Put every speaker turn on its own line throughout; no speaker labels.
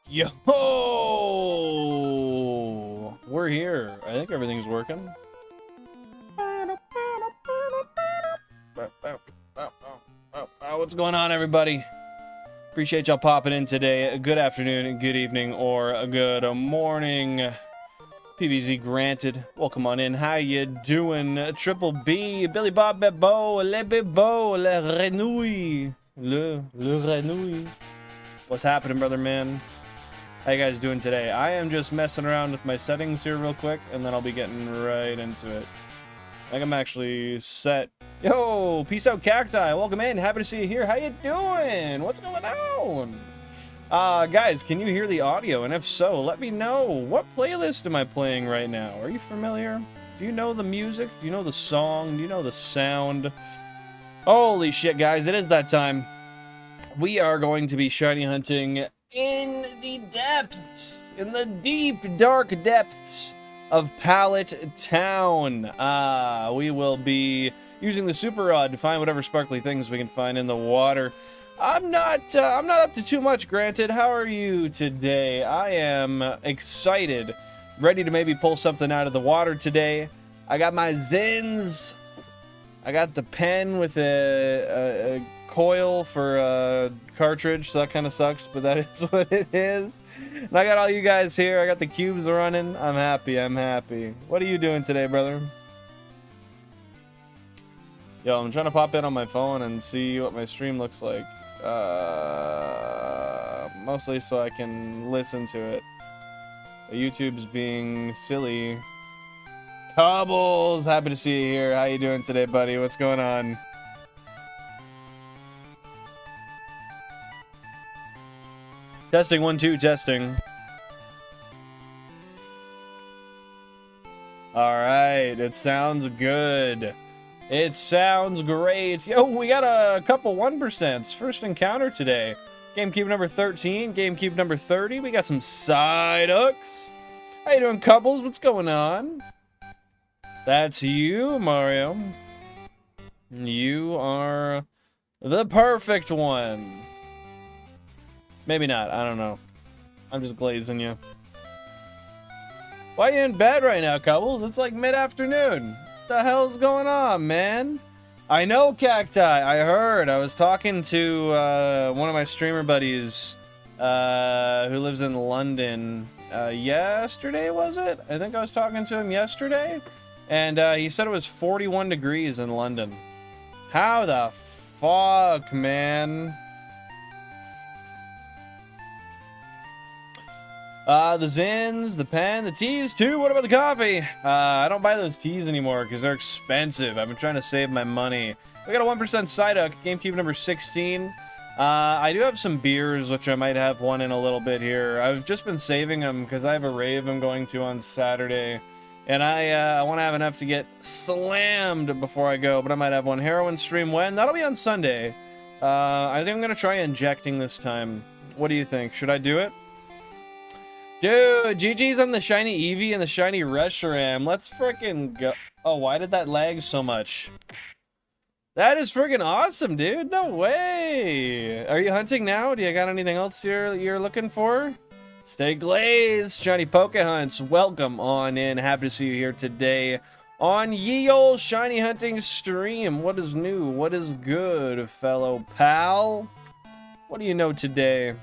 Yo! We're here. I think everything's working. What's going on, everybody? Appreciate y'all popping in today. Good afternoon, good evening, or a good morning. PVZ granted. Welcome on in. How you doing? Triple B, Billy Bob Bebo, Le Bebo, Le Renouille. Le Renouille. What's happening, brother man? How you guys doing today? I am just messing around with my settings here real quick, and then I'll be getting right into it. I think I'm actually set. Yo, peace out, Cacti. Welcome in. Happy to see you here. How you doing? What's going on? Guys, can you hear the audio? And if so, let me know. What playlist am I playing right now? Are you familiar? Do you know the music? Do you know the song? Do you know the sound? Holy shit, guys. It is that time. We are going to be shiny hunting in the depths, in the deep, dark depths of Pallet Town. We will be using the super rod to find whatever sparkly things we can find in the water. I'm not up to too much, granted. How are you today? I am excited, ready to maybe pull something out of the water today. I got my Zins. I got the pen with a coil for a cartridge, so that kind of sucks, but that is what it is. And I got all you guys here. I got the cubes running. I'm happy. I'm happy. What are you doing today, brother? Yo, I'm trying to pop in on my phone and see what my stream looks like. Mostly so I can listen to it. YouTube's being silly. Cobbles, happy to see you here. How you doing today, buddy? What's going on? Testing 1 2 testing. All right, it sounds good. It sounds great. Yo, we got a couple 1%s. First encounter today. GameCube number 13, GameCube number 30. We got some side hooks. How you doing, couples? What's going on? That's you, Mario. You are the perfect one. Maybe not. I don't know. I'm just glazing you. Why are you in bed right now, couples? It's like mid-afternoon. What the hell's going on, man? I know, Cacti. I heard. I was talking to one of my streamer buddies who lives in London. Yesterday, was it? I think I was talking to him yesterday. And he said it was 41 degrees in London. How the fuck, man? The Zins, the pen, the teas too. What about the coffee? I don't buy those teas anymore because they're expensive. I've been trying to save my money. We got a 1% side hook, GameCube number 16. I do have some beers, which I might have one in a little bit here. I've just been saving them because I have a rave I'm going to on Saturday. And I want to have enough to get slammed before I go, but I might have one. Heroin stream when? That'll be on Sunday. I think I'm going to try injecting this time. What do you think? Should I do it? Dude, GG's on the shiny Eevee and the shiny Reshiram. Let's freaking go. Oh, why did that lag so much? That is freaking awesome, dude. No way. Are you hunting now? Do you got anything else you're looking for? Stay glazed, shiny Poke Hunts. Welcome on in. Happy to see you here today on ye ol' shiny hunting stream. What is new? What is good, fellow pal? What do you know today?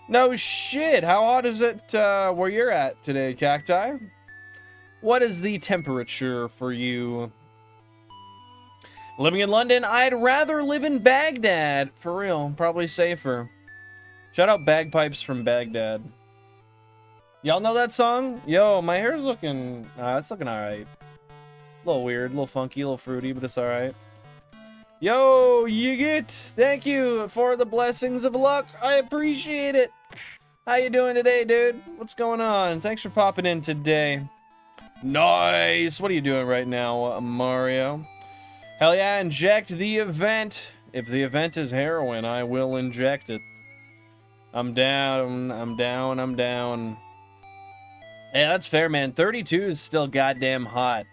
No shit. How hot is it where you're at today, Cacti? What is the temperature for you? Living in London, I'd rather live in Baghdad. For real, probably safer. Shout out Bagpipes from Baghdad. Y'all know that song? Yo, my hair's looking... it's looking alright. A little weird, a little funky, a little fruity, but it's alright. Yo, Yigit! Thank you for the blessings of luck. I appreciate it. How you doing today, dude? What's going on? Thanks for popping in today. Nice! What are you doing right now, Mario? Hell yeah, inject the event. If the event is heroin, I will inject it. I'm down, I'm down, I'm down. Yeah, that's fair, man. 32 is still goddamn hot.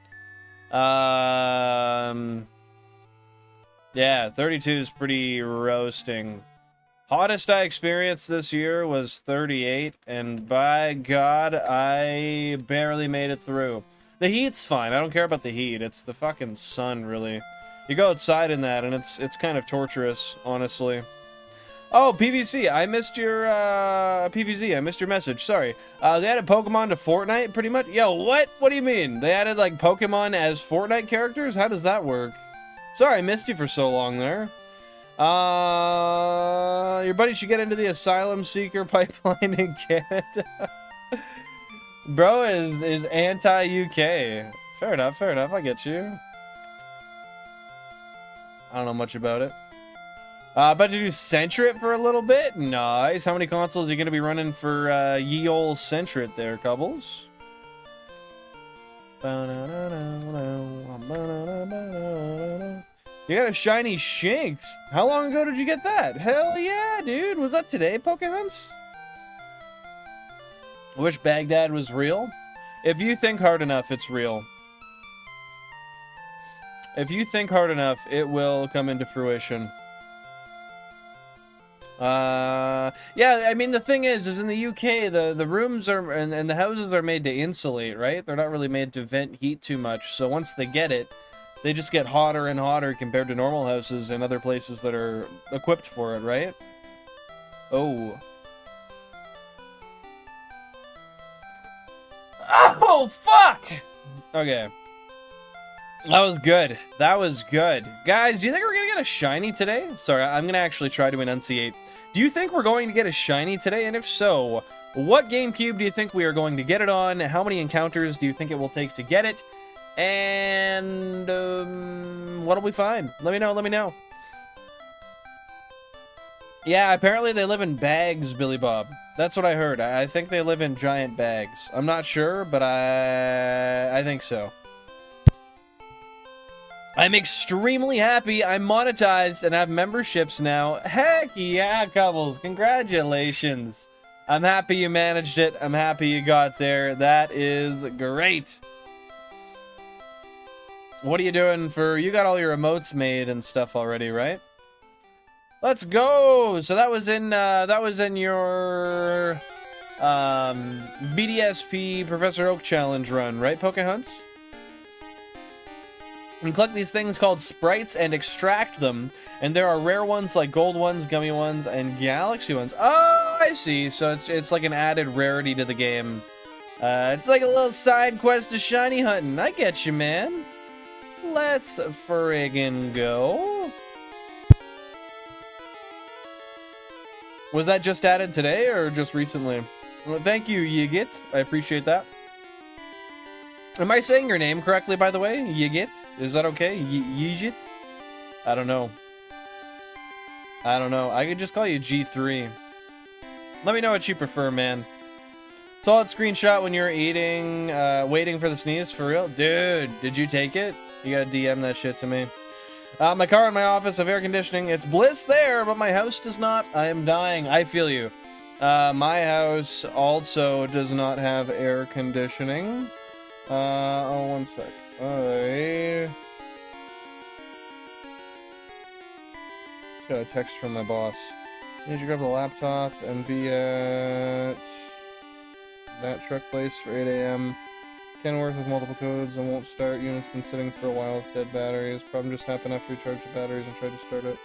Yeah, 32 is pretty roasting. Hottest I experienced this year was 38, and by God, I barely made it through. The heat's fine. I don't care about the heat. It's the fucking sun, really. You go outside in that, and it's kind of torturous, honestly. Oh, PVC, I missed your, PVZ, I missed your message, sorry. They added Pokemon to Fortnite, pretty much? Yo, what? What do you mean? They added, like, Pokemon as Fortnite characters? How does that work? Sorry, I missed you for so long there. Your buddy should get into the asylum seeker pipeline in Canada. Bro is anti-UK. Fair enough, I get you. I don't know much about it. About to do Centrit for a little bit? Nice. How many consoles are you going to be running for ye ol' Centrit there, Cubbles? You got a shiny Shinx. How long ago did you get that? Hell yeah, dude. Was that today, Pokehunts? I wish Baghdad was real. If you think hard enough, it's real. If you think hard enough, it will come into fruition. Yeah, I mean, the thing is in the UK, the rooms are, and the houses are made to insulate, right? They're not really made to vent heat too much. So once they get it, they just get hotter and hotter compared to normal houses and other places that are equipped for it, right? Oh. Oh, fuck! Okay. That was good. That was good. Guys, do you think we're gonna get a shiny today? Sorry, I'm gonna actually try to enunciate. Do you think we're going to get a shiny today? And if so, what GameCube do you think we are going to get it on? How many encounters do you think it will take to get it? And what'll we find? Let me know, let me know. Yeah, apparently they live in bags, Billy Bob. That's what I heard. I think they live in giant bags. I'm not sure, but I think so. I'm extremely happy I'm monetized and have memberships now. Heck yeah, Cubbles. Congratulations. I'm happy you managed it. I'm happy you got there. That is great. What are you doing for... You got all your emotes made and stuff already, right? Let's go. So that was in your BDSP Professor Oak Challenge run, right, Pokehunts? You can collect these things called sprites and extract them, and there are rare ones like gold ones, gummy ones, and galaxy ones. Oh, I see. So it's like an added rarity to the game. It's like a little side quest to shiny hunting. I get you, man. Let's friggin' go. Was that just added today or just recently? Well, thank you, Yigit. I appreciate that. Am I saying your name correctly, by the way? Yigit? Is that okay? Yigit? I don't know. I don't know. I could just call you G3. Let me know what you prefer, man. Solid screenshot when you're eating, waiting for the sneeze, for real? Dude, did you take it? You gotta DM that shit to me. My car and my office have air conditioning. It's bliss there, but my house does not. I am dying. I feel you. My house also does not have air conditioning. Oh, one sec. Just got a text from my boss. Need to grab the laptop and be at that truck place for 8 a.m. Kenworth with multiple codes and won't start. Unit's been sitting for a while with dead batteries. Problem just happened after we charged the batteries and tried to start it.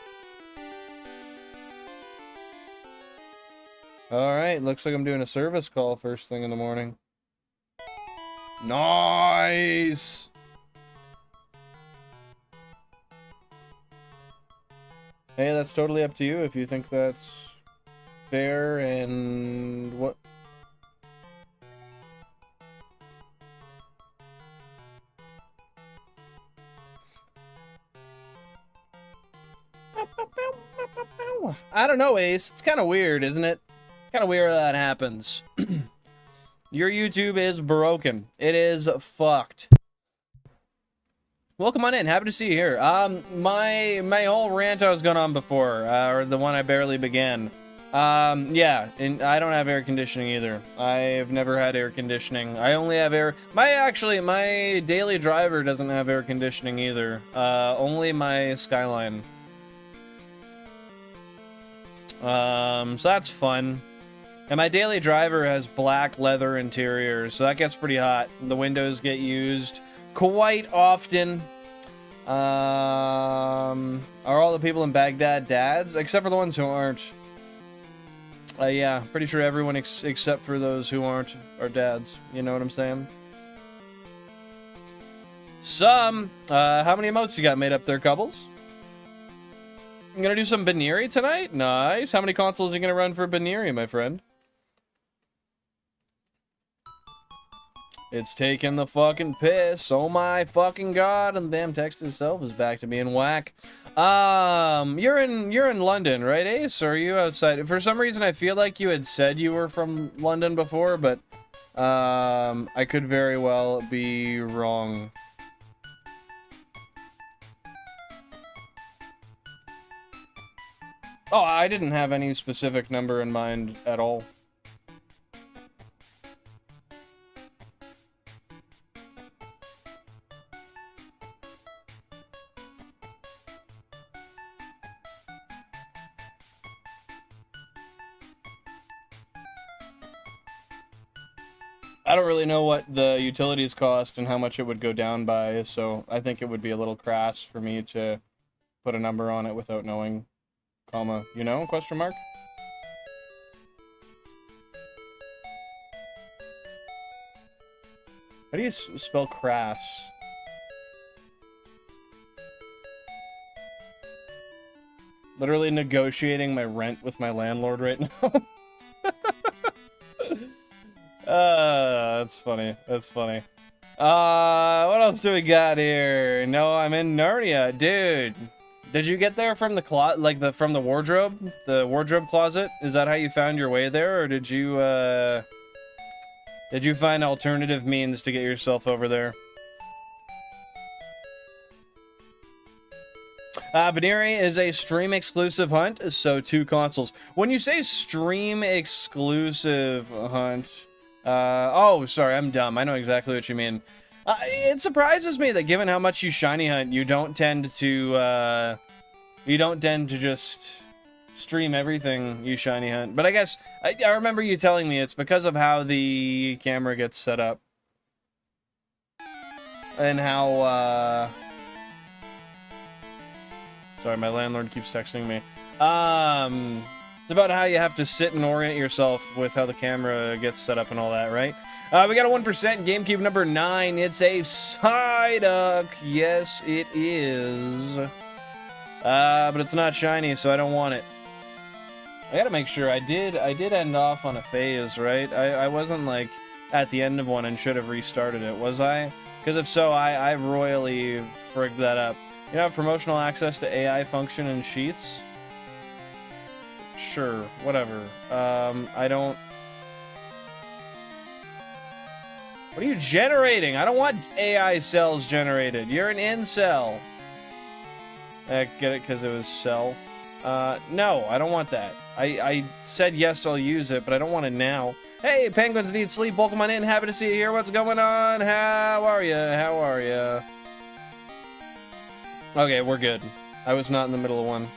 Alright, looks like I'm doing a service call first thing in the morning. Nice! Hey, that's totally up to you if you think that's fair and what... I don't know, Ace. It's kind of weird, isn't it? Kind of weird that happens. Your YouTube is broken. It is fucked. Welcome on in. Happy to see you here. My whole rant I was going on before, or the one I barely began. Yeah, and I don't have air conditioning either. I've never had air conditioning. I only have air... My daily driver doesn't have air conditioning either. Only my Skyline. So that's fun. And my daily driver has black leather interior, so that gets pretty hot. The windows get used quite often. Are all the people in Baghdad dads? Except for the ones who aren't. Yeah, pretty sure everyone except for those who aren't are dads. You know what I'm saying? Some. How many emotes you got made up there, couples? You gonna do some Baneri tonight? Nice. How many consoles are you gonna run for Baneri, my friend? It's taking the fucking piss. Oh my fucking god. And the damn text itself is back to being whack. You're in London, right, Ace? Or are you outside? For some reason I feel like you had said you were from London before, but I could very well be wrong. Oh, I didn't have any specific number in mind at all. I don't really know what the utilities cost and how much it would go down by, so I think it would be a little crass for me to put a number on it without knowing, comma, you know, question mark? How do you spell crass? Literally negotiating my rent with my landlord right now. That's funny. That's funny. What else do we got here? No, I'm in Narnia, dude. Did you get there from the from the wardrobe closet? Is that how you found your way there, or did you find alternative means to get yourself over there? Baneri is a stream-exclusive hunt, so 2 consoles. When you say stream-exclusive hunt... oh, sorry, I'm dumb. I know exactly what you mean. It surprises me that given how much you shiny hunt, you don't tend to just stream everything you shiny hunt. But I guess, I remember you telling me it's because of how the camera gets set up. And how, sorry, my landlord keeps texting me. It's about how you have to sit and orient yourself with how the camera gets set up and all that, right? We got a 1% GameCube number 9. It's a Psyduck. Yes, it is. But it's not shiny, so I don't want it. I gotta make sure I did end off on a phase, right? I wasn't like at the end of one and should have restarted it, was I? Because if so, I royally frigged that up. You have promotional access to AI function in Sheets? Sure, whatever. I don't... What are you generating? I don't want AI cells generated. You're an incel. Get it because it was cell. No, I don't want that. I said yes, I'll use it, but I don't want it now. Hey, penguins need sleep. Welcome on in. Happy to see you here. What's going on? How are you? How are you? Okay, we're good. I was not in the middle of one.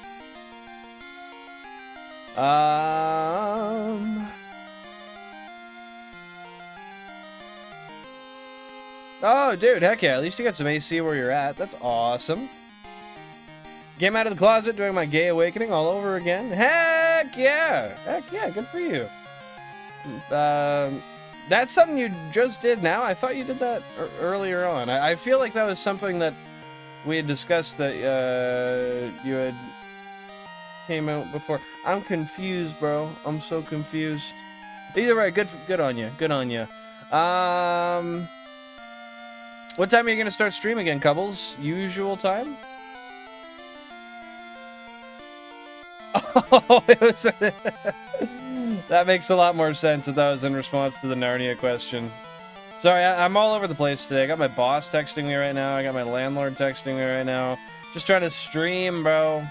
Oh, dude, heck yeah. At least you got some AC where you're at. That's awesome. Came out of the closet doing my gay awakening all over again. Heck yeah. Heck yeah, good for you. That's something you just did now? I thought you did that earlier on. I feel like that was something that we had discussed that you had came out before. I'm confused, bro. I'm so confused. Either way, good on you. Good on you. What time are you gonna start stream again, couples? Usual time? Oh, it was that makes a lot more sense if that was in response to the Narnia question. Sorry, I'm all over the place today. I got my boss texting me right now. I got my landlord texting me right now. Just trying to stream, bro.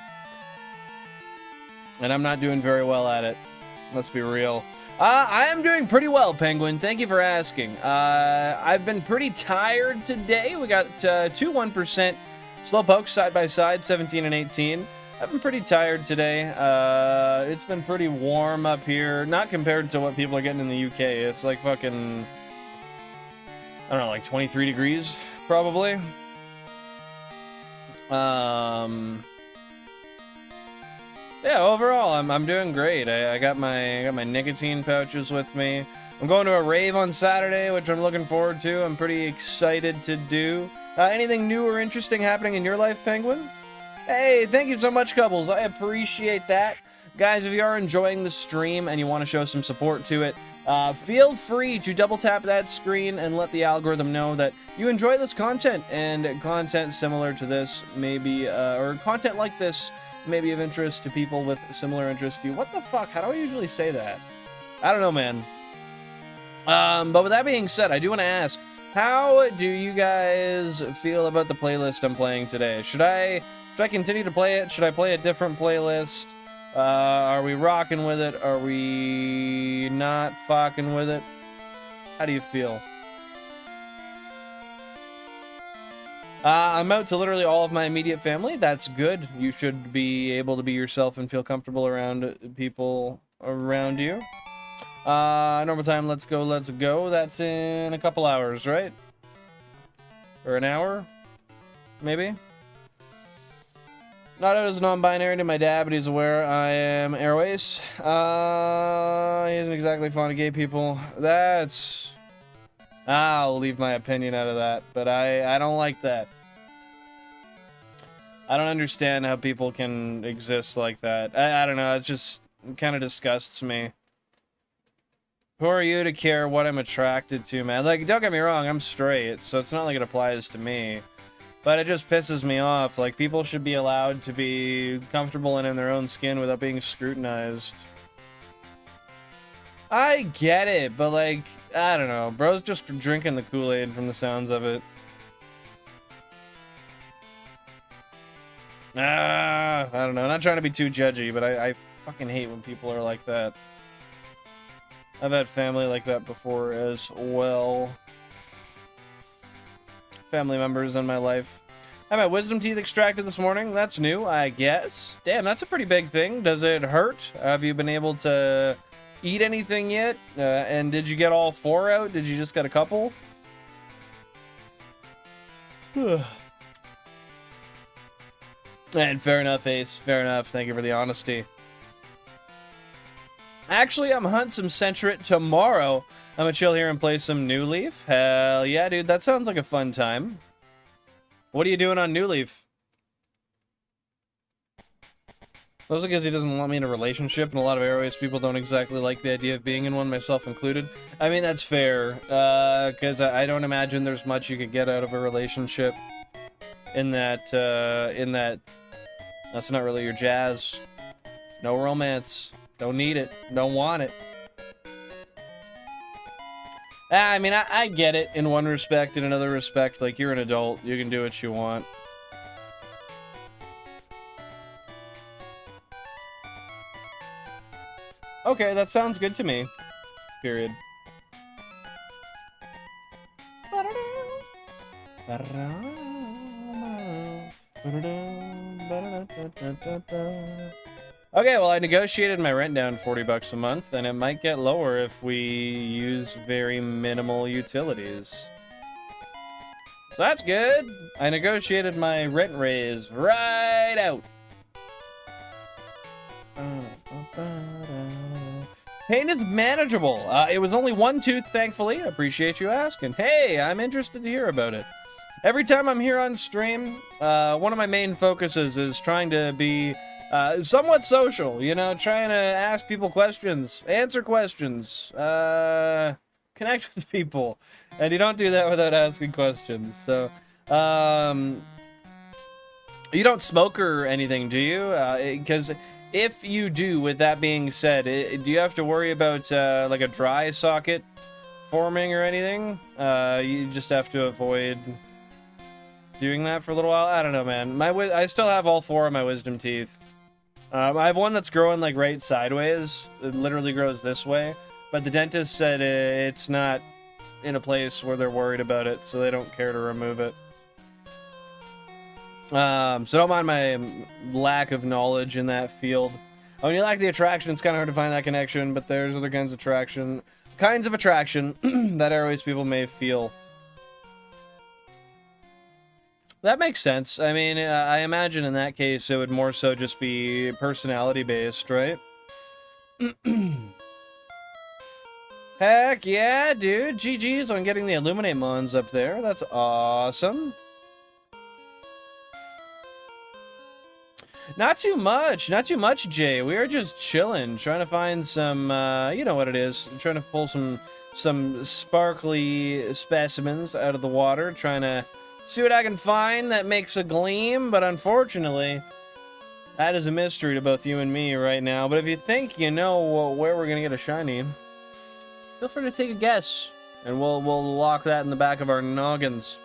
And I'm not doing very well at it. Let's be real. I am doing pretty well, Penguin. Thank you for asking. I've been pretty tired today. We got 2 1% Slowpoke side by side, 17 and 18. I've been pretty tired today. It's been pretty warm up here. Not compared to what people are getting in the UK. It's like fucking, I don't know, like 23 degrees, probably. Yeah, overall, I'm doing great. I got my nicotine pouches with me. I'm going to a rave on Saturday, which I'm looking forward to. I'm pretty excited to do. Anything new or interesting happening in your life, Penguin? Hey, thank you so much, Couples. I appreciate that. Guys, if you are enjoying the stream and you want to show some support to it, feel free to double tap that screen and let the algorithm know that you enjoy this content, and content similar to this maybe, or content like this may be of interest to people with similar interest to you. What the fuck? How do I usually say that? I don't know, man. But with that being said, I do want to ask, how do you guys feel about the playlist I'm playing today? Should I continue to play it? Should I play a different playlist? Are we rocking with it? Are we not fucking with it? How do you feel? I'm out to literally all of my immediate family. That's good. You should be able to be yourself and feel comfortable around people around you. Normal time, let's go. That's in a couple hours, right? Or an hour? Maybe? Not out as non-binary to my dad, but he's aware I am airways. He isn't exactly fond of gay people. That's... I'll leave my opinion out of that, but I don't like that. I don't understand how people can exist like that. I don't know, it just kind of disgusts me. Who are you to care what I'm attracted to, man? Like, don't get me wrong, I'm straight, so it's not like it applies to me. But it just pisses me off. Like, people should be allowed to be comfortable and in their own skin without being scrutinized. I get it, but like, I don't know. Bro's just drinking the Kool-Aid from the sounds of it. I don't know. I'm not trying to be too judgy, but I fucking hate when people are like that. I've had family like that before as well. Family members in my life. I had my wisdom teeth extracted this morning. That's new, I guess. Damn, that's a pretty big thing. Does it hurt? Have you been able to eat anything yet? And did you get all 4 out? Did you just get a couple? And fair enough, Ace. Fair enough. Thank you for the honesty. Actually, I'm hunting some Centret tomorrow. I'm gonna chill here and play some New Leaf. Hell yeah, dude. That sounds like a fun time. What are you doing on New Leaf? Mostly because he doesn't want me in a relationship, and a lot of Airways people don't exactly like the idea of being in one, myself included. I mean, that's fair, because I don't imagine there's much you could get out of a relationship in that, that's not really your jazz. No romance. Don't need it. Don't want it. I mean, I get it in one respect. In another respect, like, you're an adult. You can do what you want. Okay, that sounds good to me. Period. Okay, well, I negotiated my rent down $40 a month, and it might get lower if we use very minimal utilities. So that's good. I negotiated my rent raise right out. Pain is manageable. It was only 1 tooth, thankfully. I appreciate you asking. Hey, I'm interested to hear about it. Every time I'm here on stream, one of my main focuses is trying to be somewhat social, you know, trying to ask people questions, answer questions, connect with people, and you don't do that without asking questions. So, you don't smoke or anything, do you? Because if you do, with that being said, do you have to worry about like a dry socket forming or anything? You just have to avoid doing that for a little while. I don't know, man. I still have all 4 of my wisdom teeth. I have one that's growing like right sideways. It literally grows this way. But the dentist said it's not in a place where they're worried about it, so they don't care to remove it. So don't mind my lack of knowledge in that field. When you lack the attraction, it's kind of hard to find that connection, but there's other kinds of attraction that airways people may feel. That makes sense. I mean, I imagine in that case it would more so just be personality based, right? Heck yeah, dude. GG's on getting the Illuminate Mons up there. That's awesome. Not too much, Jay. We are just chilling, trying to find some, you know what it is. I'm trying to pull some sparkly specimens out of the water, trying to see what I can find that makes a gleam, but unfortunately, that is a mystery to both you and me right now. But if you think you know where we're gonna get a shiny, feel free to take a guess, and we'll lock that in the back of our noggins.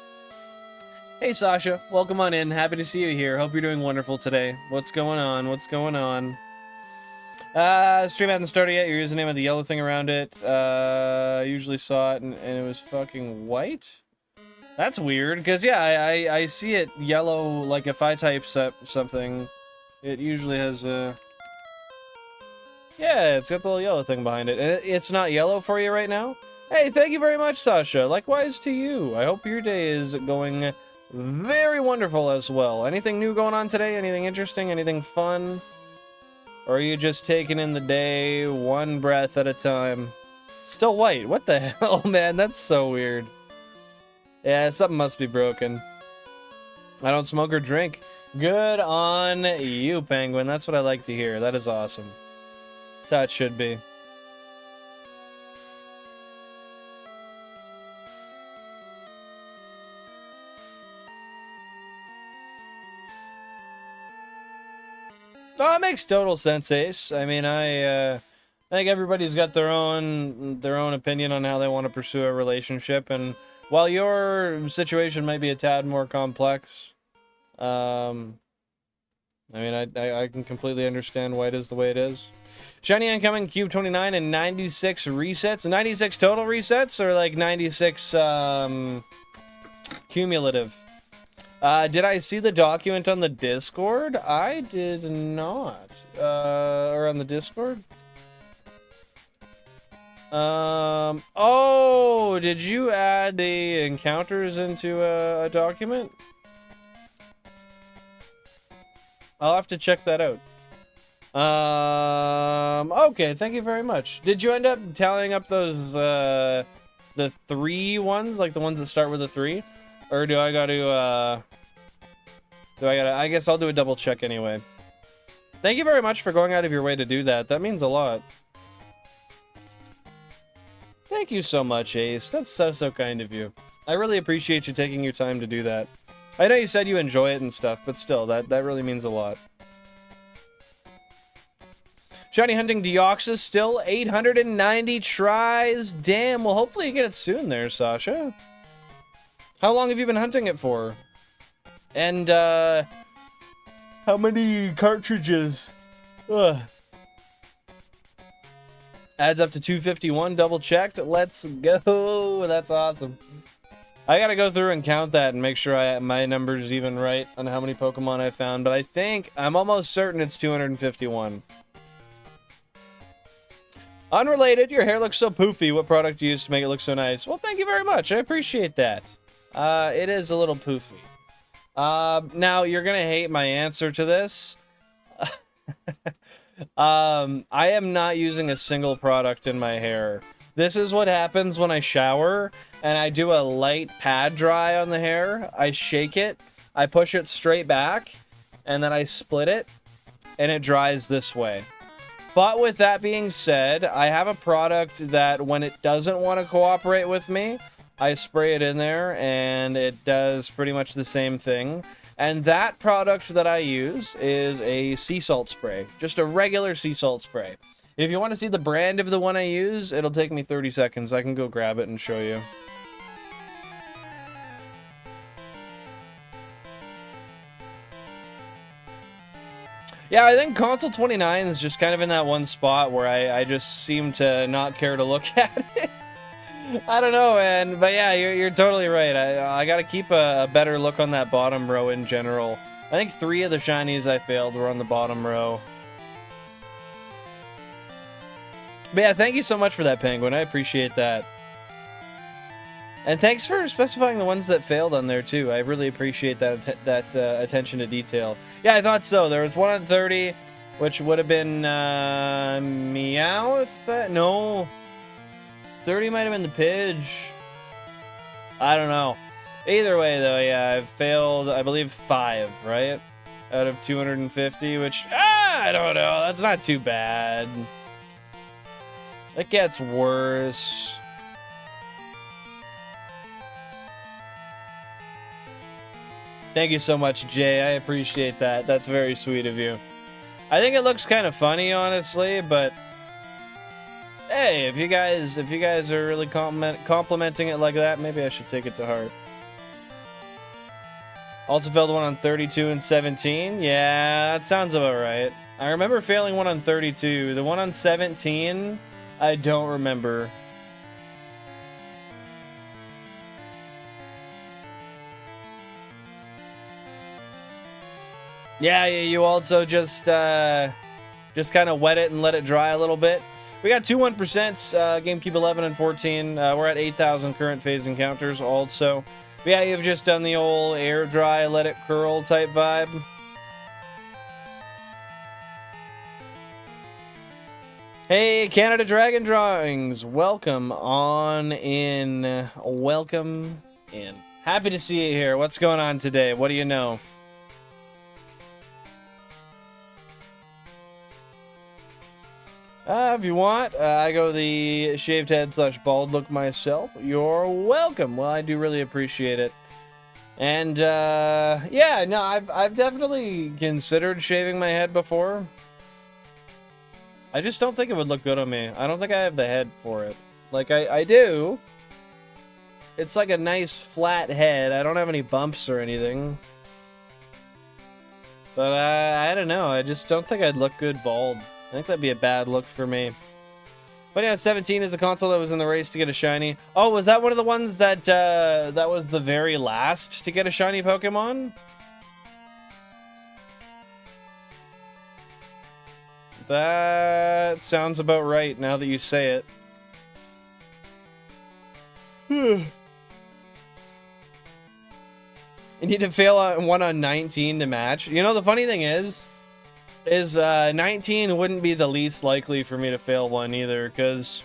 Hey Sasha, welcome on in. Happy to see you here. Hope you're doing wonderful today. What's going on? What's going on? Stream hasn't started yet. Your username had the yellow thing around it. I usually saw it and it was fucking white. That's weird, because yeah, I see it yellow, like if I type something, it usually has a... Yeah, it's got the little yellow thing behind it. And it's not yellow for you right now? Hey, thank you very much, Sasha. Likewise to you. I hope your day is going very wonderful as well. Anything new going on today? Anything interesting? Anything fun? Or are you just taking in the day one breath at a time? Still white. What the hell, man? That's so weird. Yeah, something must be broken. I don't smoke or drink. Good on you, Penguin. That's what I like to hear. That is awesome. That's how it should be. Oh, it makes total sense, Ace. I mean, I think everybody's got their own opinion on how they want to pursue a relationship, and while your situation might be a tad more complex, I mean, I can completely understand why it is the way it is. Shiny incoming, Cube 29 and 96 resets. 96 total resets, or like 96 cumulative? Did I see the document on the Discord? I did not. Or on the Discord? Oh, did you add the encounters into a document? I'll have to check that out. Okay, thank you very much. Did you end up tallying up those, the 3 ones? Like the ones that start with a 3? Or do I gotta, I guess I'll do a double check anyway. Thank you very much for going out of your way to do that. That means a lot. Thank you so much, Ace. That's so kind of you. I really appreciate you taking your time to do that. I know you said you enjoy it and stuff, but still, that really means a lot. Shiny hunting Deoxys still 890 tries. Damn, well hopefully you get it soon there, Sasha. How long have you been hunting it for? And, how many cartridges? Ugh. Adds up to 251, double checked. Let's go. That's awesome. I gotta go through and count that and make sure my number's even right on how many Pokemon I found, but I'm almost certain it's 251. Unrelated, your hair looks so poofy. What product do you use to make it look so nice? Well, thank you very much. I appreciate that. It is a little poofy. Now, you're gonna hate my answer to this. I am not using a single product in my hair. This is what happens when I shower and I do a light pad dry on the hair. I shake it, I push it straight back, and then I split it, and it dries this way. But with that being said, I have a product that when it doesn't want to cooperate with me, I spray it in there and it does pretty much the same thing. And that product that I use is a sea salt spray, just a regular sea salt spray. If you want to see the brand of the one I use, it'll take me 30 seconds. I can go grab it and show you. Yeah, I think console 29 is just kind of in that one spot where I just seem to not care to look at it. I don't know, man. But yeah, you're totally right. I gotta keep a better look on that bottom row in general. I think 3 of the shinies I failed were on the bottom row. But yeah, thank you so much for that, Penguin. I appreciate that. And thanks for specifying the ones that failed on there, too. I really appreciate that attention to detail. Yeah, I thought so. There was one on 30, which would have been Meowth? No. 30 might have been the Pidge. I don't know. Either way, though, yeah, I've failed, I believe, 5, right? Out of 250, which, I don't know. That's not too bad. It gets worse. Thank you so much, Jay. I appreciate that. That's very sweet of you. I think it looks kind of funny, honestly, but hey, if you guys are really complimenting it like that, maybe I should take it to heart. Also failed one on 32 and 17. Yeah, that sounds about right. I remember failing one on 32. The one on 17, I don't remember. Yeah, you also just kind of wet it and let it dry a little bit. We got 2 1%, GameCube 11 and 14. We're at 8,000 current phase encounters also. But yeah, you've just done the old air dry, let it curl type vibe. Hey, Canada Dragon Drawings, welcome on in. Welcome in. Happy to see you here. What's going on today? What do you know? If you want, I go the shaved head / bald look myself. You're welcome. Well, I do really appreciate it. And yeah, no, I've definitely considered shaving my head before. I just don't think it would look good on me. I don't think I have the head for it. Like I do. It's like a nice flat head. I don't have any bumps or anything. But I don't know. I just don't think I'd look good bald. I think that'd be a bad look for me. But yeah, 17 is a console that was in the race to get a shiny. Oh, was that one of the ones that that was the very last to get a shiny Pokemon? That sounds about right now that you say it. You need to fail one on 19 to match. You know, the funny thing is 19 wouldn't be the least likely for me to fail one either, because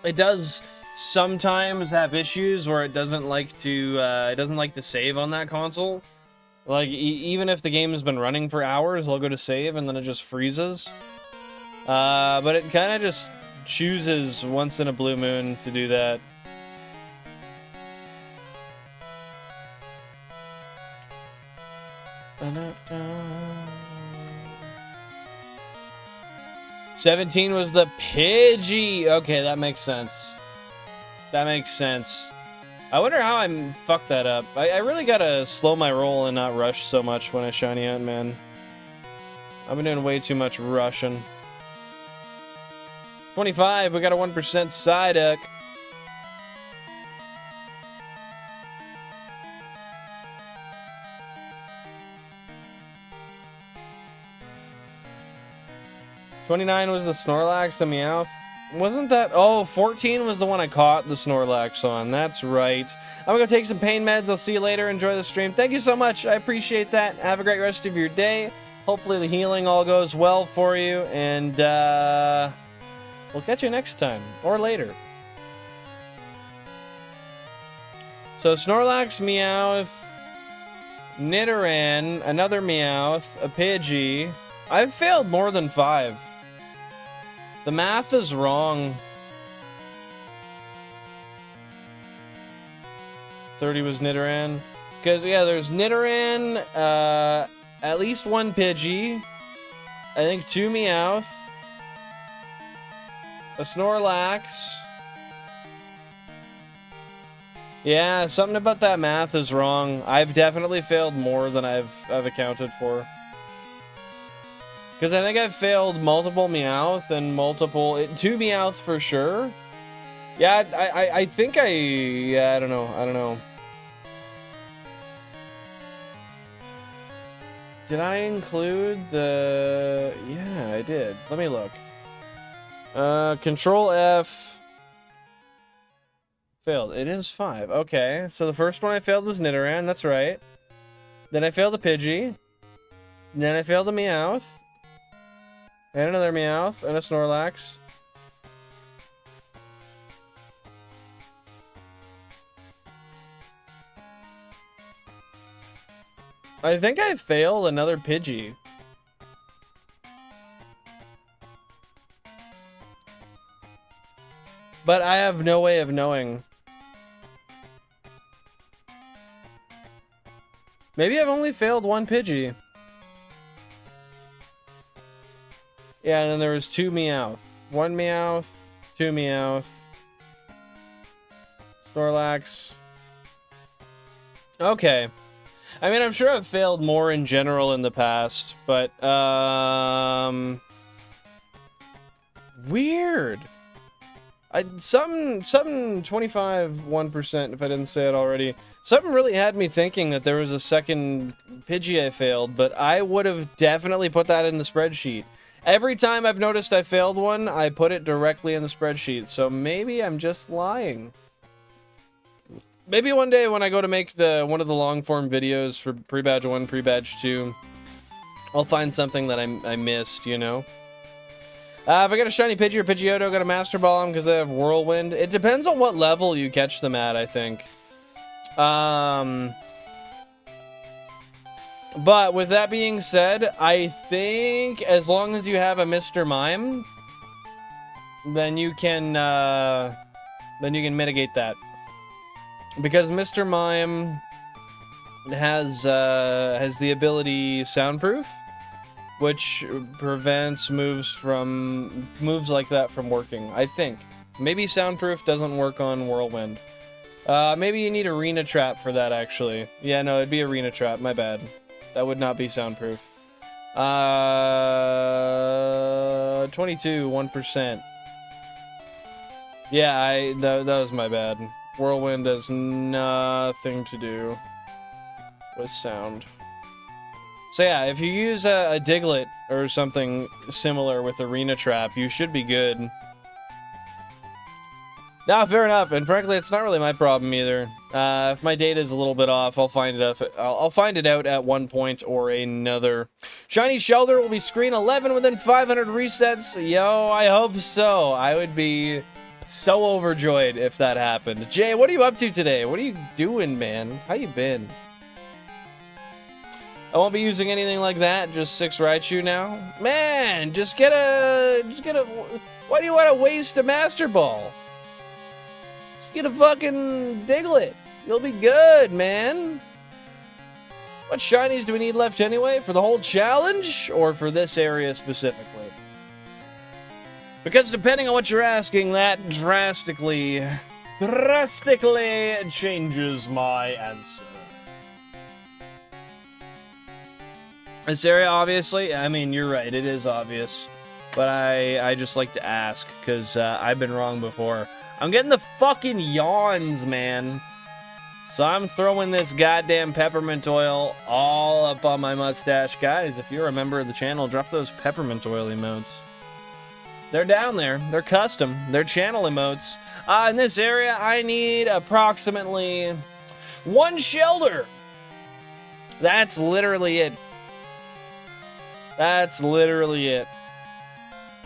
it does sometimes have issues where it doesn't like to save on that console. Like even if the game has been running for hours, I'll go to save and then it just freezes. But it kind of just chooses once in a blue moon to do that. Da-da-da. 17 was the Pidgey. Okay, that makes sense. That makes sense. I wonder how I fucked that up. I really gotta slow my roll and not rush so much when I shiny hunt, man. I've been doing way too much rushing. 25, we got a 1% Psyduck. $29 was the Snorlax and Meowth. Wasn't that... Oh, 14 was the one I caught the Snorlax on. That's right. I'm gonna go take some pain meds. I'll see you later. Enjoy the stream. Thank you so much. I appreciate that. Have a great rest of your day. Hopefully the healing all goes well for you. And, we'll catch you next time. Or later. So, Snorlax, Meowth, Nidoran, another Meowth, a Pidgey. I've failed more than 5. The math is wrong. 30 was Nidoran. Because, yeah, there's Nidoran, at least 1 Pidgey, I think 2 Meowth, a Snorlax. Yeah, something about that math is wrong. I've definitely failed more than I've accounted for. Because I think I've failed multiple Meowth and multiple... 2 Meowth for sure. Yeah, I think yeah, I don't know. Did I include the... Yeah, I did. Let me look. Control F. Failed. It is 5. Okay, so the first one I failed was Nidoran, that's right. Then I failed a Pidgey. Then I failed a Meowth. And another Meowth, and a Snorlax. I think I failed another Pidgey. But I have no way of knowing. Maybe I've only failed one Pidgey. Yeah, and then there was 2 Meowth. 1 Meowth, 2 Meowth. Snorlax. Okay. I mean, I'm sure I've failed more in general in the past, but, weird. Something 25, 1%, if I didn't say it already. Something really had me thinking that there was a second Pidgey I failed, but I would have definitely put that in the spreadsheet. Every time I've noticed I failed one, I put it directly in the spreadsheet, so maybe I'm just lying. Maybe one day when I go to make one of the long-form videos for Pre-Badge 1, Pre-Badge 2, I'll find something that I missed, you know? If I get a Shiny Pidgey or Pidgeotto, got a Master Ball them because they have Whirlwind. It depends on what level you catch them at, I think. But with that being said, I think as long as you have a Mr. Mime, then you can mitigate that. Because Mr. Mime has the ability Soundproof, which prevents moves like that from working, I think. Maybe Soundproof doesn't work on Whirlwind. Maybe you need Arena Trap for that, actually. Yeah, no, it'd be Arena Trap, my bad. That would not be Soundproof. 22, 1%. Yeah, that was my bad. Whirlwind has nothing to do with sound. So yeah, if you use a Diglett or something similar with Arena Trap, you should be good. Nah, fair enough. And frankly, it's not really my problem either. If my data is a little bit off, I'll find it out at one point or another. Shiny Shellder will be screen 11 within 500 resets. Yo, I hope so. I would be so overjoyed if that happened. Jay, what are you up to today? What are you doing, man? How you been? I won't be using anything like that. Just 6 Raichu now. Man, just get a. Why do you want to waste a Master Ball? Just get a fucking Diglett. You'll be good, man. What shinies do we need left anyway? For the whole challenge or for this area specifically? Because depending on what you're asking, that drastically changes my answer. This area, obviously, I mean, you're right, it is obvious. But I just like to ask, because I've been wrong before. I'm getting the fucking yawns, man. So I'm throwing this goddamn peppermint oil all up on my mustache. Guys, if you're a member of the channel, drop those peppermint oil emotes. They're down there. They're custom. They're channel emotes. In this area, I need approximately 1 Shellder. That's literally it. That's literally it.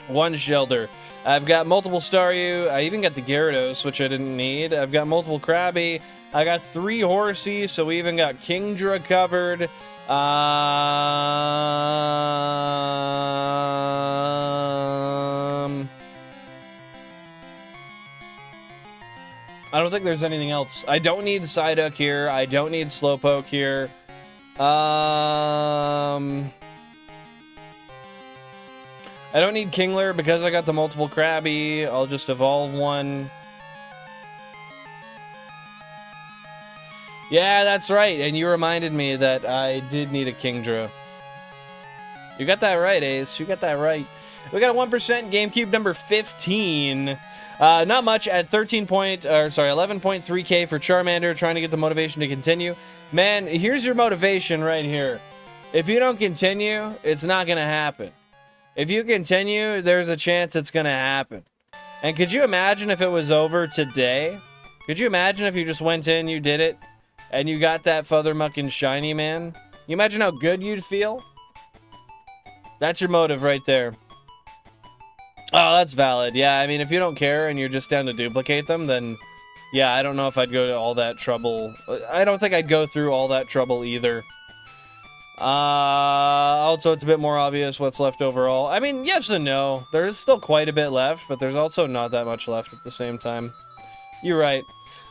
1 Shellder. I've got multiple Staryu. I even got the Gyarados, which I didn't need. I've got multiple Krabby. I got 3 Horsey, so we even got Kingdra covered. I don't think there's anything else. I don't need Psyduck here. I don't need Slowpoke here. I don't need Kingler because I got the multiple Krabby. I'll just evolve one. Yeah, that's right. And you reminded me that I did need a Kingdra. You got that right, Ace. You got that right. We got a 1% GameCube number 15. Not much at 11.3K for Charmander, trying to get the motivation to continue. Man, here's your motivation right here. If you don't continue, it's not going to happen. If you continue, there's a chance it's going to happen. And could you imagine if it was over today? Could you imagine if you just went in, you did it, and you got that feathermucking shiny, man? You imagine how good you'd feel? That's your motive right there. Oh, that's valid. Yeah, I mean, if you don't care and you're just down to duplicate them, then yeah, I don't know if I'd go to all that trouble. I don't think I'd go through all that trouble either. Also, it's a bit more obvious what's left overall. I mean, yes and no. There is still quite a bit left, but there's also not that much left at the same time. You're right.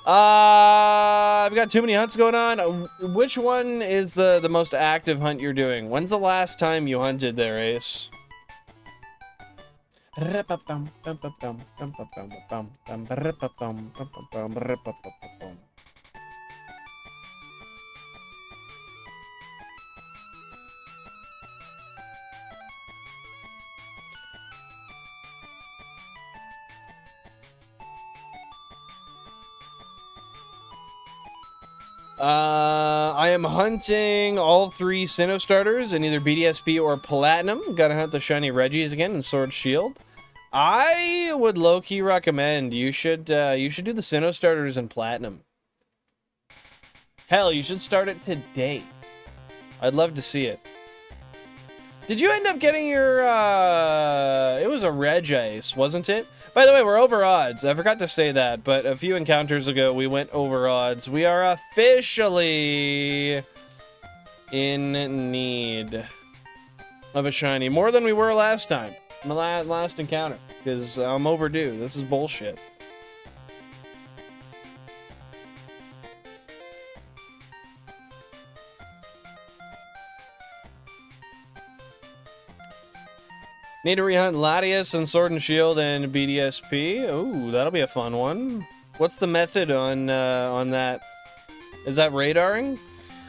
I've got too many hunts going on. Which one is the most active hunt you're doing? When's the last time you hunted there, Ace? I am hunting all 3 Sinnoh starters in either BDSP or Platinum. Gotta hunt the Shiny Reggies again in Sword Shield. I would low-key recommend you should do the Sinnoh starters in Platinum. Hell, you should start it today. I'd love to see it. Did you end up getting your, it was a Regice, wasn't it? By the way, we're over odds. I forgot to say that, but a few encounters ago, we went over odds. We are officially in need of a shiny. More than we were last time. My last encounter. Because I'm overdue. This is bullshit. Need to rehunt Latias and Sword and Shield and BDSP. Ooh, that'll be a fun one. What's the method on that? Is that radaring?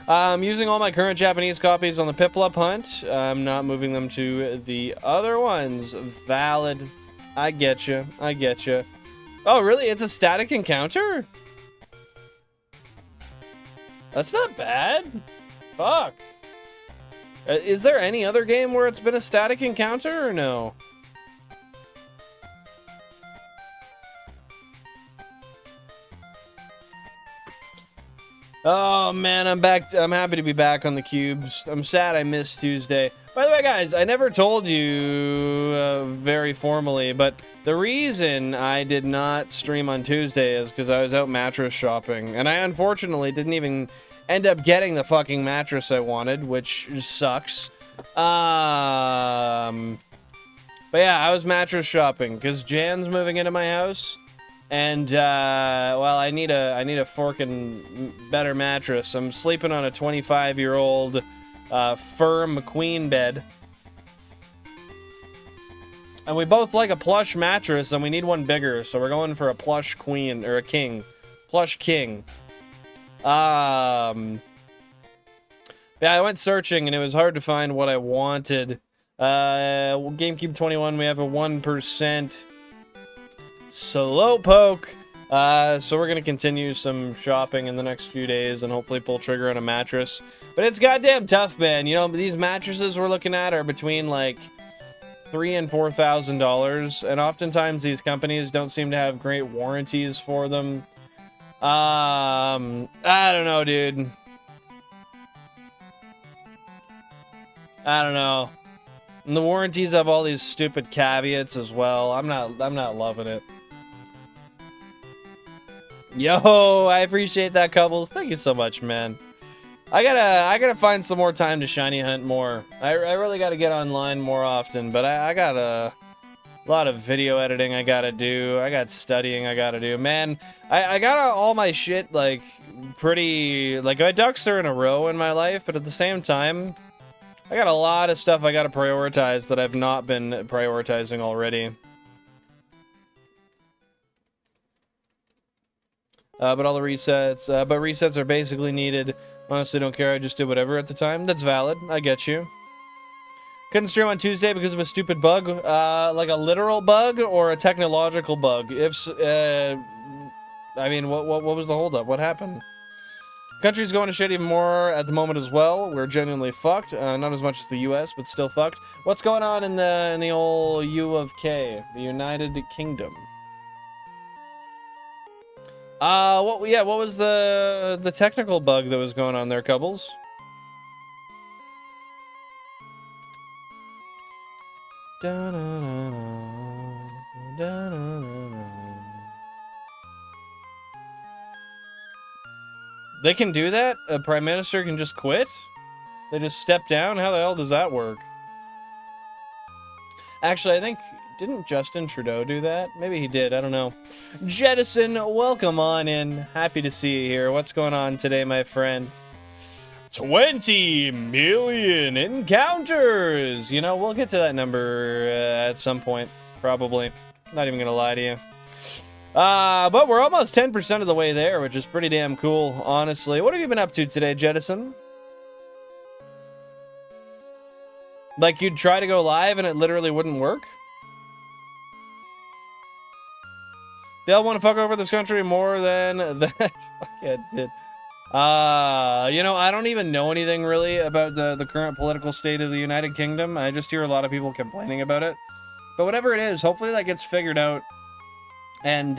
I'm using all my current Japanese copies on the Piplup hunt. I'm not moving them to the other ones. Valid. I get you. I get you. Oh, really? It's a static encounter? That's not bad. Fuck. Is there any other game where it's been a static encounter or no? Oh man, I'm back. I'm happy to be back on the cubes. I'm sad I missed Tuesday. By the way, guys, I never told you very formally, but the reason I did not stream on Tuesday is because I was out mattress shopping, and I unfortunately didn't even end up getting the fucking mattress I wanted, which sucks. But yeah, I was mattress shopping because Jan's moving into my house, and well, I need a forking better mattress. I'm sleeping on a 25-year-old firm queen bed, and we both like a plush mattress, and we need one bigger, so we're going for a plush queen or a king, plush king. Yeah, I went searching and it was hard to find what I wanted. GameCube 21, we have a 1% Slowpoke. So we're gonna continue some shopping in the next few days and hopefully pull trigger on a mattress. But it's goddamn tough, man. You know, these mattresses we're looking at are between like $3,000 and $4,000, and oftentimes these companies don't seem to have great warranties for them. I don't know, dude. I don't know. And the warranties have all these stupid caveats as well. I'm not loving it. Yo, I appreciate that, Couples. Thank you so much, man. I gotta find some more time to shiny hunt more. I really gotta get online more often, but I got a lot of video editing I gotta do. I got studying I gotta do. Man, I got all my shit, like, pretty... Like, my ducks are in a row in my life, but at the same time, I got a lot of stuff I gotta prioritize that I've not been prioritizing already. But all the resets... but resets are basically needed. Honestly, don't care. I just did whatever at the time. That's valid. I get you. Couldn't stream on Tuesday because of a stupid bug, like a literal bug or a technological bug. I mean, what was the holdup? What happened? Country's going to shit even more at the moment as well. We're genuinely fucked. Not as much as the U.S., but still fucked. What's going on in the old U of K, the United Kingdom? What was the technical bug that was going on there, couples? They can do that? A prime minister can just quit? They just step down? How the hell does that work? Actually, I think... Didn't Justin Trudeau do that? Maybe he did, I don't know. Jettison, welcome on in. Happy to see you here. What's going on today, my friend? 20 million encounters! You know, we'll get to that number at some point, probably. Not even gonna lie to you. But we're almost 10% of the way there, which is pretty damn cool, honestly. What have you been up to today, Jettison? Like, you'd try to go live and it literally wouldn't work? They all want to fuck over this country more than that. Fuck it, dude. You know, I don't even know anything really about the current political state of the United Kingdom. I just hear a lot of people complaining about it. But whatever it is, hopefully that gets figured out and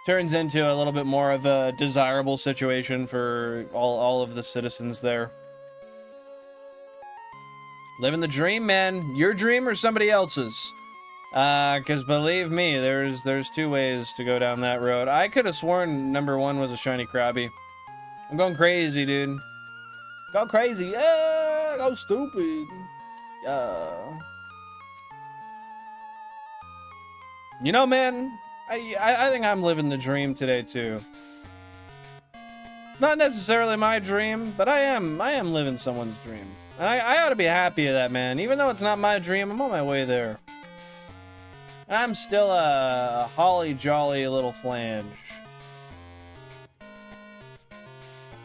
turns into a little bit more of a desirable situation for all of the citizens there. Living the dream, man. Your dream or somebody else's? Because believe me, there's two ways to go down that road. I could have sworn number one was a shiny Krabby. I'm going crazy, dude. Go crazy. Yeah, go stupid. Yeah. You know, man, I think I'm living the dream today, too. It's not necessarily my dream, but I am living someone's dream. And I ought to be happy of that, man. Even though it's not my dream, I'm on my way there. And I'm still a holly jolly little flange.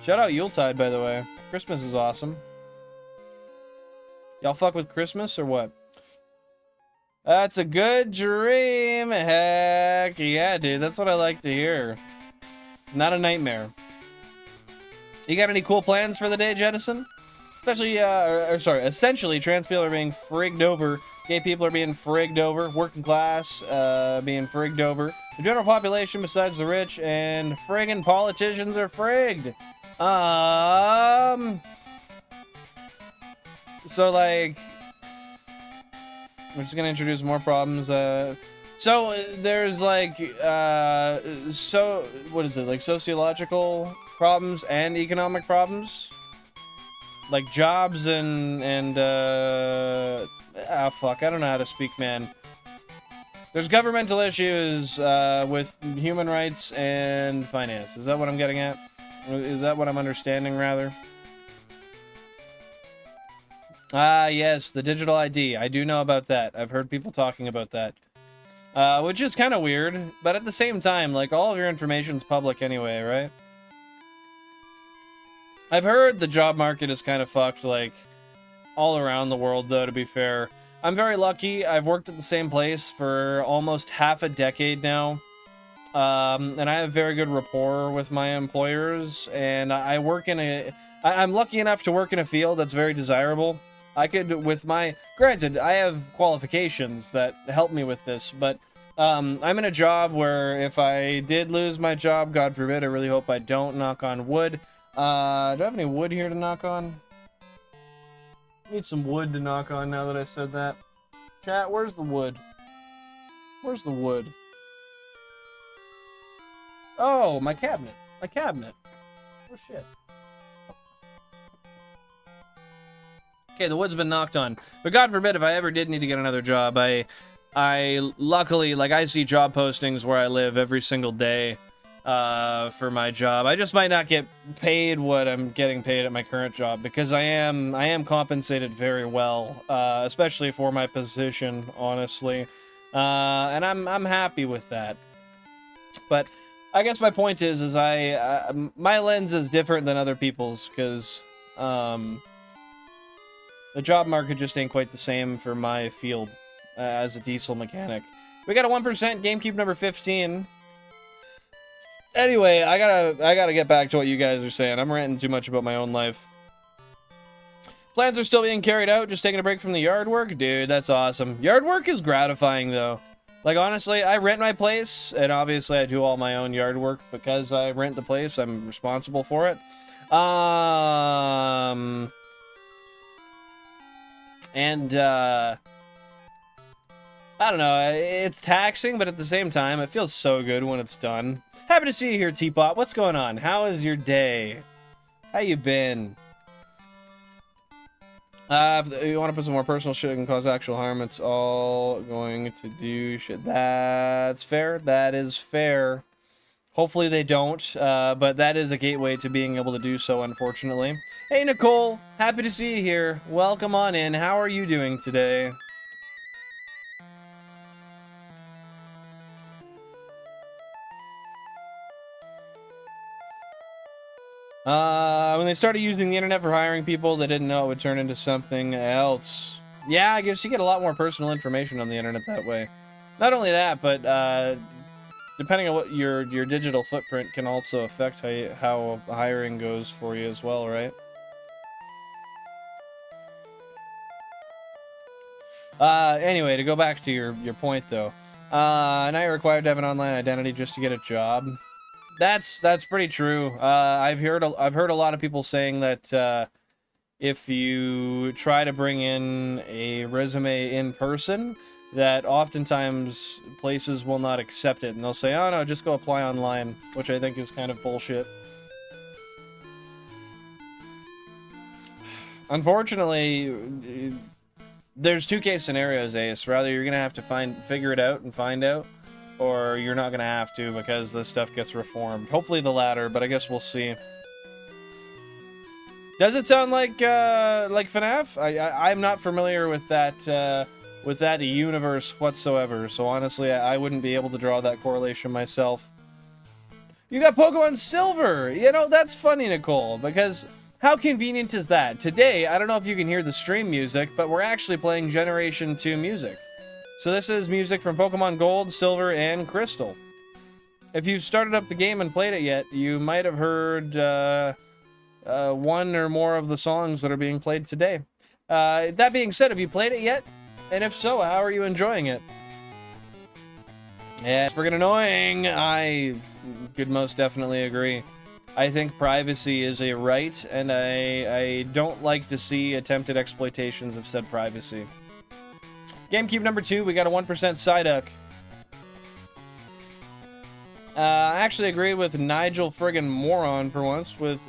Shout out Yuletide, by the way. Christmas is awesome. Y'all fuck with Christmas or what? That's a good dream. Heck yeah, dude. That's what I like to hear. Not a nightmare. You got any cool plans for the day, Jettison? Especially, essentially, trans people are being frigged over. Gay people are being frigged over. Working class, being frigged over. The general population, besides the rich, and friggin' politicians are frigged. So, like... We're just gonna introduce more problems. So, there's, like, what is it? Like, sociological problems and economic problems? Like jobs and fuck, I don't know how to speak, man. There's governmental issues with human rights and finance. Is that what I'm getting at? Is that what I'm understanding, rather? Yes, the digital ID. I do know about that. I've heard people talking about that. Which is kind of weird, but at the same time, like, all of your information's public anyway, right? I've heard the job market is kind of fucked, like, all around the world, though, to be fair. I'm very lucky. I've worked at the same place for almost half a decade now. And I have very good rapport with my employers, and I work in I'm lucky enough to work in a field that's very desirable. I could, with my... Granted, I have qualifications that help me with this, but I'm in a job where if I did lose my job, God forbid, I really hope I don't, knock on wood. Do I have any wood here to knock on? Need some wood to knock on now that I said that. Chat, where's the wood? Where's the wood? Oh, my cabinet. My cabinet. Oh, shit. Okay, the wood's been knocked on. But God forbid, if I ever did need to get another job, I luckily, like, I see job postings where I live every single day. For my job. I just might not get paid what I'm getting paid at my current job because I am compensated very well, especially for my position, honestly. And I'm happy with that. But I guess my point is my lens is different than other people's because the job market just ain't quite the same for my field as a diesel mechanic. We got a 1% GameCube number 15. Anyway, I gotta get back to what you guys are saying. I'm ranting too much about my own life. Plans are still being carried out, just taking a break from the yard work? Dude, that's awesome. Yard work is gratifying, though. Like, honestly, I rent my place, and obviously I do all my own yard work because I rent the place. I'm responsible for it. I don't know, it's taxing, but at the same time, it feels so good when it's done. Happy to see you here, Teapot. What's going on? How is your day? How you been? If you want to put some more personal shit that can cause actual harm, it's all going to do shit. That's fair. That is fair. Hopefully they don't, but that is a gateway to being able to do so, unfortunately. Hey, Nicole. Happy to see you here. Welcome on in. How are you doing today? When they started using the internet for hiring people, they didn't know it would turn into something else. Yeah, I guess you get a lot more personal information on the internet that way. Not only that, but depending on what your digital footprint can also affect how hiring goes for you as well, right? Anyway, to go back to your point though, now you're required to have an online identity just to get a job. That's pretty true. I've heard a lot of people saying that if you try to bring in a resume in person, that oftentimes places will not accept it, and they'll say, "Oh no, just go apply online," which I think is kind of bullshit. Unfortunately, there's two case scenarios, Ace. Rather, you're gonna have to figure it out and find out, or you're not gonna have to because this stuff gets reformed. Hopefully the latter, but I guess we'll see. Does it sound like FNAF? I'm not familiar with that universe whatsoever, so honestly, I wouldn't be able to draw that correlation myself. You got Pokemon Silver! You know, that's funny, Nicole, because how convenient is that? Today, I don't know if you can hear the stream music, but we're actually playing Generation 2 music. So this is music from Pokemon Gold, Silver, and Crystal. If you've started up the game and played it yet, you might have heard one or more of the songs that are being played today. That being said, have you played it yet? And if so, how are you enjoying it? Yeah, it's friggin' annoying. I could most definitely agree. I think privacy is a right, and I don't like to see attempted exploitations of said privacy. GameCube number 2, we got a 1% Psyduck. I actually agree with Nigel friggin' Moron for once with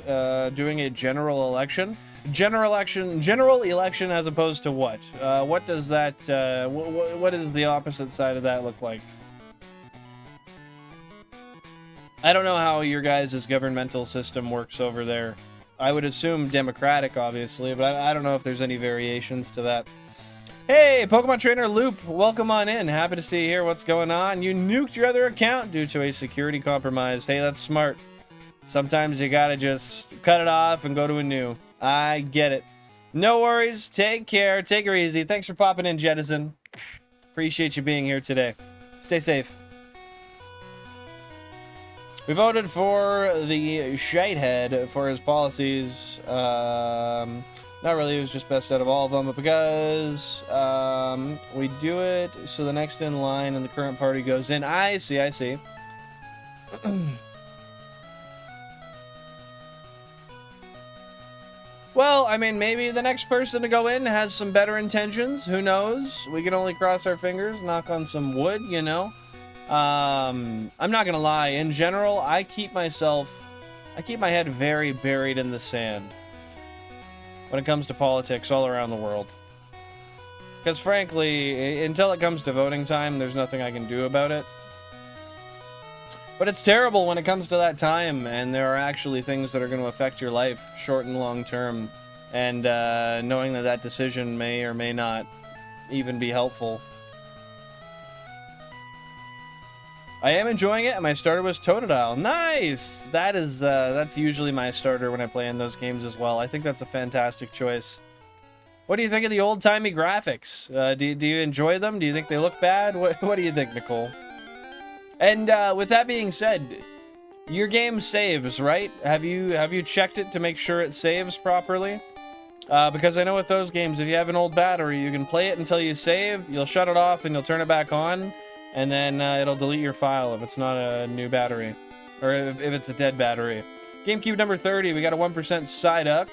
doing a general election. General election as opposed to what? What does that, what does the opposite side of that look like? I don't know how your guys' governmental system works over there. I would assume democratic, obviously, but I don't know if there's any variations to that. Hey, Pokemon Trainer Loop, welcome on in. Happy to see you here. What's going on? You nuked your other account due to a security compromise. Hey, that's smart. Sometimes you gotta just cut it off and go to a new. I get it. No worries. Take care. Take her easy. Thanks for popping in, Jettison. Appreciate you being here today. Stay safe. We voted for the Shithead for his policies. Not really, it was just best out of all of them, but because we do it so the next in line and the current party goes in. I see. Well, I mean, maybe the next person to go in has some better intentions. Who knows? We can only cross our fingers, knock on some wood, you know? I'm not gonna lie. In general, I keep my head very buried in the sand when it comes to politics all around the world. Because frankly, until it comes to voting time, there's nothing I can do about it. But it's terrible when it comes to that time, and there are actually things that are going to affect your life, short and long term, and knowing that that decision may or may not even be helpful. I am enjoying it, and my starter was Totodile. Nice! That's usually my starter when I play in those games as well. I think that's a fantastic choice. What do you think of the old-timey graphics? Do you enjoy them? Do you think they look bad? What do you think, Nicole? And with that being said, Your game saves, right? Have you checked it to make sure it saves properly? Because I know with those games, if you have an old battery, you can play it until you save, you'll shut it off and you'll turn it back on, and then it'll delete your file if it's not a new battery. Or if it's a dead battery. GameCube number 30, we got a 1% Psyduck.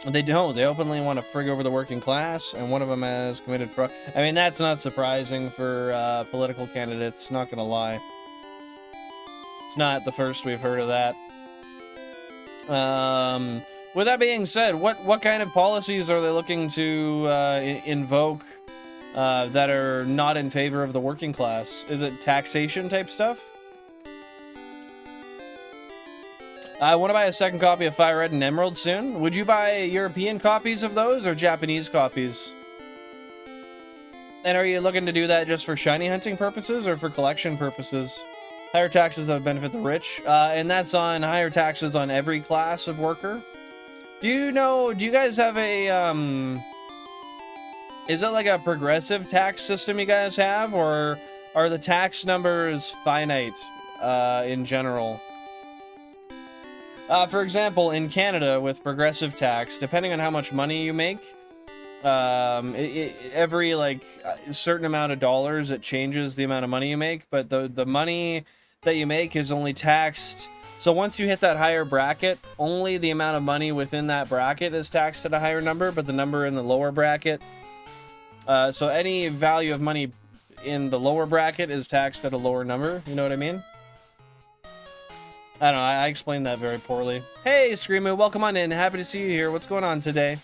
They don't. They openly want to frig over the working class, and one of them has committed fraud. I mean, that's not surprising for political candidates, not gonna lie. It's not the first we've heard of that. With that being said, what kind of policies are they looking to invoke that are not in favor of the working class? Is it taxation type stuff? I want to buy a second copy of FireRed and Emerald soon. Would you buy European copies of those or Japanese copies? And are you looking to do that just for shiny hunting purposes or for collection purposes? Higher taxes that benefit the rich, and that's on higher taxes on every class of worker. Do you guys have a, is it like a progressive tax system you guys have, or are the tax numbers finite, in general? For example, in Canada, with progressive tax, depending on how much money you make, every, like, a certain amount of dollars, it changes the amount of money you make, but the money that you make is only taxed. So once you hit that higher bracket, only the amount of money within that bracket is taxed at a higher number, but the number in the lower bracket, so any value of money in the lower bracket is taxed at a lower number. You know what I mean? I don't know, I explained that very poorly. Hey, Screamo, welcome on in. Happy to see you here. What's going on today?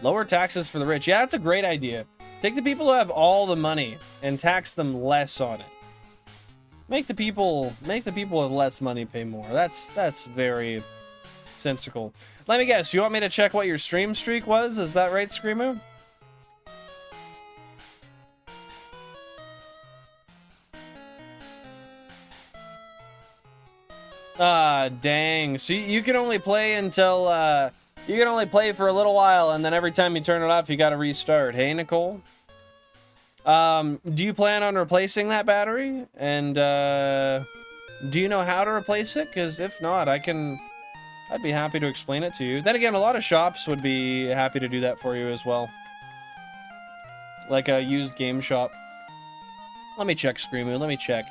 Lower taxes for the rich. Yeah, that's a great idea. Take the people who have all the money and tax them less on it. Make the people with less money pay more. That's very sensical. Let me guess, you want me to check what your stream streak was? Is that right, Screamo? Ah, dang. See, you can only play until, you can only play for a little while, and then every time you turn it off, you gotta restart. Hey, Nicole? Do you plan on replacing that battery? And, do you know how to replace it? Because if not, I'd be happy to explain it to you. Then again, a lot of shops would be happy to do that for you as well. Like a used game shop. Let me check, Screamo, let me check.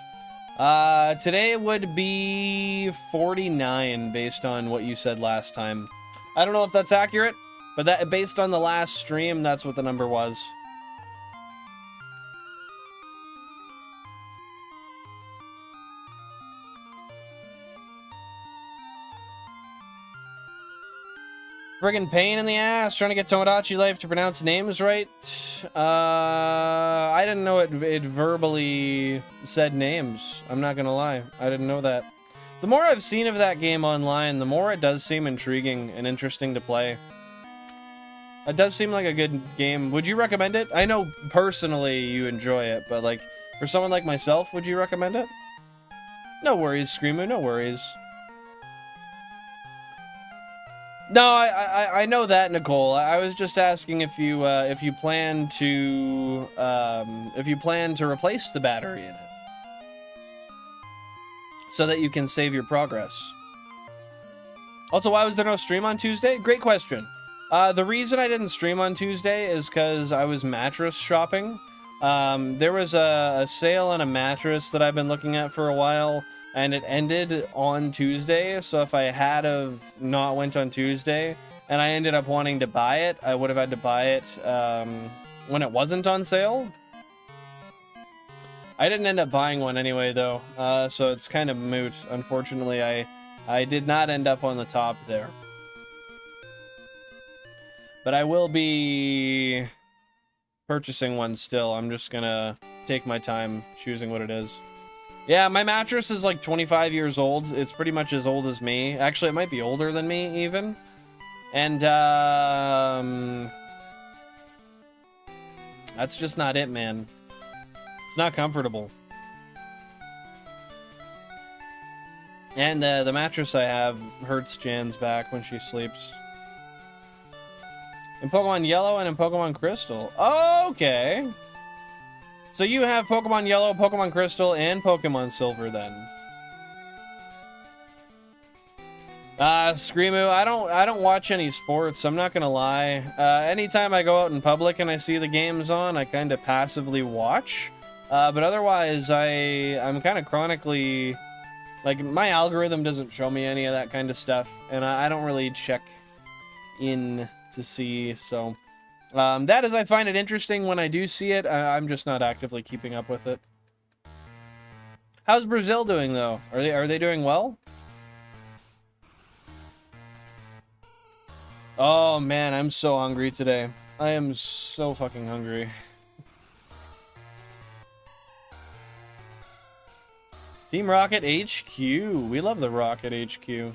Today would be 49 based on what you said last time. I don't know if that's accurate, but that based on the last stream, that's what the number was. Friggin' pain in the ass trying to get Tomodachi Life to pronounce names right. I didn't know it verbally said names. I'm not gonna lie. I didn't know that. The more I've seen of that game online, the more it does seem intriguing and interesting to play. It does seem like a good game. Would you recommend it? I know personally you enjoy it, but like, for someone like myself, would you recommend it? No worries, Screamo, no worries. No, I know that, Nicole. I was just asking if you plan to replace the battery in it, so that you can save your progress. Also, why was there no stream on Tuesday? Great question. The reason I didn't stream on Tuesday is because I was mattress shopping. There was a sale on a mattress that I've been looking at for a while, and it ended on Tuesday, so if I had have not went on Tuesday, and I ended up wanting to buy it, I would have had to buy it when it wasn't on sale. I didn't end up buying one anyway, though, so it's kind of moot. Unfortunately, I did not end up on the top there. But I will be purchasing one still. I'm just gonna take my time choosing what it is. Yeah, my mattress is like 25 years old. It's pretty much as old as me. Actually, it might be older than me, even. And, that's just not it, man. It's not comfortable. And, the mattress I have hurts Jan's back when she sleeps. In Pokemon Yellow and in Pokemon Crystal. Oh, okay. So you have Pokemon Yellow, Pokemon Crystal, and Pokemon Silver then. Screamo, I don't watch any sports, I'm not gonna lie. Anytime I go out in public and I see the games on, I kind of passively watch. But otherwise, I'm kind of chronically... Like, my algorithm doesn't show me any of that kind of stuff, and I don't really check in to see, so... that is, I find it interesting when I do see it. I'm just not actively keeping up with it. How's Brazil doing, though? Are they doing well? Oh, man, I'm so hungry today. I am so fucking hungry. Team Rocket HQ. We love the Rocket HQ.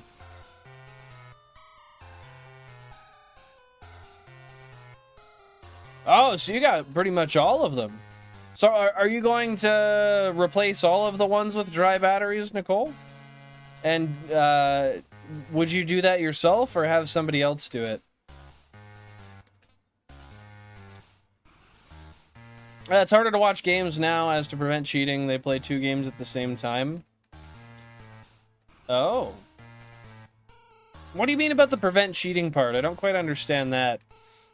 Oh, so you got pretty much all of them. So are you going to replace all of the ones with dry batteries, Nicole? And would you do that yourself or have somebody else do it? It's harder to watch games now as to prevent cheating. They play 2 games at the same time. Oh. What do you mean about the prevent cheating part? I don't quite understand that.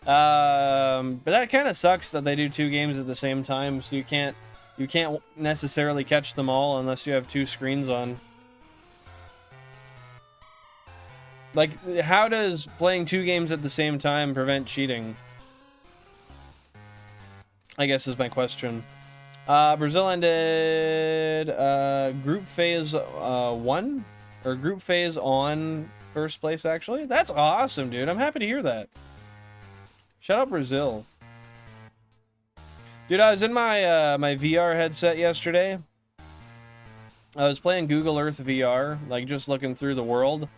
But that kind of sucks that they do 2 games at the same time, so you can't necessarily catch them all unless you have 2 screens on. Like, how does playing 2 games at the same time prevent cheating? I guess is my question. Brazil ended group phase 1 or group phase on first place, actually. That's awesome, dude. I'm happy to hear that. Shout out Brazil. Dude, I was in my my VR headset yesterday. I was playing Google Earth VR, like just looking through the world.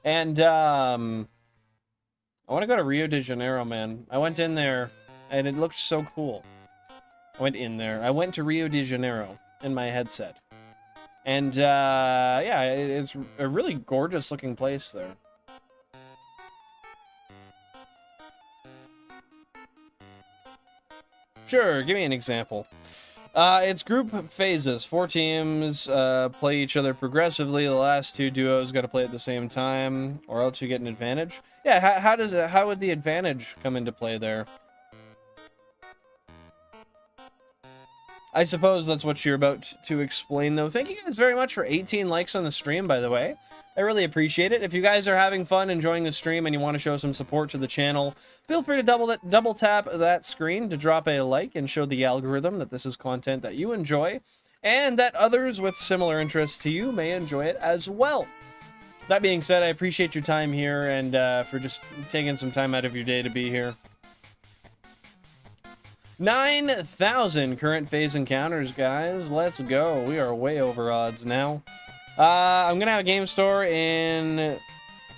And I want to go to Rio de Janeiro, man. I went in there and it looked so cool. I went to Rio de Janeiro in my headset. And yeah, it's a really gorgeous looking place there. Sure, give me an example. It's group phases. 4 teams play each other progressively. The last 2 duos got to play at the same time, or else you get an advantage. Yeah, how would the advantage come into play there? I suppose that's what you're about to explain, though. Thank you guys very much for 18 likes on the stream, by the way. I really appreciate it. If you guys are having fun enjoying the stream and you want to show some support to the channel, feel free to double tap that screen to drop a like and show the algorithm that this is content that you enjoy and that others with similar interests to you may enjoy it as well. That being said, I appreciate your time here and for just taking some time out of your day to be here. 9,000 current phase encounters, guys. Let's go. We are way over odds now. I'm gonna have a game store in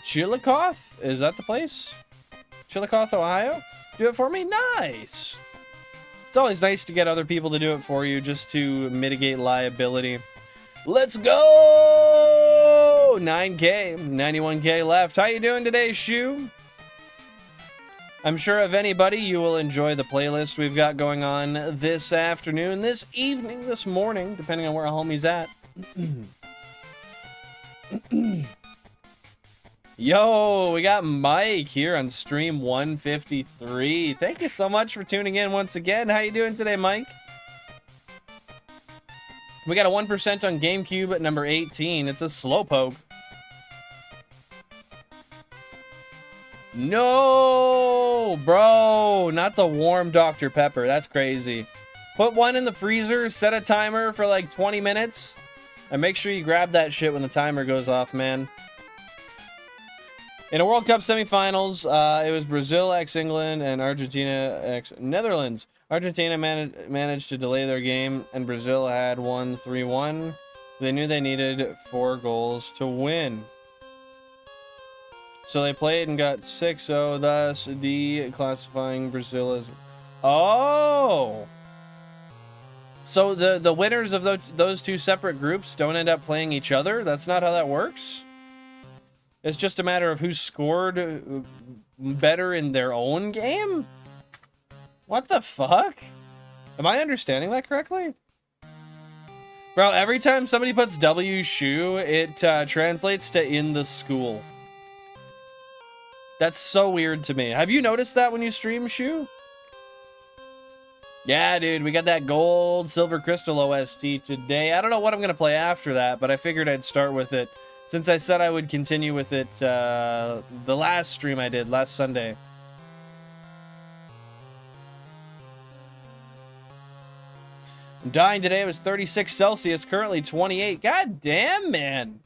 Chillicothe. Is that the place? Chillicothe, Ohio? Do it for me? Nice. It's always nice to get other people to do it for you just to mitigate liability. Let's go! 9K, 91K left. How you doing today, Shu? I'm sure if anybody, you will enjoy the playlist we've got going on this afternoon, this evening, this morning, depending on where a homie's at. Yo, we got Mike here on stream 153. Thank you so much for tuning in once again. How you doing today, Mike? We got a 1% on GameCube at number 18. It's a Slowpoke. No, bro, not the warm Dr. Pepper. That's crazy. Put one in the freezer, set a timer for like 20 minutes, and make sure you grab that shit when the timer goes off, man. In a World Cup semifinals, it was Brazil x England and Argentina x Netherlands. Argentina managed to delay their game, and Brazil had won 3-1. They knew they needed 4 goals to win. So they played and got 6-0, thus declassifying Brazil as... Oh! So the winners of those 2 separate groups don't end up playing each other? That's not how that works? It's just a matter of who scored better in their own game? What the fuck? Am I understanding that correctly? Bro, every time somebody puts W shoe, it translates to in the school. That's so weird to me. Have you noticed that when you stream shoe? Yeah, dude, we got that gold silver crystal OST today. I don't know what I'm going to play after that, but I figured I'd start with it since I said I would continue with it the last stream I did last Sunday. I'm dying today. It was 36 Celsius, currently 28. God damn, man.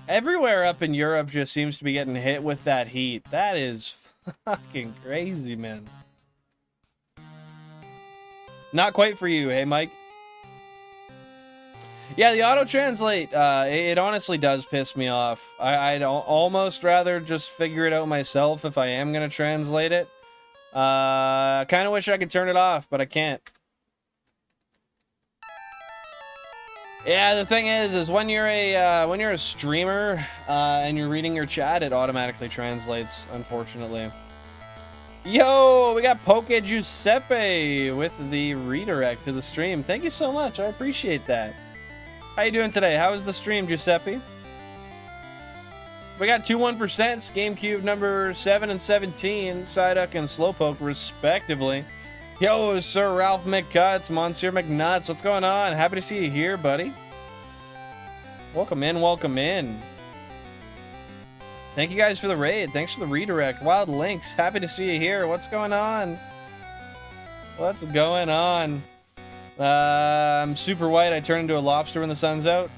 Everywhere up in Europe just seems to be getting hit with that heat. That is fucking crazy, man. Not quite for you, hey, Mike? Yeah, the auto-translate, it honestly does piss me off. I'd almost rather just figure it out myself if I am going to translate it. I kind of wish I could turn it off, but I can't. Yeah, the thing is when you're a streamer and you're reading your chat, it automatically translates, unfortunately. Yo, we got Poke Giuseppe with the redirect to the stream. Thank you so much. I appreciate that. How you doing today? How was the stream, Giuseppe? We got 2-1%, GameCube number 7 and 17, Psyduck and Slowpoke, respectively. Yo, Sir Ralph McCuts, Monsieur McNuts, what's going on? Happy to see you here, buddy. Welcome in, welcome in. Thank you guys for the raid. Thanks for the redirect. Wild Links, happy to see you here. What's going on? What's going on? I'm super white. I turn into a lobster when the sun's out.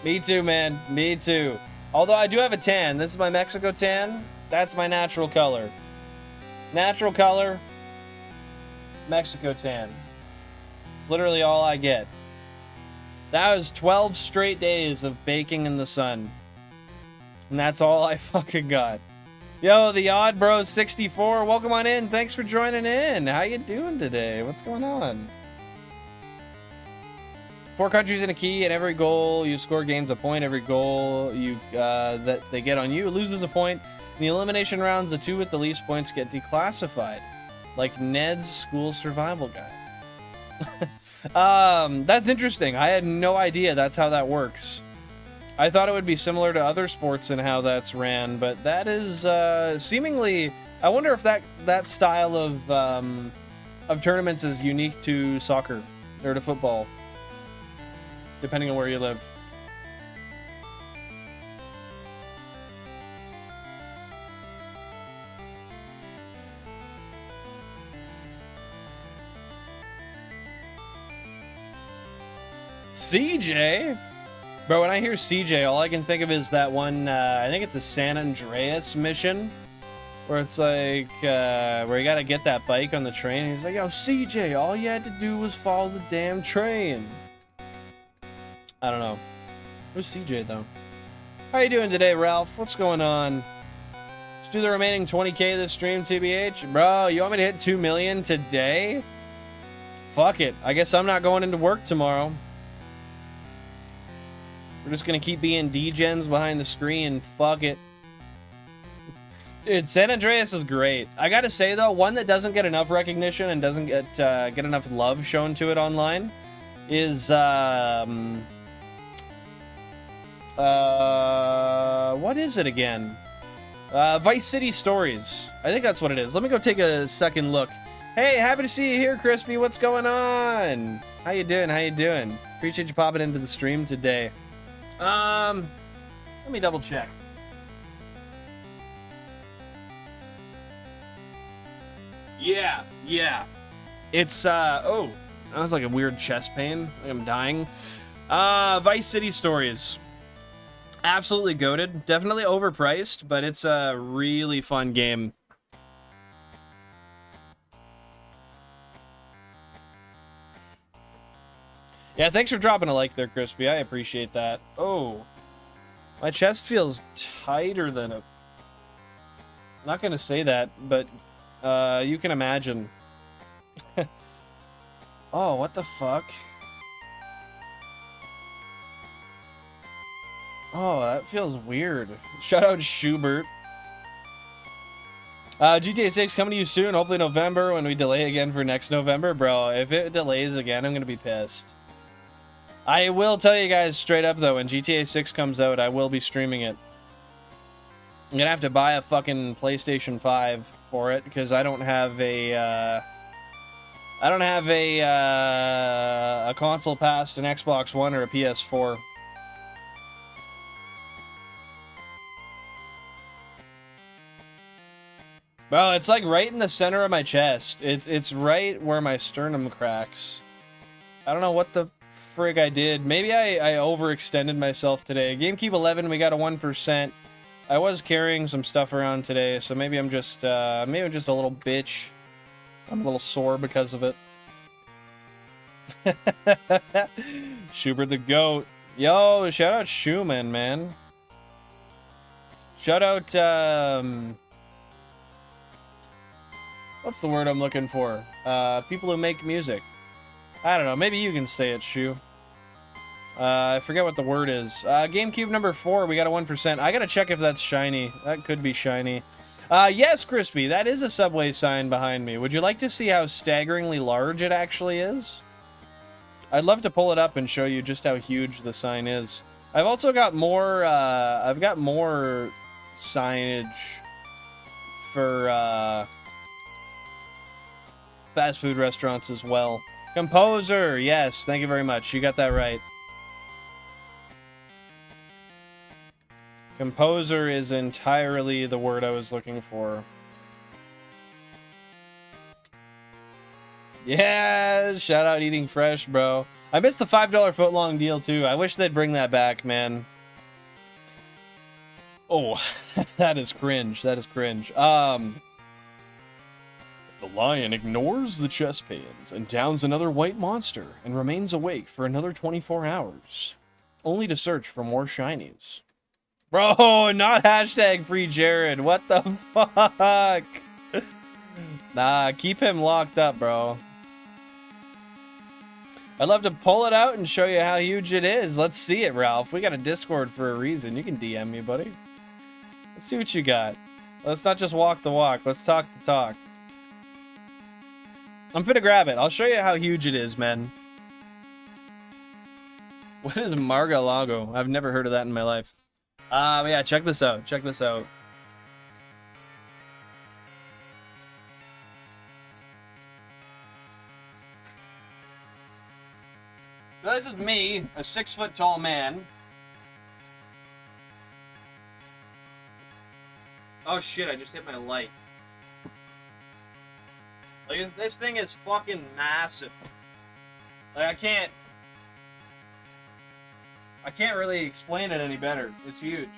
Me too, man. Me too. Although I do have a tan. This is my Mexico tan. That's my natural color. Natural color. Mexico tan. It's literally all I get. That was 12 straight days of baking in the sun. And that's all I fucking got. Yo, the Odd Bro 64, welcome on in. Thanks for joining in. How you doing today? What's going on? 4 countries in a key, and every goal you score gains a point. Every goal you that they get on you loses a point. In the elimination rounds, the 2 with the least points get declassified. Like Ned's school survival guide. That's interesting. I had no idea that's how that works. I thought it would be similar to other sports and how that's ran, but that is seemingly... I wonder if that style of tournaments is unique to soccer or to football, depending on where you live. CJ? Bro, when I hear CJ, all I can think of is that one, I think it's a San Andreas mission, where it's like, where you gotta get that bike on the train. He's like, yo, CJ, all you had to do was follow the damn train. I don't know. Who's CJ, though? How you doing today, Ralph? What's going on? Let's do the remaining 20K of this stream, TBH. Bro, you want me to hit 2 million today? Fuck it. I guess I'm not going into work tomorrow. We're just gonna keep being degens behind the screen. Fuck it. Dude, San Andreas is great. I gotta say, though, one that doesn't get enough recognition and doesn't get enough love shown to it online is, what is it again? Vice City Stories. I think that's what it is. Let me go take a second look. Hey, happy to see you here, Crispy. What's going on? How you doing? How you doing? Appreciate you popping into the stream today. Let me double check. Yeah. It's, oh, that was like a weird chest pain. I'm dying. Vice City Stories. Absolutely goated. Definitely overpriced, but it's a really fun game. Yeah, thanks for dropping a like there, Crispy. I appreciate that. Oh, my chest feels tighter than a... Not gonna say that, but you can imagine. Oh, what the fuck? Oh, that feels weird. Shout out Schubert. GTA 6 coming to you soon. Hopefully November when we delay again for next November. Bro, if it delays again, I'm going to be pissed. I will tell you guys straight up, though, when GTA 6 comes out, I will be streaming it. I'm going to have to buy a fucking PlayStation 5 for it because I don't have a... I don't have a console past an Xbox One or a PS4. Bro, it's like right in the center of my chest. It's right where my sternum cracks. I don't know what the frig I did. Maybe I overextended myself today. GameCube 11, we got a 1%. I was carrying some stuff around today, so maybe I'm just a little bitch. I'm a little sore because of it. Schubert the goat. Yo, shout out Schumann, man. Shout out what's the word I'm looking for? People who make music. I don't know. Maybe you can say it, Shu. I forget what the word is. GameCube number 4, we got a 1%. I gotta check if that's shiny. That could be shiny. Yes, Crispy, that is a Subway sign behind me. Would you like to see how staggeringly large it actually is? I'd love to pull it up and show you just how huge the sign is. I've also got more, I've got more signage for, fast food restaurants as well. Composer, yes, thank you very much. You got that right. Composer is entirely the word I was looking for. Yeah, shout out Eating Fresh, bro. I missed the $5 footlong deal too. I wish they'd bring that back, man. Oh, that is cringe. That is cringe. The lion ignores the chest pains and downs another white monster and remains awake for another 24 hours, only to search for more shinies. Bro, not hashtag free Jared. What the fuck? Nah, keep him locked up, bro. I'd love to pull it out and show you how huge it is. Let's see it, Ralph. We got a Discord for a reason. You can DM me, buddy. Let's see what you got. Let's not just walk the walk. Let's talk the talk. I'm finna grab it. I'll show you how huge it is, man. What is Margalago? I've never heard of that in my life. Yeah, check this out. Check this out. So this is me, a 6-foot-tall man. Oh shit, I just hit my light. Like, this thing is fucking massive. Like, I can't really explain it any better. It's huge.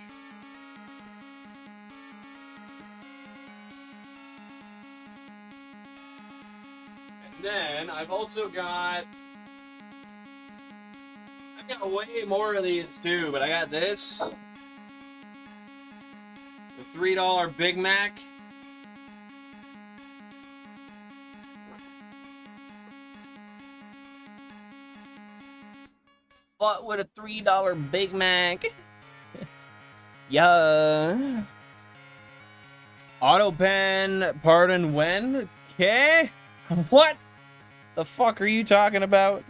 And then I've also got way more of these too, but I got this. The $3 Big Mac. But with a $3 Big Mac. Yeah. Auto pen, pardon when? Okay. What the fuck are you talking about?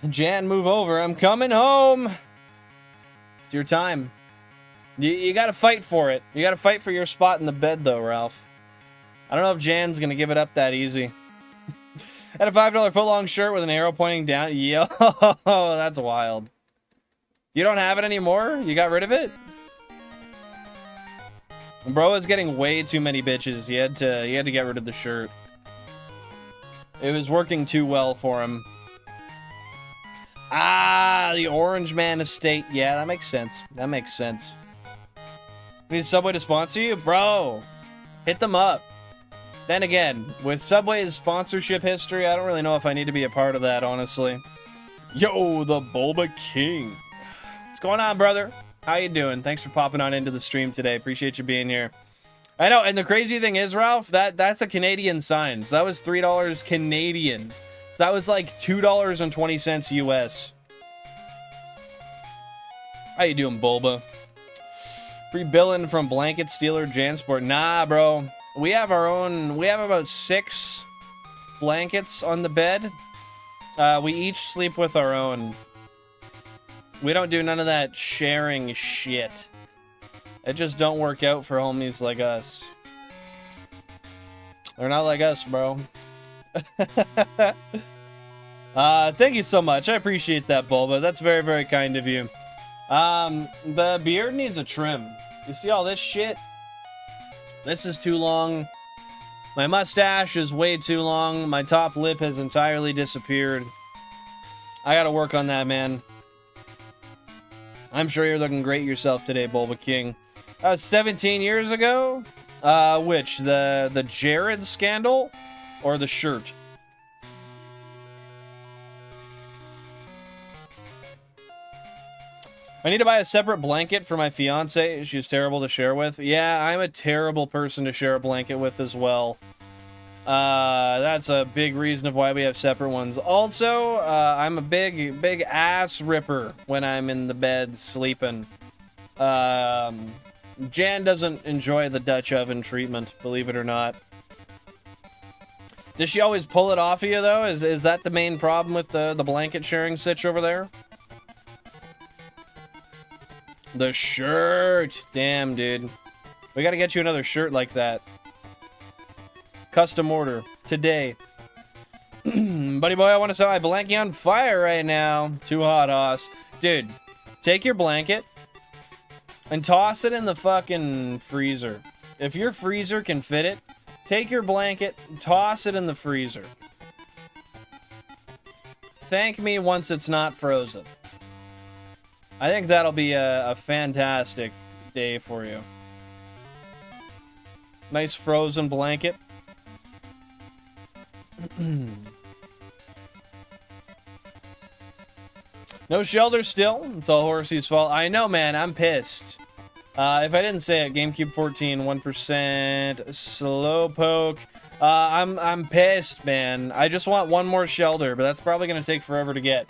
Jan, move over. I'm coming home. It's your time. You gotta fight for it. You gotta fight for your spot in the bed, though, Ralph. I don't know if Jan's gonna give it up that easy. Had a $5 footlong shirt with an arrow pointing down. Yo, that's wild. You don't have it anymore? You got rid of it? Bro is getting way too many bitches. He had to get rid of the shirt. It was working too well for him. Ah, the Orange Man Estate. Yeah, that makes sense. That makes sense. Need Subway to sponsor you? Bro, hit them up. Then again, with Subway's sponsorship history, I don't really know if I need to be a part of that, honestly. Yo, the Bulba King. What's going on, brother? How you doing? Thanks for popping on into the stream today. Appreciate you being here. I know, and the crazy thing is, Ralph, that's a Canadian sign. So that was $3 Canadian. So that was like $2.20 US. How you doing, Bulba? Free billing from Blanket Stealer Jansport. Nah, bro. We have our own. We have about 6 blankets on the bed. We each sleep with our own. We don't do none of that sharing shit. It just don't work out for homies like us. They're not like us, bro. Thank you so much. I appreciate that, Bulba. That's very, very kind of you. The beard needs a trim. You see all this shit? This is too long. My mustache is way too long. My top lip has entirely disappeared. I gotta work on that, man. I'm sure you're looking great yourself today, Bulba King. That was 17 years ago? Which? The Jared scandal? Or the shirt? I need to buy a separate blanket for my fiance. She's terrible to share with. Yeah, I'm a terrible person to share a blanket with as well. That's a big reason of why we have separate ones. Also, I'm a big ass ripper when I'm in the bed sleeping. Jan doesn't enjoy the Dutch oven treatment, believe it or not. Does she always pull it off of you, though? Is that the main problem with the blanket sharing sitch over there? The shirt. Damn, dude. We gotta get you another shirt like that. Custom order. Today. Buddy boy, I want to say I'm blanking on fire right now. Too hot, Hoss. Dude, take your blanket and toss it in the fucking freezer. If your freezer can fit it, take your blanket, toss it in the freezer. Thank me once it's not frozen. I think that'll be a fantastic day for you. Nice frozen blanket. No shelter still. It's all Horsey's fault. I know, man. I'm pissed. If I didn't say it, GameCube 14, 1%, Slowpoke. I'm pissed, man. I just want one more shelter, but that's probably going to take forever to get.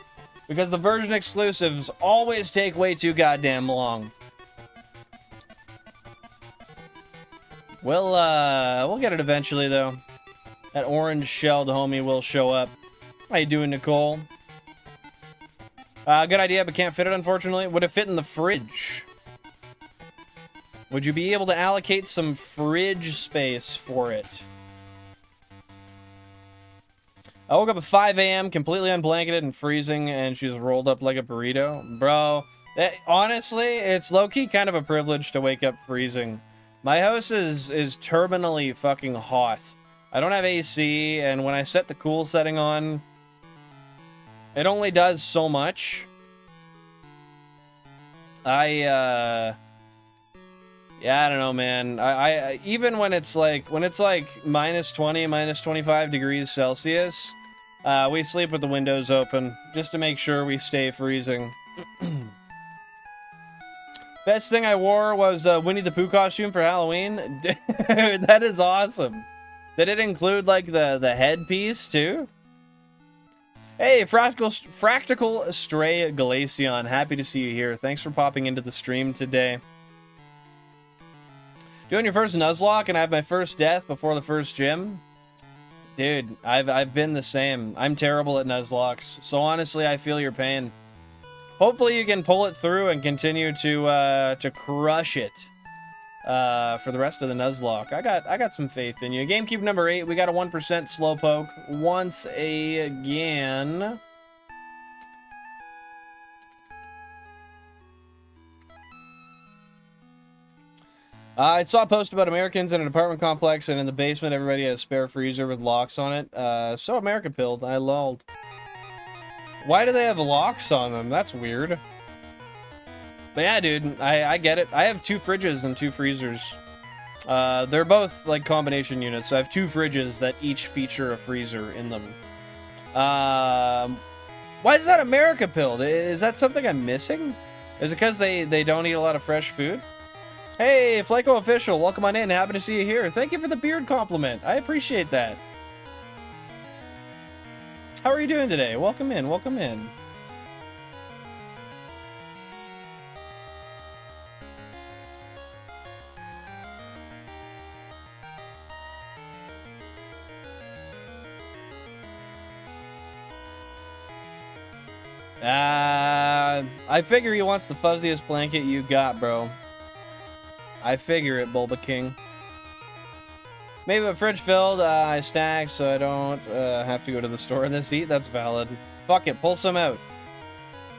Because the version exclusives always take way too goddamn long. We'll get it eventually, though. That orange-shelled homie will show up. How you doing, Nicole? Good idea, but can't fit it, unfortunately. Would it fit in the fridge? Would you be able to allocate some fridge space for it? I woke up at 5 a.m., completely unblanketed and freezing, and she's rolled up like a burrito. Bro, honestly, it's low-key kind of a privilege to wake up freezing. My house is terminally fucking hot. I don't have AC, and when I set the cool setting on, it only does so much. Yeah, I don't know, man. I even when it's like minus 20, minus 25 degrees Celsius, we sleep with the windows open just to make sure we stay freezing. Best thing I wore was Winnie the Pooh costume for Halloween. Dude, that is awesome. Did it include like the headpiece too? Hey, Fractal Stray Glaceon, happy to see you here. Thanks for popping into the stream today. Doing your first Nuzlocke and I have my first death before the first gym? Dude, I've been the same. I'm terrible at Nuzlocks, so honestly, I feel your pain. Hopefully you can pull it through and continue to crush it for the rest of the Nuzlocke. I got some faith in you. GameCube number 8, we got a 1% Slowpoke once again. I saw a post about Americans in an apartment complex, and in the basement, everybody had a spare freezer with locks on it. So America pilled. I lulled. Why do they have locks on them? That's weird. But yeah, dude, I get it. I have 2 fridges and 2 freezers. They're both, like, combination units. So I have 2 fridges that each feature a freezer in them. Why is that America pilled? Is that something I'm missing? Is it because they don't eat a lot of fresh food? Hey, Flyco Official, welcome on in. Happy to see you here. Thank you for the beard compliment. I appreciate that. How are you doing today? Welcome in, welcome in. I figure he wants the fuzziest blanket you got, bro. I figure it, Bulba King. Maybe a fridge filled, I stacked so I don't have to go to the store in this heat. That's valid. Fuck it, pull some out.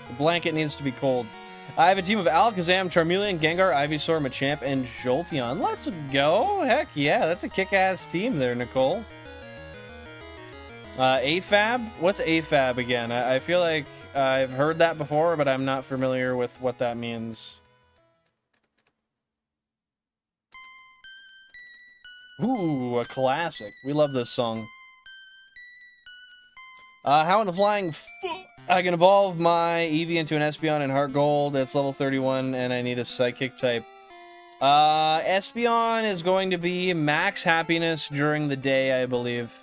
The blanket needs to be cold. I have a team of Alakazam, Charmeleon, Gengar, Ivysaur, Machamp, and Jolteon. Let's go! Heck yeah, that's a kick-ass team there, Nicole. AFAB? What's AFAB again? I feel like I've heard that before, but I'm not familiar with what that means. Ooh, a classic. We love this song. How in the flying I can evolve my Eevee into an Espeon in Heart Gold. It's level 31, and I need a Psychic type. Espeon is going to be max happiness during the day, I believe.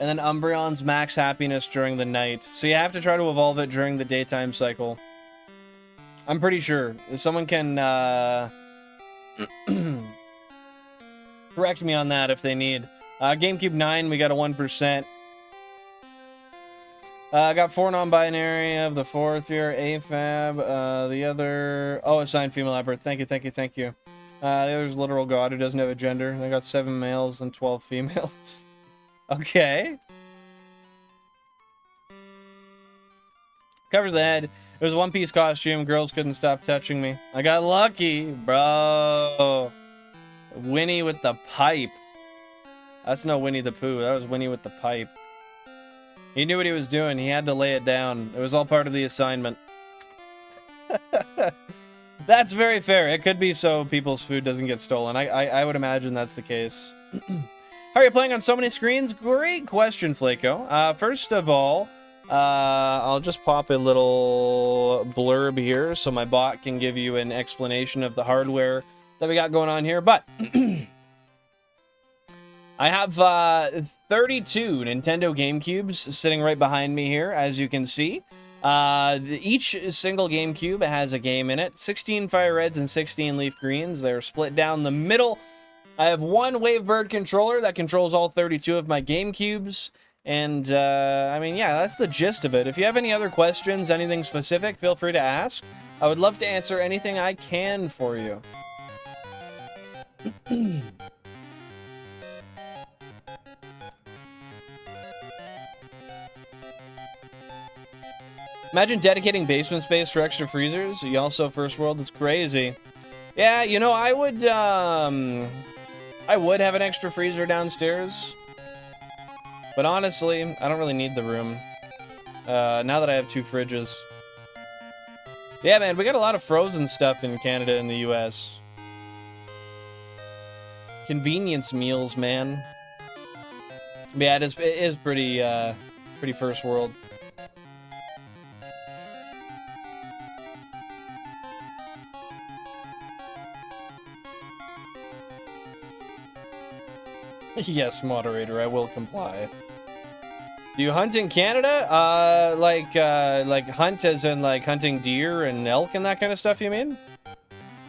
And then Umbreon's max happiness during the night. So you have to try to evolve it during the daytime cycle. I'm pretty sure. If someone can correct me on that if they need. GameCube 9, we got a 1%. I got 4 non-binary of the 4th here. AFAB. The other... Oh, assigned female at birth. Thank you, thank you, thank you. The other's literal god who doesn't have a gender. I got 7 males and 12 females. Okay. Covers the head. It was a one-piece costume. Girls couldn't stop touching me. I got lucky, bro. Winnie with the pipe. That's no Winnie the Pooh. That was Winnie with the pipe. He knew what he was doing. He had to lay it down. It was all part of the assignment. That's very fair. It could be so people's food doesn't get stolen. I would imagine that's the case. How are you playing on so many screens? Great question, Flaco. First of all, I'll just pop a little blurb here so my bot can give you an explanation of the hardware that we got going on here. But I have 32 Nintendo GameCubes sitting right behind me here, as you can see. Each single GameCube has a game in it. 16 FireReds and 16 LeafGreens. They're split down the middle. I have one Wavebird controller that controls all 32 of my GameCubes. And, I mean, yeah, that's the gist of it. If you have any other questions, anything specific, feel free to ask. I would love to answer anything I can for you. Imagine dedicating basement space for extra freezers. You also first world, it's crazy. Yeah, you know, I would have an extra freezer downstairs. But honestly, I don't really need the room. Now that I have 2 fridges. Yeah, man, we got a lot of frozen stuff in Canada and the US. Convenience meals, man. But yeah, it is pretty first world. Yes, moderator, I will comply. Do you hunt in Canada? Like hunt as in like hunting deer and elk and that kind of stuff, you mean?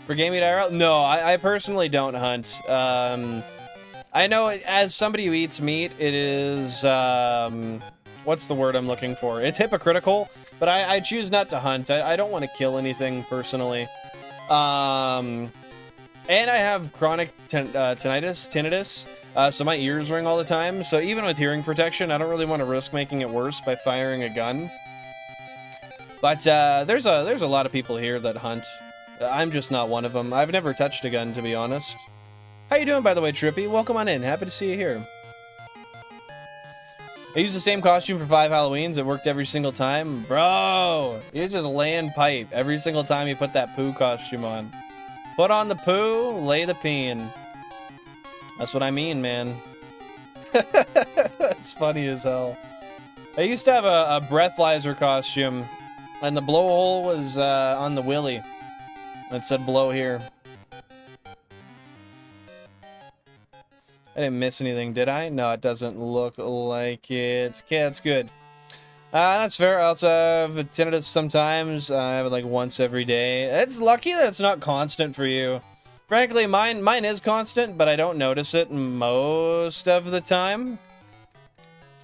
For Game Eat IRL? No, I personally don't hunt. I know as somebody who eats meat, it is, what's the word I'm looking for? It's hypocritical, but I choose not to hunt. I don't want to kill anything personally. And I have chronic tinnitus, so my ears ring all the time. So even with hearing protection, I don't really want to risk making it worse by firing a gun. But there's a lot of people here that hunt. I'm just not one of them. I've never touched a gun, to be honest. How you doing, by the way, Trippy? Welcome on in. Happy to see you here. I used the same costume for 5 Halloweens. It worked every single time. Bro, you just land pipe every single time you put that poo costume on. Put on the poo, lay the peen. That's what I mean, man. It's funny as hell. I used to have a breathalyzer costume, and the blowhole was on the willy. It said blow here. I didn't miss anything, did I? No, it doesn't look like it. Okay, that's good. That's fair. I also have tinnitus sometimes. I have it like once every day. It's lucky that it's not constant for you. Frankly, mine is constant, but I don't notice it most of the time.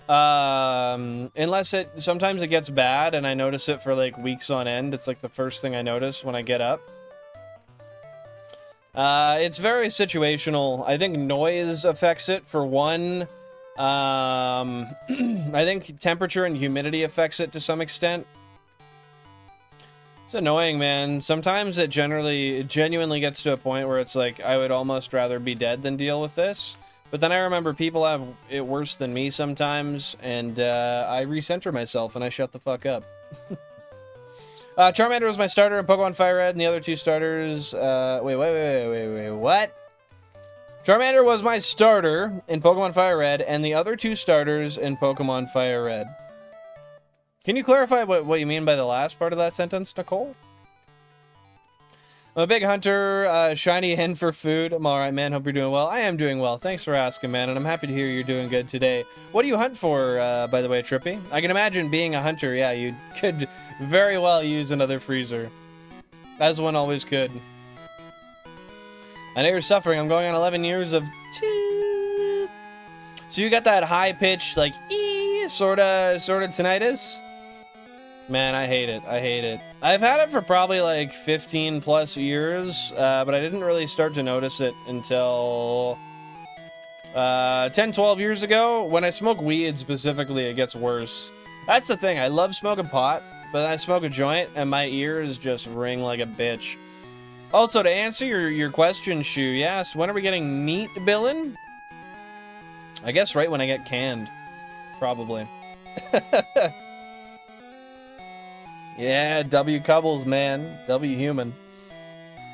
Unless sometimes it gets bad and I notice it for like weeks on end. It's like the first thing I notice when I get up. It's very situational. I think noise affects it for one. I think temperature and humidity affects it to some extent. It's annoying, man. Sometimes it genuinely gets to a point where it's like, I would almost rather be dead than deal with this. But then I remember people have it worse than me sometimes, and I recenter myself and I shut the fuck up. Charmander was my starter in Pokemon FireRed, and the other two starters... wait, what? Charmander was my starter in Pokemon FireRed, and the other two starters in Pokemon FireRed. Can you clarify what you mean by the last part of that sentence, Nicole? I'm a big hunter, shiny hen for food. I'm alright, man. Hope you're doing well. I am doing well. Thanks for asking, man, and I'm happy to hear you're doing good today. What do you hunt for, by the way, Trippy? I can imagine being a hunter, yeah, you could very well use another freezer. As one always could. I know you're suffering. I'm going on 11 years of... So you got that high-pitched, like, sorta tinnitus? Man, I hate it. I hate it. I've had it for probably like 15 plus years, but I didn't really start to notice it until 10, 12 years ago. When I smoke weed specifically, it gets worse. That's the thing. I love smoking pot, but I smoke a joint and my ears just ring like a bitch. Also, to answer your question, Shu, you asked, when are we getting neat billin'? I guess right when I get canned. Probably. Yeah, W Cubbles, man. W human.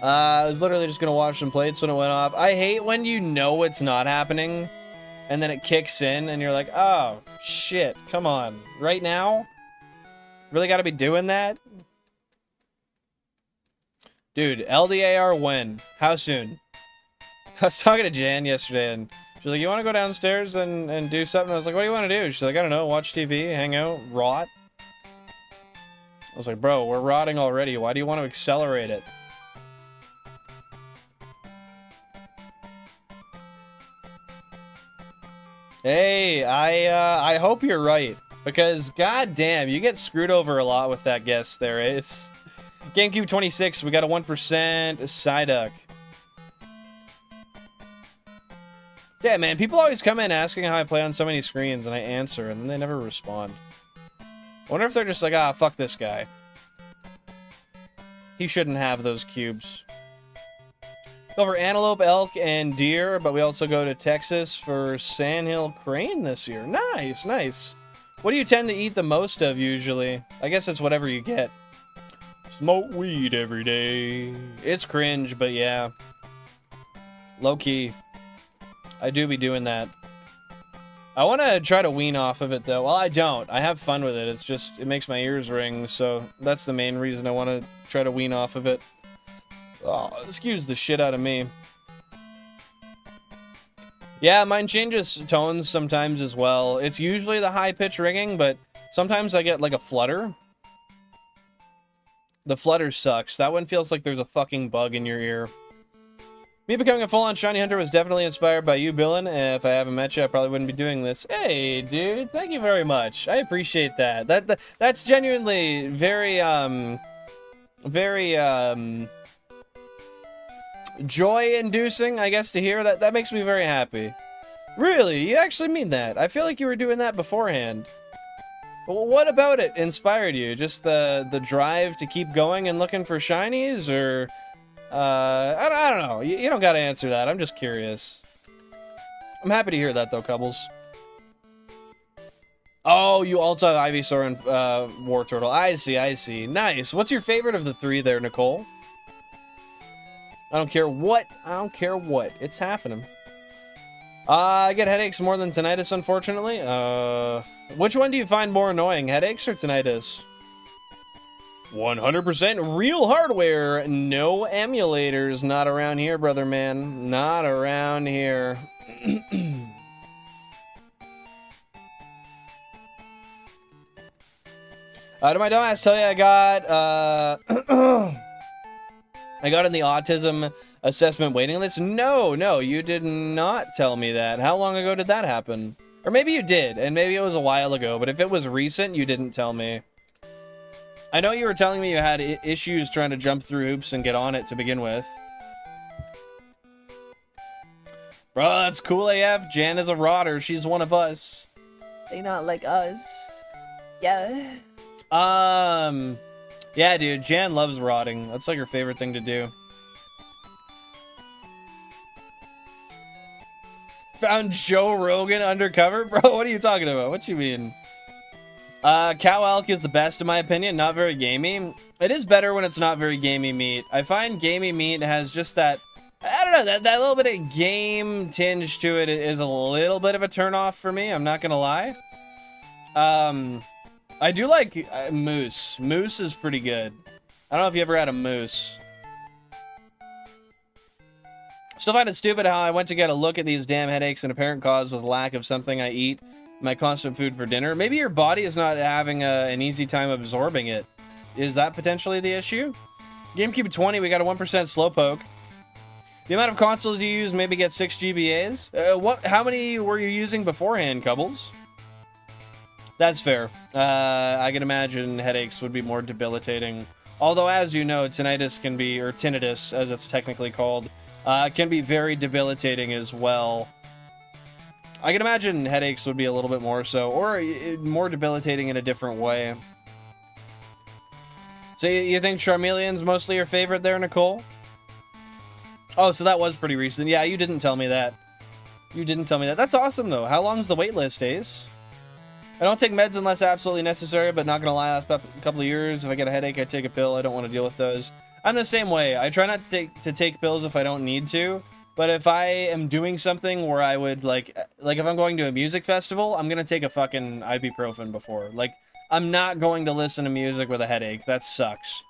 I was literally just gonna wash some plates when it went off. I hate when you know it's not happening, and then it kicks in, and you're like, oh, shit, come on. Right now? Really gotta be doing that? Dude, LDAR when? How soon? I was talking to Jan yesterday, and she's like, you wanna go downstairs and do something? I was like, what do you wanna do? She's like, I don't know, watch TV, hang out, rot. I was like, bro, we're rotting already. Why do you want to accelerate it? Hey, I hope you're right. Because, goddamn, you get screwed over a lot with that guess there, Ace. GameCube 26, we got a 1% Psyduck. Yeah, man, people always come in asking how I play on so many screens, and I answer, and then they never respond. I wonder if they're just like, ah, fuck this guy. He shouldn't have those cubes. Go for antelope, elk, and deer, but we also go to Texas for sandhill crane this year. Nice, nice. What do you tend to eat the most of, usually? I guess it's whatever you get. Smoke weed every day. It's cringe, but yeah. Low-key. I do be doing that. I want to try to wean off of it, though. Well, I don't. I have fun with it. It's just, it makes my ears ring, so that's the main reason I want to try to wean off of it. Oh, excuse the shit out of me. Yeah, mine changes tones sometimes as well. It's usually the high-pitch ringing, but sometimes I get, like, a flutter. The flutter sucks. That one feels like there's a fucking bug in your ear. Me becoming a full-on shiny hunter was definitely inspired by you, Billin. If I haven't met you, I probably wouldn't be doing this. Hey, dude, thank you very much. I appreciate that. That's genuinely very joy-inducing, I guess, to hear. That makes me very happy. Really, you actually mean that? I feel like you were doing that beforehand. Well, what about it inspired you? Just the drive to keep going and looking for shinies, or... I don't know. You don't gotta answer that. I'm just curious. I'm happy to hear that, though, Cubbles. Oh, you also have Ivysaur and War Turtle. I see, I see. Nice. What's your favorite of the three there, Nicole? I don't care what. I don't care what. It's happening. I get headaches more than tinnitus, unfortunately. Which one do you find more annoying, headaches or tinnitus? 100% real hardware, no emulators. Not around here, brother man. Not around here. Did my dumbass tell you I got, I got in the autism assessment waiting list? No, no, you did not tell me that. How long ago did that happen? Or maybe you did, and maybe it was a while ago, but if it was recent, you didn't tell me. I know you were telling me you had issues trying to jump through hoops and get on it to begin with. Bro, that's cool AF. Jan is a rotter. She's one of us.
They not like us. Yeah.
Yeah, dude, Jan loves rotting. That's like her favorite thing to do. Found Joe Rogan undercover? Bro, what are you talking about? What you mean? Cow elk is the best in my opinion, not very gamey. It is better when it's not very gamey meat. I find gamey meat has just that, I don't know, that little bit of game tinge to it is a little bit of a turnoff for me, I'm not gonna lie. I do like moose. Moose is pretty good. I don't know if you ever had a moose. Still find it stupid how I went to get a look at these damn headaches and apparent cause was lack of something I eat, my constant food for dinner. Maybe your body is not having an easy time absorbing it. Is that potentially the issue? GameCube 20, we got a 1% slowpoke. The amount of consoles you use maybe get 6 GBAs. How many were you using beforehand, Cubbles? That's fair. I can imagine headaches would be more debilitating. Although, as you know, tinnitus can be, or tinnitus, as it's technically called, can be very debilitating as well. I can imagine headaches would be a little bit more so, or more debilitating in a different way. So you think Charmeleon's mostly your favorite there, Nicole? Oh, so that was pretty recent. Yeah, you didn't tell me that. You didn't tell me that. That's awesome, though. How long's the wait list, Ace? I don't take meds unless absolutely necessary, but not gonna lie, last couple of years, if I get a headache, I take a pill. I don't want to deal with those. I'm the same way. I try not to take pills if I don't need to, but if I am doing something where I would, like if I'm going to a music festival, I'm gonna take a fucking ibuprofen before. Like, I'm not going to listen to music with a headache. That sucks.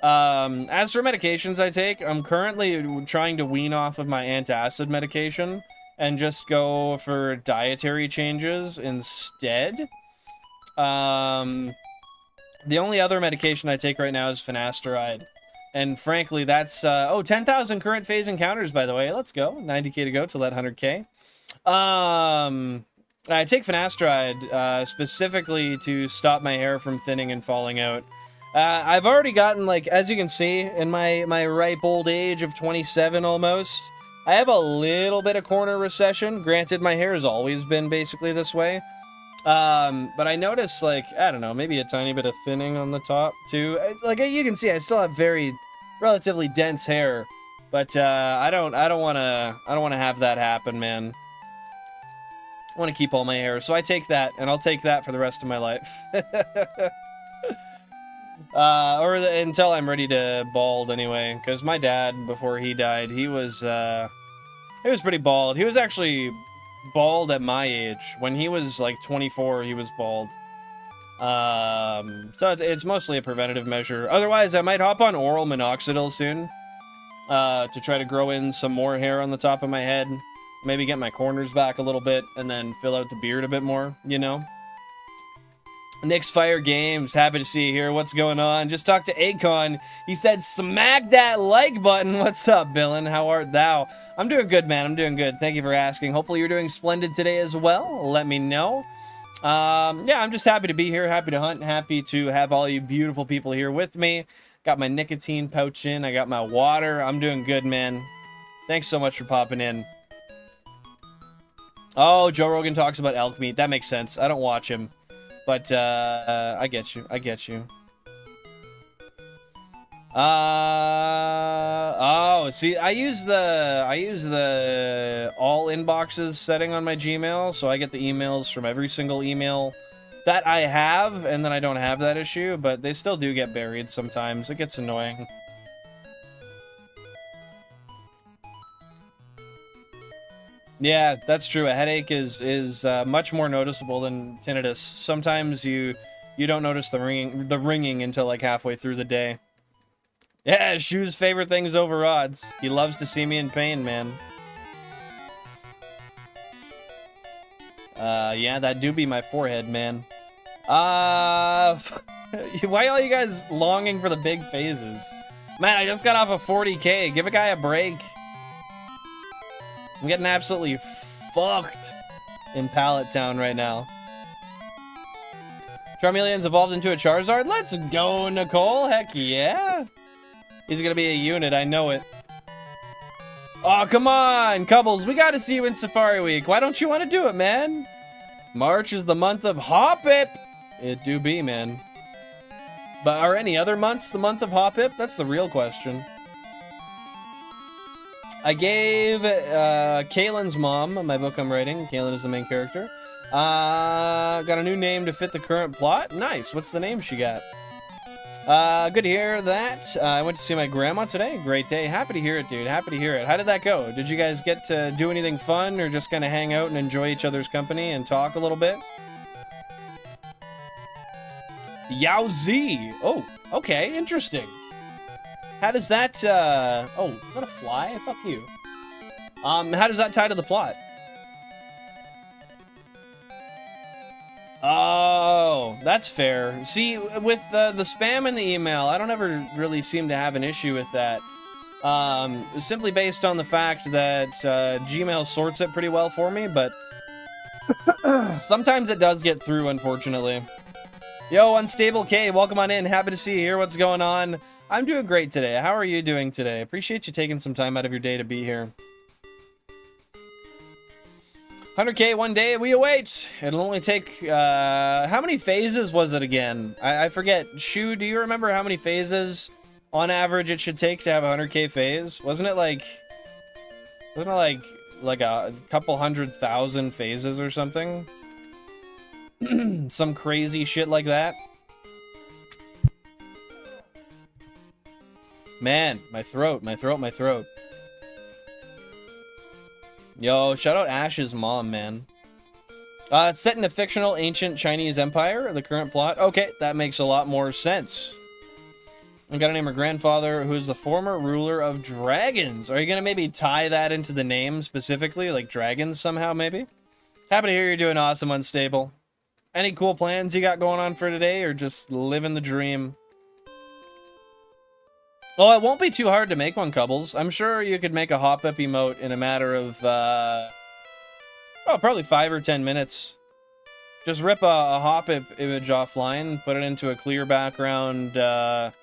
As for medications I take, I'm currently trying to wean off of my antacid medication and just go for dietary changes instead. The only other medication I take right now is finasteride. And frankly, that's, 10,000 current phase encounters, by the way. Let's go. 90k to go to that 100k. I take finasteride, specifically to stop my hair from thinning and falling out. I've already gotten, like, as you can see, in my ripe old age of 27 almost, I have a little bit of corner recession. Granted, my hair has always been basically this way. But I noticed, like, I don't know, maybe a tiny bit of thinning on the top, too. Like, you can see, I still have very relatively dense hair. But, I don't wanna have that happen, man. I want to keep all my hair, so I take that, and I'll take that for the rest of my life. Until I'm ready to bald anyway, because my dad, before he died, he was pretty bald. He was actually bald at my age. When he was like 24, he was bald. So it's mostly a preventative measure. Otherwise, I might hop on oral minoxidil soon, to try to grow in some more hair on the top of my head. Maybe get my corners back a little bit, and then fill out the beard a bit more, you know? Nick's Fire Games, happy to see you here. What's going on? Just talked to Akon. He said, smack that like button. What's up, Billin? How art thou? I'm doing good, man. I'm doing good. Thank you for asking. Hopefully you're doing splendid today as well. Let me know. Yeah, I'm just happy to be here. Happy to hunt. Happy to have all you beautiful people here with me. Got my nicotine pouch in. I got my water. I'm doing good, man. Thanks so much for popping in. Oh, Joe Rogan talks about elk meat. That makes sense. I don't watch him. But, I get you. I get you. Oh, see, I use the all inboxes setting on my Gmail, so I get the emails from every single email that I have, and then I don't have that issue, but they still do get buried sometimes. It gets annoying. Yeah, that's true. A headache is much more noticeable than tinnitus. Sometimes you don't notice the ringing until like halfway through the day. Yeah, Shu's favorite things over odds. He loves to see me in pain, man. Yeah, that do be my forehead, man. Why are you guys longing for the big phases? Man, I just got off of 40K. Give a guy a break. I'm getting absolutely fucked in Pallet Town right now. Charmeleon's evolved into a Charizard. Let's go, Nicole. Heck yeah. He's gonna be a unit. I know it. Oh, come on, Cubbles. We gotta see you in Safari Week. Why don't you want to do it, man? March is the month of Hoppip. It do be, man. But are any other months the month of Hoppip? That's the real question. I gave Kaylin's mom my book I'm writing. Kaylin is the main character. Got a new name to fit the current plot. Nice. What's the name she got? Good to hear that. I went to see my grandma today. Great day. Happy to hear it, dude. Happy to hear it. How did that go? Did you guys get to do anything fun or just kind of hang out and enjoy each other's company and talk a little bit? Yowzy. Oh, okay. Interesting. How does that, oh, is that a fly? Fuck you. How does that tie to the plot? Oh, that's fair. See, with the spam in the email, I don't ever really seem to have an issue with that. Simply based on the fact that Gmail sorts it pretty well for me, but sometimes it does get through, unfortunately. Yo, Unstable K, welcome on in. Happy to see you here. What's going on? I'm doing great today. How are you doing today? Appreciate you taking some time out of your day to be here. 100K one day, we await. It'll only take, how many phases was it again? I forget. Shu, do you remember how many phases on average it should take to have a 100K phase? Wasn't it like a couple 100,000 phases or something? Some crazy shit like that? Man, my throat. Yo, shout out Ash's mom, man. It's set in a fictional ancient Chinese empire, the current plot. Okay, that makes a lot more sense. I gotta name her grandfather, who is the former ruler of dragons. Are you gonna maybe tie that into the name specifically, like dragons somehow, maybe? Happy to hear you're doing awesome, Unstable. Any cool plans you got going on for today, or just living the dream? Oh, it won't be too hard to make one, Cubbles. I'm sure you could make a hop-up emote in a matter of, probably 5 or 10 minutes. Just rip a hop-up image offline, put it into a clear background, like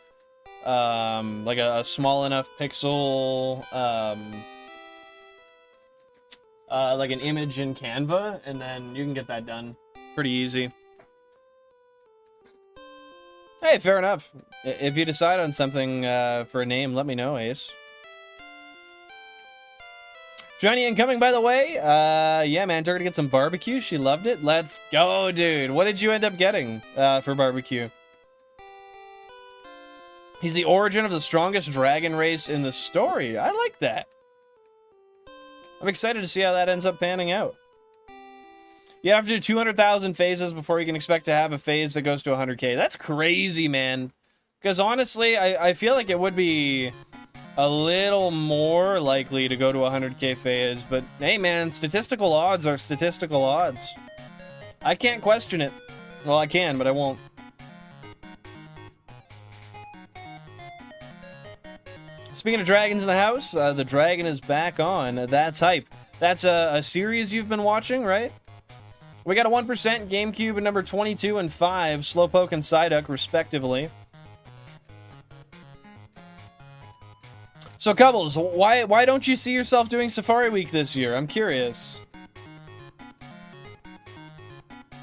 a small enough pixel, like an image in Canva, and then you can get that done. Pretty easy. Hey, fair enough. If you decide on something for a name, let me know, Ace. Johnny incoming, by the way. Yeah, man, took her to get some barbecue. She loved it. Let's go, dude. What did you end up getting for barbecue? He's the origin of the strongest dragon race in the story. I like that. I'm excited to see how that ends up panning out. You have to do 200,000 phases before you can expect to have a phase that goes to 100K. That's crazy, man. Because honestly, I feel like it would be a little more likely to go to a 100K phase. But hey, man, statistical odds are statistical odds. I can't question it. Well, I can, but I won't. Speaking of dragons in the house, the dragon is back on. That's hype. That's a series you've been watching, right? We got a 1% GameCube at number 22 and 5, Slowpoke and Psyduck, respectively. So, Cubbles, why don't you see yourself doing Safari Week this year? I'm curious.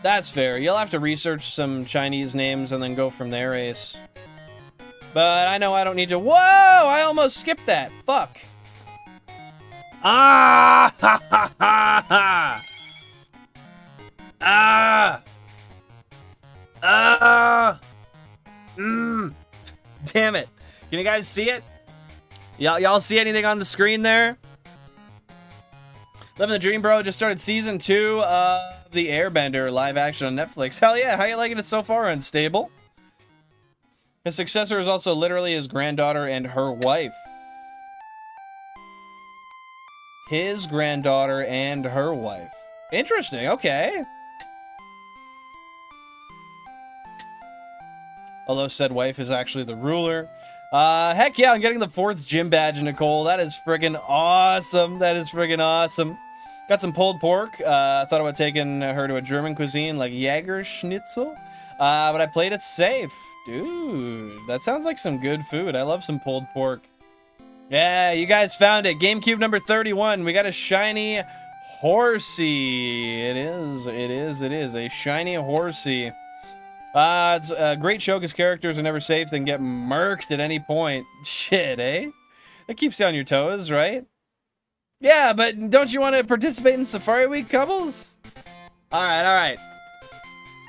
That's fair. You'll have to research some Chinese names and then go from there, Ace. But I know I don't need to. Whoa! I almost skipped that. Fuck. Ah! Ha ha ha ha! Ah! Ah! Damn it. Can you guys see it? Y'all see anything on the screen there? Living the Dream, bro. Just started season 2 of The Airbender live action on Netflix. Hell yeah. How you liking it so far, Unstable? His successor is also literally his granddaughter and her wife. His granddaughter and her wife. Interesting, okay. Although said wife is actually the ruler. Heck yeah, I'm getting the 4th gym badge, Nicole. That is friggin' awesome. That is friggin' awesome. Got some pulled pork. I thought about taking her to a German cuisine like Jaeger Schnitzel. But I played it safe. Dude, that sounds like some good food. I love some pulled pork. Yeah, you guys found it. GameCube number 31. We got a shiny horsey. It is a shiny horsey. It's a great show because characters are never safe. They can get murked at any point. Shit, eh? That keeps you on your toes, right? Yeah, but don't you want to participate in Safari Week, Cubbles? Alright.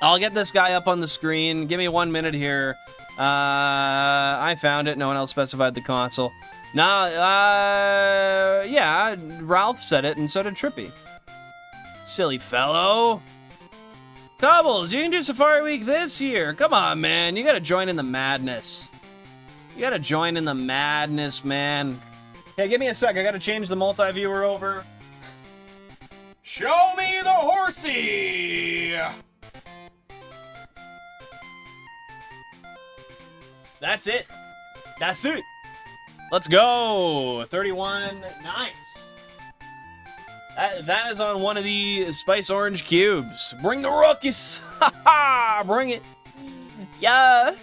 I'll get this guy up on the screen. Give me 1 minute here. I found it. No one else specified the console. Yeah, Ralph said it, and so did Trippy. Silly fellow. Cobbles, you can do Safari Week this year. Come on, man. You gotta join in the madness. You gotta join in the madness, man. Hey, give me a sec. I gotta change the multi-viewer over. Show me the horsey! That's it. That's it. Let's go. 31. Nice. That is on one of the Spice Orange cubes. Bring the ruckus. Ha! Bring it. Yeah.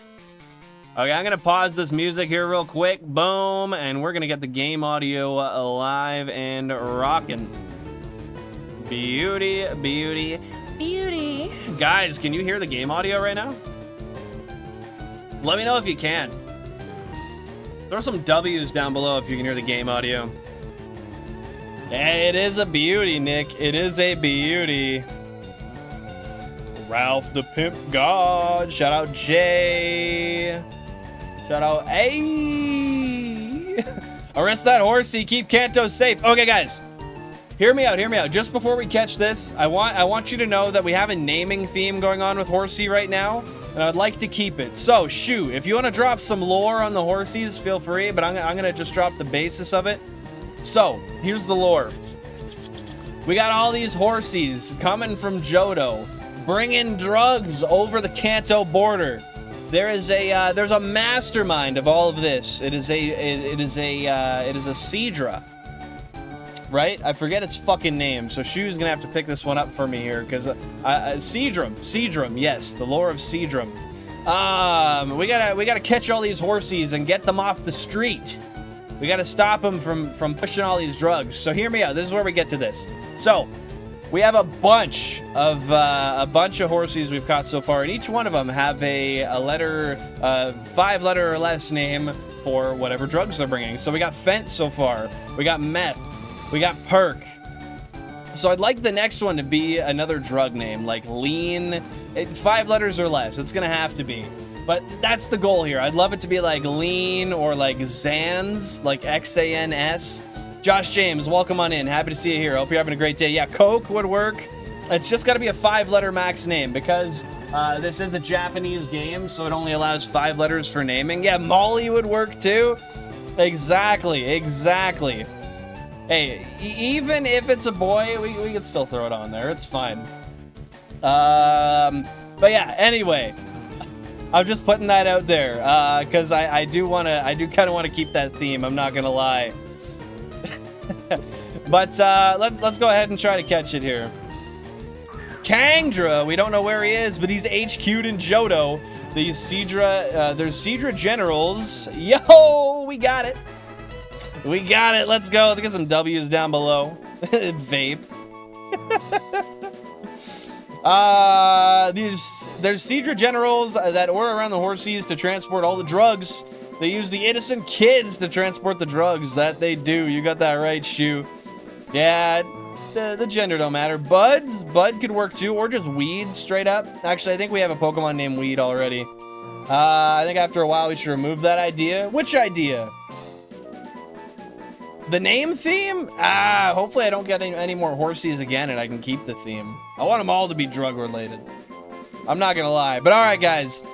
Okay, I'm going to pause this music here real quick. Boom. And we're going to get the game audio live and rocking. Beauty, beauty, beauty. Guys, can you hear the game audio right now? Let me know if you can. Throw some W's down below if you can hear the game audio. It is a beauty, Nick. It is a beauty. Ralph the Pimp God. Shout out Jay. Shout out A. Arrest that horsey. Keep Kanto safe. Okay, guys. Hear me out. Hear me out. Just before we catch this, I want you to know that we have a naming theme going on with Horsey right now, and I'd like to keep it. So, Shu, if you want to drop some lore on the Horsies, feel free, but I'm going to just drop the basis of it. So, here's the lore. We got all these Horsies coming from Johto, bringing drugs over the Kanto border. There's a mastermind of all of this. It is a Seadra. Right? I forget its fucking name, so Shu's gonna have to pick this one up for me here, because Seadrum, yes, the lore of Seadrum. We gotta catch all these Horsies and get them off the street. We gotta stop them from pushing all these drugs. So hear me out. This is where we get to this. So we have a bunch of Horsies we've caught so far, and each one of them have a letter, 5-letter or less name for whatever drugs they're bringing. So we got Fent so far. We got Meth. We got Perk. So I'd like the next one to be another drug name, like Lean. 5 letters or less. It's gonna have to be. But that's the goal here. I'd love it to be like Lean or like Xans, like Xans. Josh James, welcome on in. Happy to see you here. Hope you're having a great day. Yeah, Coke would work. It's just got to be a 5-letter max name because this is a Japanese game, so it only allows 5 letters for naming. Yeah, Molly would work too. Exactly. Hey, even if it's a boy, we can still throw it on there. It's fine. But yeah, anyway. I'm just putting that out there because I do kind of want to keep that theme. I'm not gonna lie. But let's go ahead and try to catch it here. Kangdra, we don't know where he is, but he's HQ'd in Johto. These Seadra, there's Seadra generals. Yo, we got it. Let's go. Let's get some W's down below. Vape. There's Seadra generals that order around the Horsies to transport all the drugs. They use the innocent kids to transport the drugs. That they do. You got that right, Shu. Yeah, the gender don't matter. Bud could work too, or just Weed straight up. Actually, I think we have a Pokemon named Weed already. I think after a while we should remove that idea. Which idea? The name theme? Hopefully I don't get any more Horsies again and I can keep the theme. I want them all to be drug related. I'm not gonna lie. But alright guys,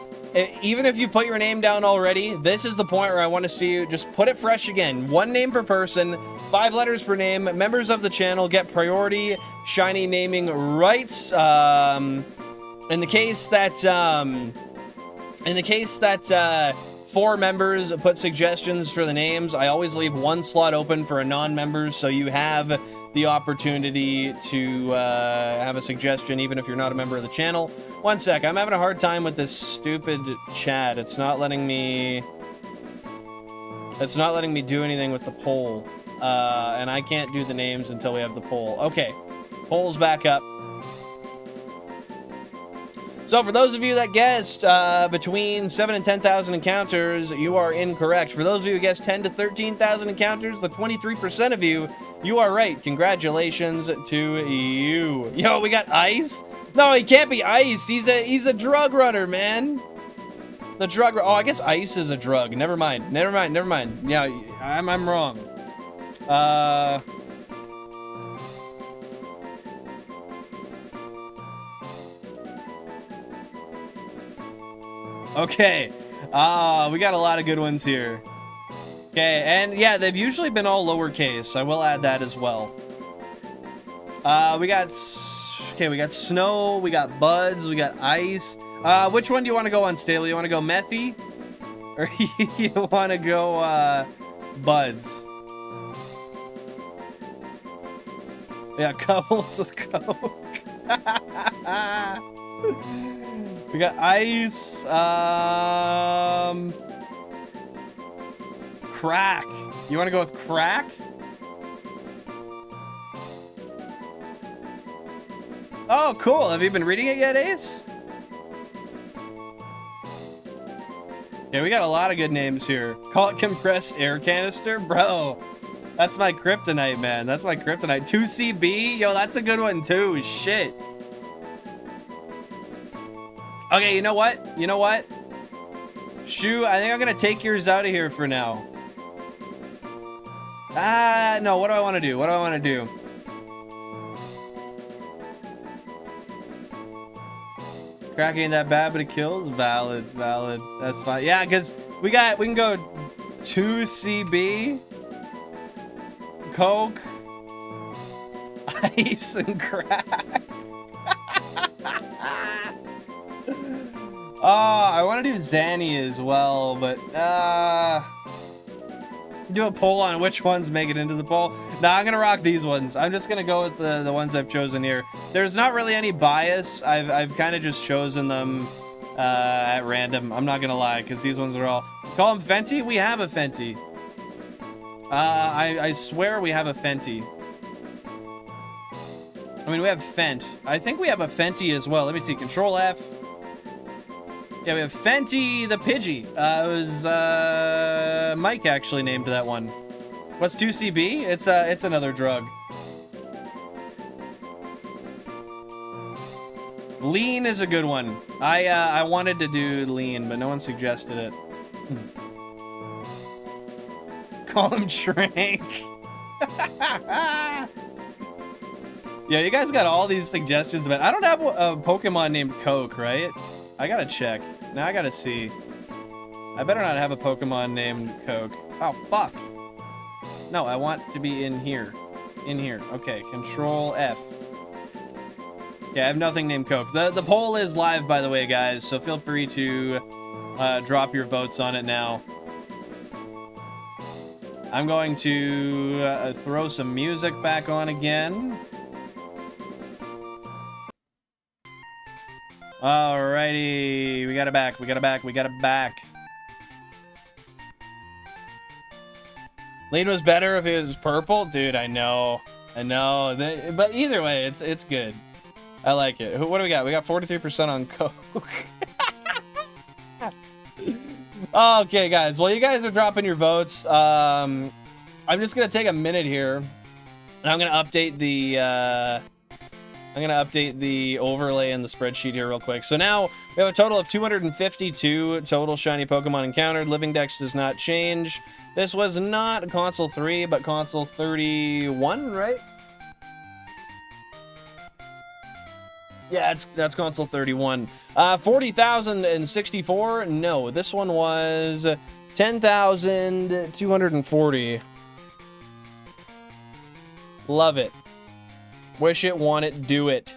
even if you've put your name down already, this is the point where I want to see you just put it fresh again. 1 name per person, 5 letters per name. Members of the channel get priority shiny naming rights. In the case that 4 members put suggestions for the names, I always leave 1 slot open for a non-member, so you have the opportunity to have a suggestion even if you're not a member of the channel. 1 sec, I'm having a hard time with this stupid chat. It's not letting me do anything with the poll. And I can't do the names until we have the poll. Okay, poll's back up. So for those of you that guessed between 7 and 10,000 encounters, you are incorrect. For those of you who guessed 10 to 13,000 encounters, the 23% of you, you are right. Congratulations to you. Yo, we got Ice? No, he can't be Ice. He's a drug runner, man. The drug. Oh, I guess Ice is a drug. Never mind. Never mind. Yeah, I'm wrong. Okay. We got a lot of good ones here. Okay, and yeah, they've usually been all lowercase. I will add that as well. We got Snow, we got Buds, we got Ice. Which one do you want to go on, Staley? You want to go Methy? Or you want to go, Buds? Yeah, couples with Coke. We got Ice, Crack. You want to go with Crack? Oh, cool. Have you been reading it yet, Ace? Yeah, we got a lot of good names here. Call it Compressed Air Canister? Bro, that's my kryptonite, man. That's my kryptonite. 2CB? Yo, that's a good one, too. Shit. Okay, you know what? Shu, I think I'm going to take yours out of here for now. No, what do I want to do? Crack ain't that bad, but it kills. Valid. That's fine. Yeah, because we can go 2CB, Coke, Ice, and Crack. I want to do Zanny as well, but do a poll on which ones make it into the poll. Nah, I'm gonna rock these ones. I'm just gonna go with the ones I've chosen here. There's not really any bias. I've kind of just chosen them at random. I'm not gonna lie, because these ones are all. Call them Fenty? We have a Fenty. I swear we have a Fenty. I mean, we have Fent. I think we have a Fenty as well. Let me see. Control F. Yeah, we have Fenty the Pidgey. It was Mike actually named that one. What's 2CB? It's another drug. Lean is a good one. I wanted to do Lean, but no one suggested it. Call him Trank. Yeah, you guys got all these suggestions, but I don't have a Pokemon named Coke, right? I gotta check. Now I gotta see. I better not have a Pokemon named Coke. Oh, fuck. No, I want to be in here. In here. Okay, Control F. Okay, I have nothing named Coke. The poll is live, by the way, guys, so feel free to drop your votes on it now. I'm going to throw some music back on again. Alrighty, we got it back. Lean was better if it was purple, dude. I know. But either way, it's good. I like it. What do we got? We got 43% on Coke. Okay, guys. Well, you guys are dropping your votes. I'm just gonna take a minute here, and I'm gonna update the overlay in the spreadsheet here real quick. So now we have a total of 252 total shiny Pokemon encountered. Living Dex does not change. This was not console 3, but console 31, right? Yeah, that's console 31. 40,064. No, this one was 10,240. Love it. Wish it, want it, do it.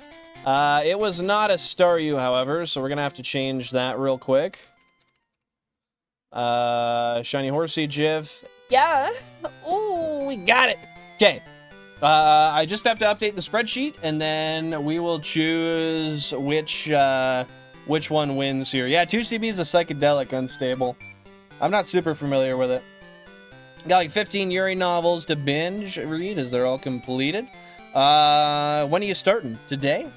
It was not a Staryu, however, so we're gonna have to change that real quick. Shiny Horsey GIF. Yeah. Ooh, we got it. Okay. I just have to update the spreadsheet, and then we will choose which one wins here. Yeah, 2CB is a psychedelic unstable. I'm not super familiar with it. Got like 15 Yuri novels to binge read as they're all completed. When are you starting? Today?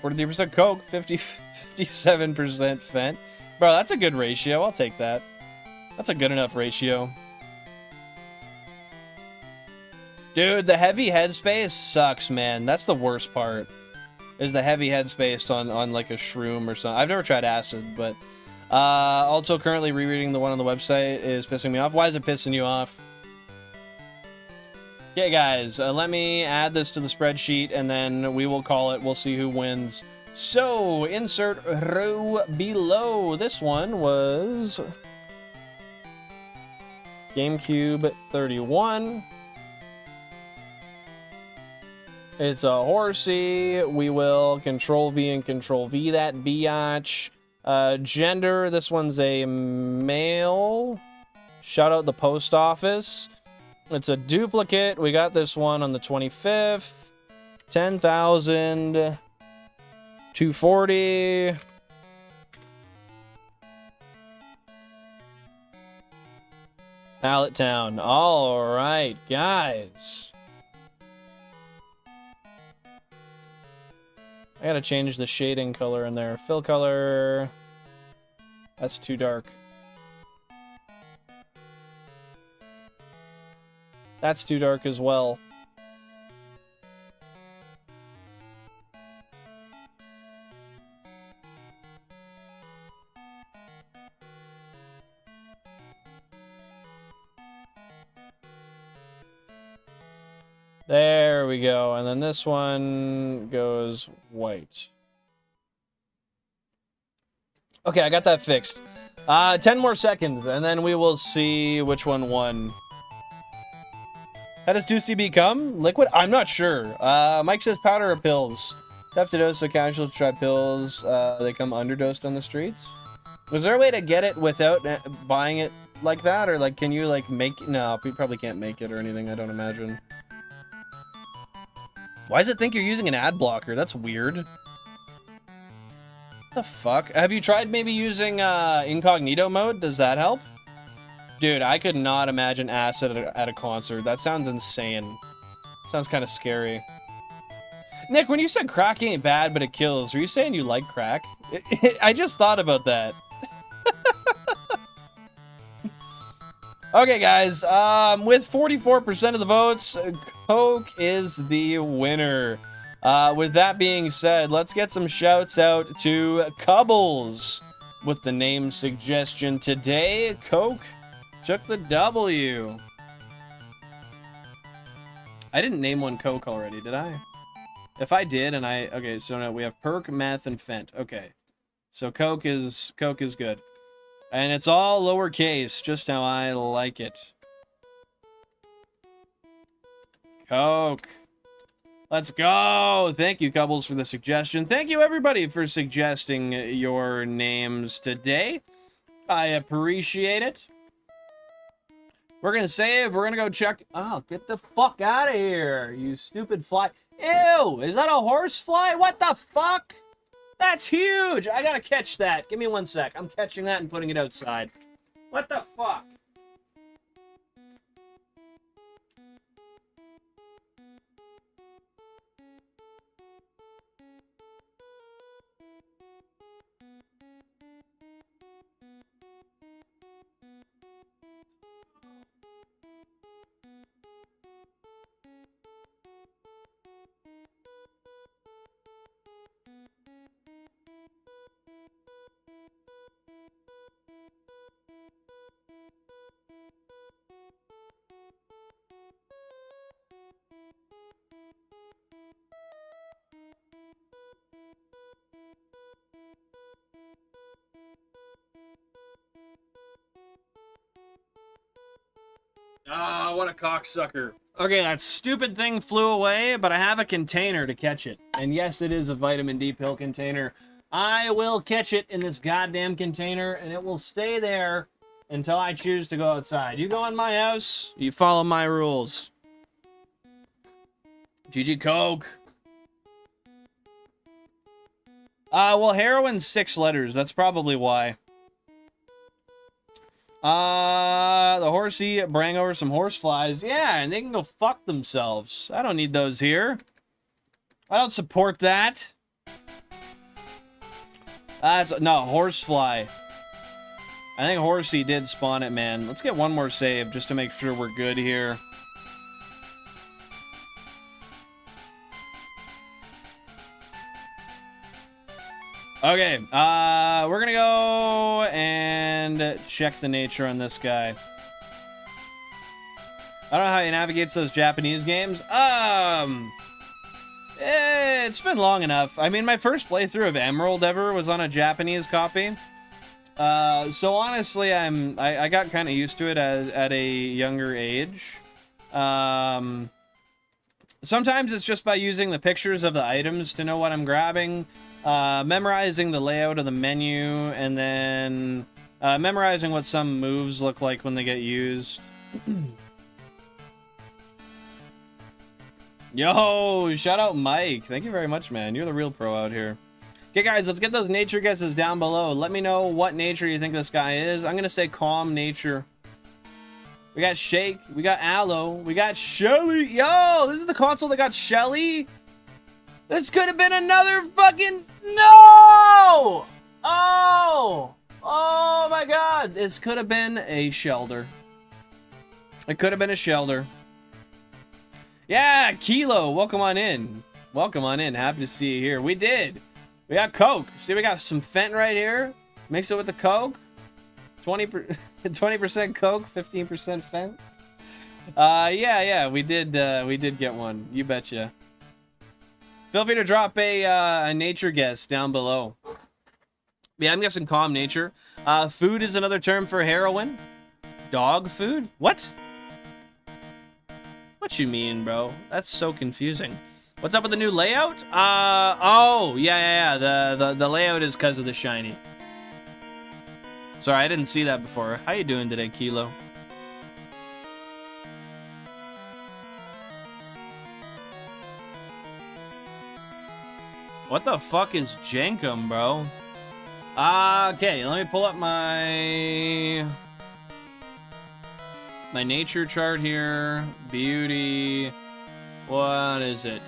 43% Coke, 57% Fent. Bro, that's a good ratio. I'll take that. That's a good enough ratio. Dude, the heavy headspace sucks, man. That's the worst part. Is the heavy headspace on like a shroom or something. I've never tried acid, but also currently rereading the one on the website is pissing me off. Why is it pissing you off? Okay, guys, let me add this to the spreadsheet, and then we will call it. We'll see who wins. So, insert row below. This one was GameCube 31. It's a horsey. We will Control V and Control V that biatch. Gender, this one's a male. Shout out the post office. It's a duplicate. We got this one on the 25th. 10,240. Pallet Town. All right, guys. I gotta change the shading color in there. Fill color. That's too dark. That's too dark as well. There we go. And then this one goes white. Okay, I got that fixed. 10 more seconds, and then we will see which one won. How does 2CB come? Liquid? I'm not sure. Mike says powder or pills. Have to dose so casuals try pills. They come underdosed on the streets. Was there a way to get it without buying it like that? Or like, can you like make... No, we probably can't make it or anything, I don't imagine. Why does it think you're using an ad blocker? That's weird. What the fuck? Have you tried maybe using incognito mode? Does that help? Dude, I could not imagine acid at a concert. That sounds insane. Sounds kind of scary. Nick, when you said crack ain't bad, but it kills, were you saying you like crack? I just thought about that. Okay, guys. With 44% of the votes, Coke is the winner. With that being said, let's get some shouts out to Cubbles with the name suggestion today. Coke took the W. I didn't name one Coke already, did I? If I did, and I... Okay, so now we have Perk, Meth, and Fent. Okay. So Coke is good. And it's all lowercase, just how I like it. Coke. Let's go! Thank you, Cubbles, for the suggestion. Thank you, everybody, for suggesting your names today. I appreciate it. We're gonna save. We're gonna go check... Oh, get the fuck out of here, you stupid fly. Ew! Is that a horse fly? What the fuck? That's huge! I gotta catch that. Give me 1 sec. I'm catching that and putting it outside. What the fuck? Ah, what a cocksucker. Okay, that stupid thing flew away, but I have a container to catch it. And yes, it is a vitamin D pill container. I will catch it in this goddamn container, and it will stay there until I choose to go outside. You go in my house, you follow my rules. GG Coke. Well, heroin's 6 letters. That's probably why. The horsey bring over some horseflies. Yeah, and they can go fuck themselves. I don't need those here. I don't support that. No, horsefly. I think horsey did spawn it, man. Let's get one more save just to make sure we're good here. Okay, we're gonna go and check the nature on this guy. I don't know how he navigates those Japanese games. It's been long enough. I mean, my first playthrough of Emerald ever was on a Japanese copy. So honestly, I got kind of used to it at a younger age. Sometimes it's just by using the pictures of the items to know what I'm grabbing. Memorizing the layout of the menu, and then memorizing what some moves look like when they get used. Yo, shout out Mike. Thank you very much, man. You're the real pro out here. Okay, guys, let's get those nature guesses down below. Let me know what nature you think this guy is. I'm going to say calm nature. We got Shake. We got Aloe. We got Shelly. Yo, this is the console that got Shelly. This could have been another fucking... No! Oh! Oh my god. This could have been a Shelder. It could have been a Shelder. Yeah, Kilo. Welcome on in. Welcome on in. Happy to see you here. We did. We got Coke. See, we got some Fent right here. Mix it with the Coke. 20% Coke, 15% Fent. Yeah, we did get one. You betcha. Feel free to drop a nature guess down below. Yeah, I'm guessing calm nature. Food is another term for heroin. Dog food? What? What you mean, bro? That's so confusing. What's up with the new layout? Oh, yeah. The layout is because of the shiny. Sorry, I didn't see that before. How you doing today, Kilo? What the fuck is Jankum, bro? Okay, let me pull up my nature chart here. Beauty. What is it?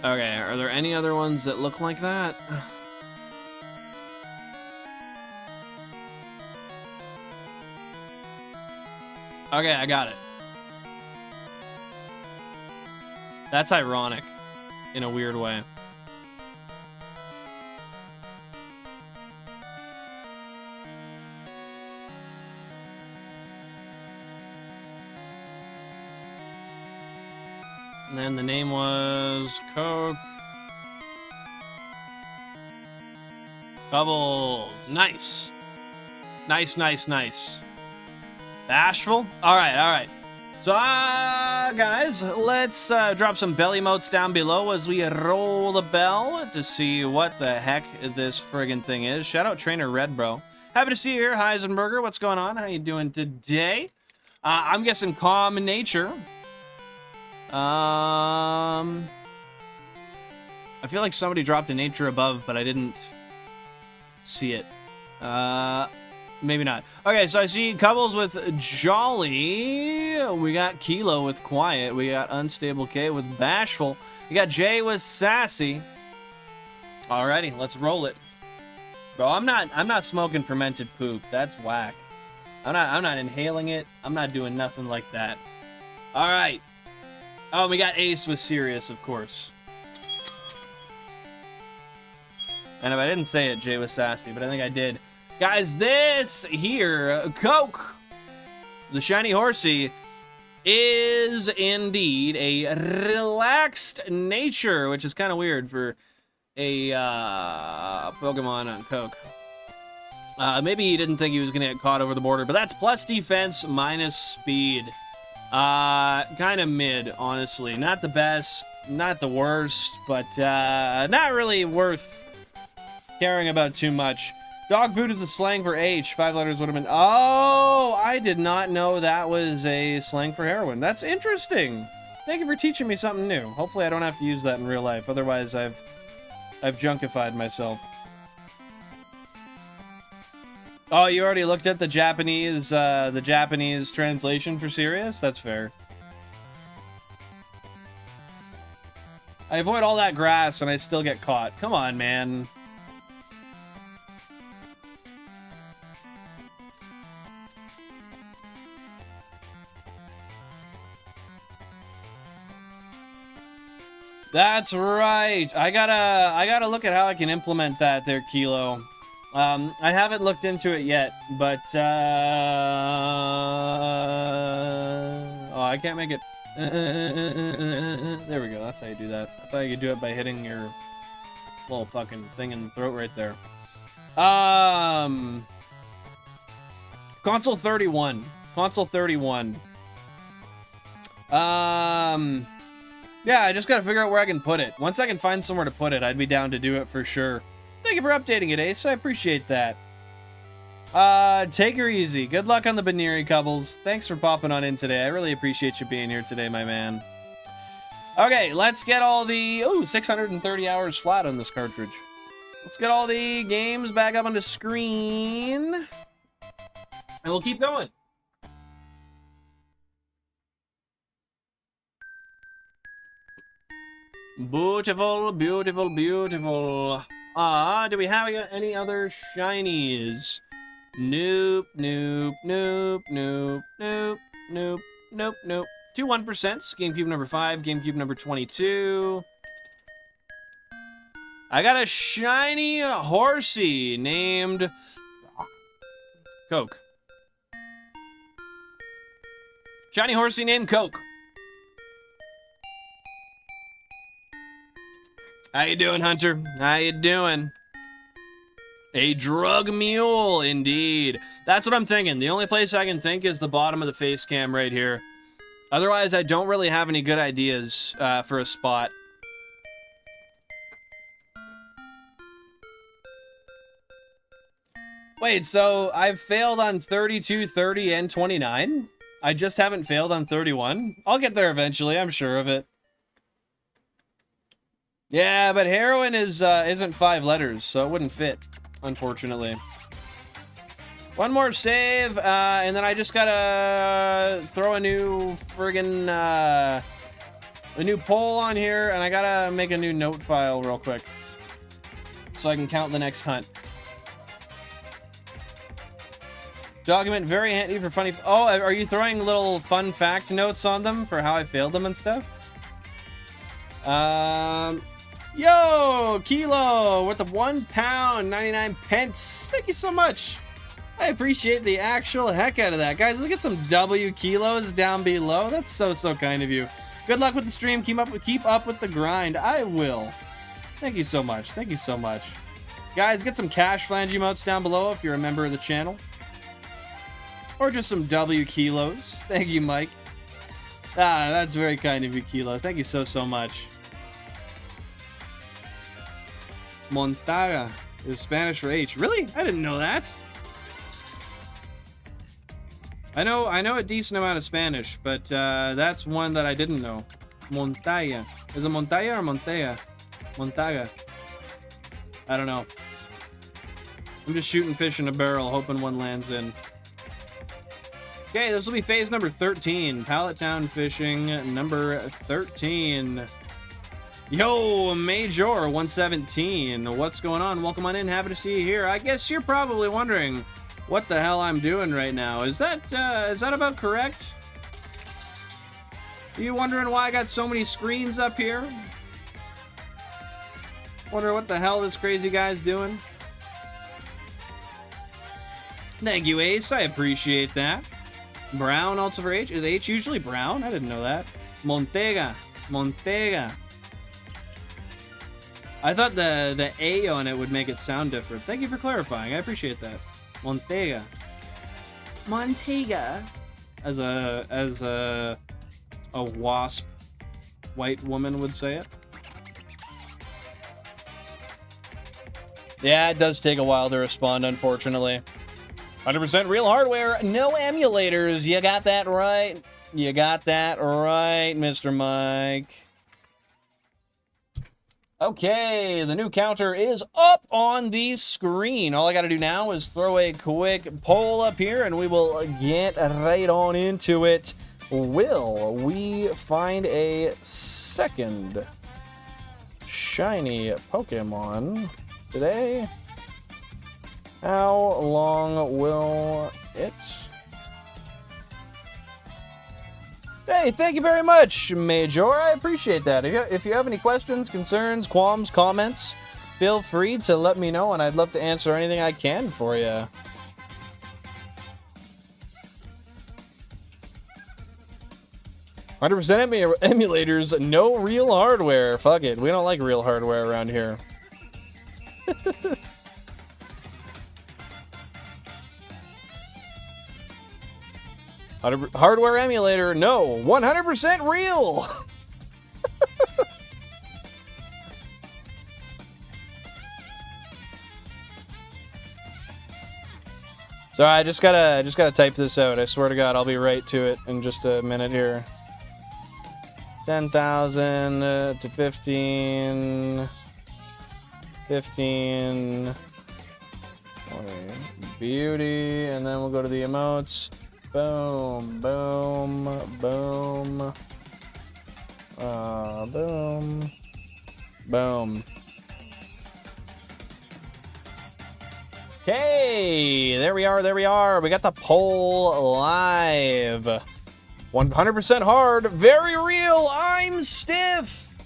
Okay, are there any other ones that look like that? Okay, I got it. That's ironic, in a weird way. And then the name was Coke. Bubbles. Nice. Nice. Bashful? Alright. So, guys, let's drop some belly emotes down below as we roll the bell to see what the heck this friggin' thing is. Shout out Trainer Red, bro. Happy to see you here, Heisenberger. What's going on? How you doing today? I'm guessing calm nature. I feel like somebody dropped a nature above, but I didn't see it. Maybe not. Okay, so I see Cubbles with Jolly. We got Kilo with Quiet. We got Unstable K with Bashful. We got Jay with Sassy. Alrighty, let's roll it. Bro, I'm not smoking fermented poop. That's whack. I'm not inhaling it. I'm not doing nothing like that. Alright. Oh, we got Ace with Sirius, of course. And if I didn't say it, Jay was Sassy, but I think I did. Guys, this here, Coke, the shiny horsey, is indeed a relaxed nature, which is kind of weird for a Pokemon on Coke. Maybe he didn't think he was going to get caught over the border, but that's plus defense, minus speed. Kind of mid, honestly. Not the best, not the worst, but not really worth caring about too much. Dog food is a slang for H. 5 letters would have been... Oh, I did not know that was a slang for heroin. That's interesting. Thank you for teaching me something new. Hopefully I don't have to use that in real life. Otherwise, I've junkified myself. Oh, you already looked at the Japanese translation for Sirius? That's fair. I avoid all that grass and I still get caught. Come on, man. That's right. I gotta look at how I can implement that there, Kilo. I haven't looked into it yet, but oh, I can't make it. There we go. That's how you do that. I thought you could do it by hitting your little fucking thing in the throat right there. Console 31. Console 31. Yeah, I just gotta figure out where I can put it. Once I can find somewhere to put it, I'd be down to do it for sure. Thank you for updating it, Ace. I appreciate that. Take her easy. Good luck on the Baneri Cubbles. Thanks for popping on in today. I really appreciate you being here today, my man. Okay, let's get all the... Ooh, 630 hours flat on this cartridge. Let's get all the games back up on the screen. And we'll keep going. Beautiful, beautiful, beautiful. Do we have any other shinies? Nope, nope, nope, nope, nope, nope, nope, nope. 2 1%. GameCube number 5, GameCube number 22. I got a shiny horsey named Coke. Shiny horsey named Coke. How you doing, Hunter? How you doing? A drug mule, indeed. That's what I'm thinking. The only place I can think is the bottom of the face cam right here. Otherwise, I don't really have any good ideas for a spot. Wait, so I've failed on 32, 30, and 29? I just haven't failed on 31? I'll get there eventually, I'm sure of it. Yeah, but heroin isn't 5 letters, so it wouldn't fit, unfortunately. One more save, and then I just gotta throw a new friggin' a new poll on here, and I gotta make a new note file real quick, so I can count the next hunt. Document very handy for funny. Oh, are you throwing little fun fact notes on them for how I failed them and stuff? Yo, Kilo, with the £1.99. Thank you so much. I appreciate the actual heck out of that. Guys, look at some W kilos down below. That's so kind of you. Good luck with the stream. Keep up with the grind. I will. Thank you so much. Thank you so much. Guys, get some cash flange emotes down below if you're a member of the channel. Or just some W kilos. Thank you, Mike. That's very kind of you, Kilo. Thank you so much. Montaga is Spanish for H. Really? I didn't know that. I know a decent amount of Spanish, but that's one that I didn't know. Montaga. Is it Montaga or Montea? Montaga. I don't know. I'm just shooting fish in a barrel, hoping one lands in. Okay, this will be phase number 13. Pallet Town fishing number 13. Yo, Major 117. What's going on? Welcome on in. Happy to see you here. I guess you're probably wondering what the hell I'm doing right now. Is that about correct? Are you wondering why I got so many screens up here? Wonder what the hell this crazy guy's doing? Thank you, Ace. I appreciate that. Brown also for H. Is H usually brown? I didn't know that. Montega. Montega. I thought the A on it would make it sound different. Thank you for clarifying. I appreciate that. Montega. Montega. As a wasp white woman would say it. Yeah, it does take a while to respond, unfortunately. 100% real hardware, no emulators. You got that right. You got that right, Mr. Mike. Okay, the new counter is up on the screen. All I got to do now is throw a quick poll up here, and we will get right on into it. Will we find a second shiny Pokemon today? How long will it? Hey, thank you very much, Major. I appreciate that. If you have any questions, concerns, qualms, comments, feel free to let me know, and I'd love to answer anything I can for you. "100% emulators, no real hardware." Fuck it, we don't like real hardware around here. Hardware emulator, no. 100% real. Sorry, I just gotta type this out. I swear to God, I'll be right to it in just a minute here. 10,000 to 15. 15. 20. Beauty, and then we'll go to the emotes. Boom, boom, boom. Boom. Boom. Okay, there we are, there we are. We got the poll live. 100% hard, very real, I'm stiff.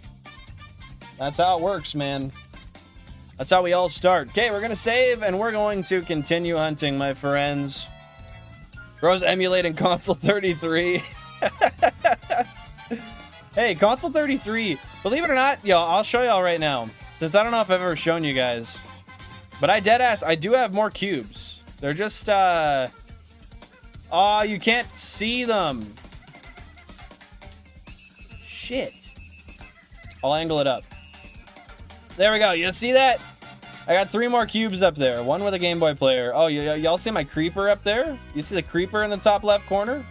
That's how it works, man. That's how we all start. Okay, we're gonna save, and we're going to continue hunting, my friends. Bro's emulating Console 33. Hey, Console 33, believe it or not, y'all, I'll show y'all right now. Since I don't know if I've ever shown you guys. But I do have more cubes. They're just, oh, you can't see them. Shit. I'll angle it up. There we go. You see that? I got 3 more cubes up there. One with a Game Boy player. Oh, y'all see my creeper up there? You see the creeper in the top left corner?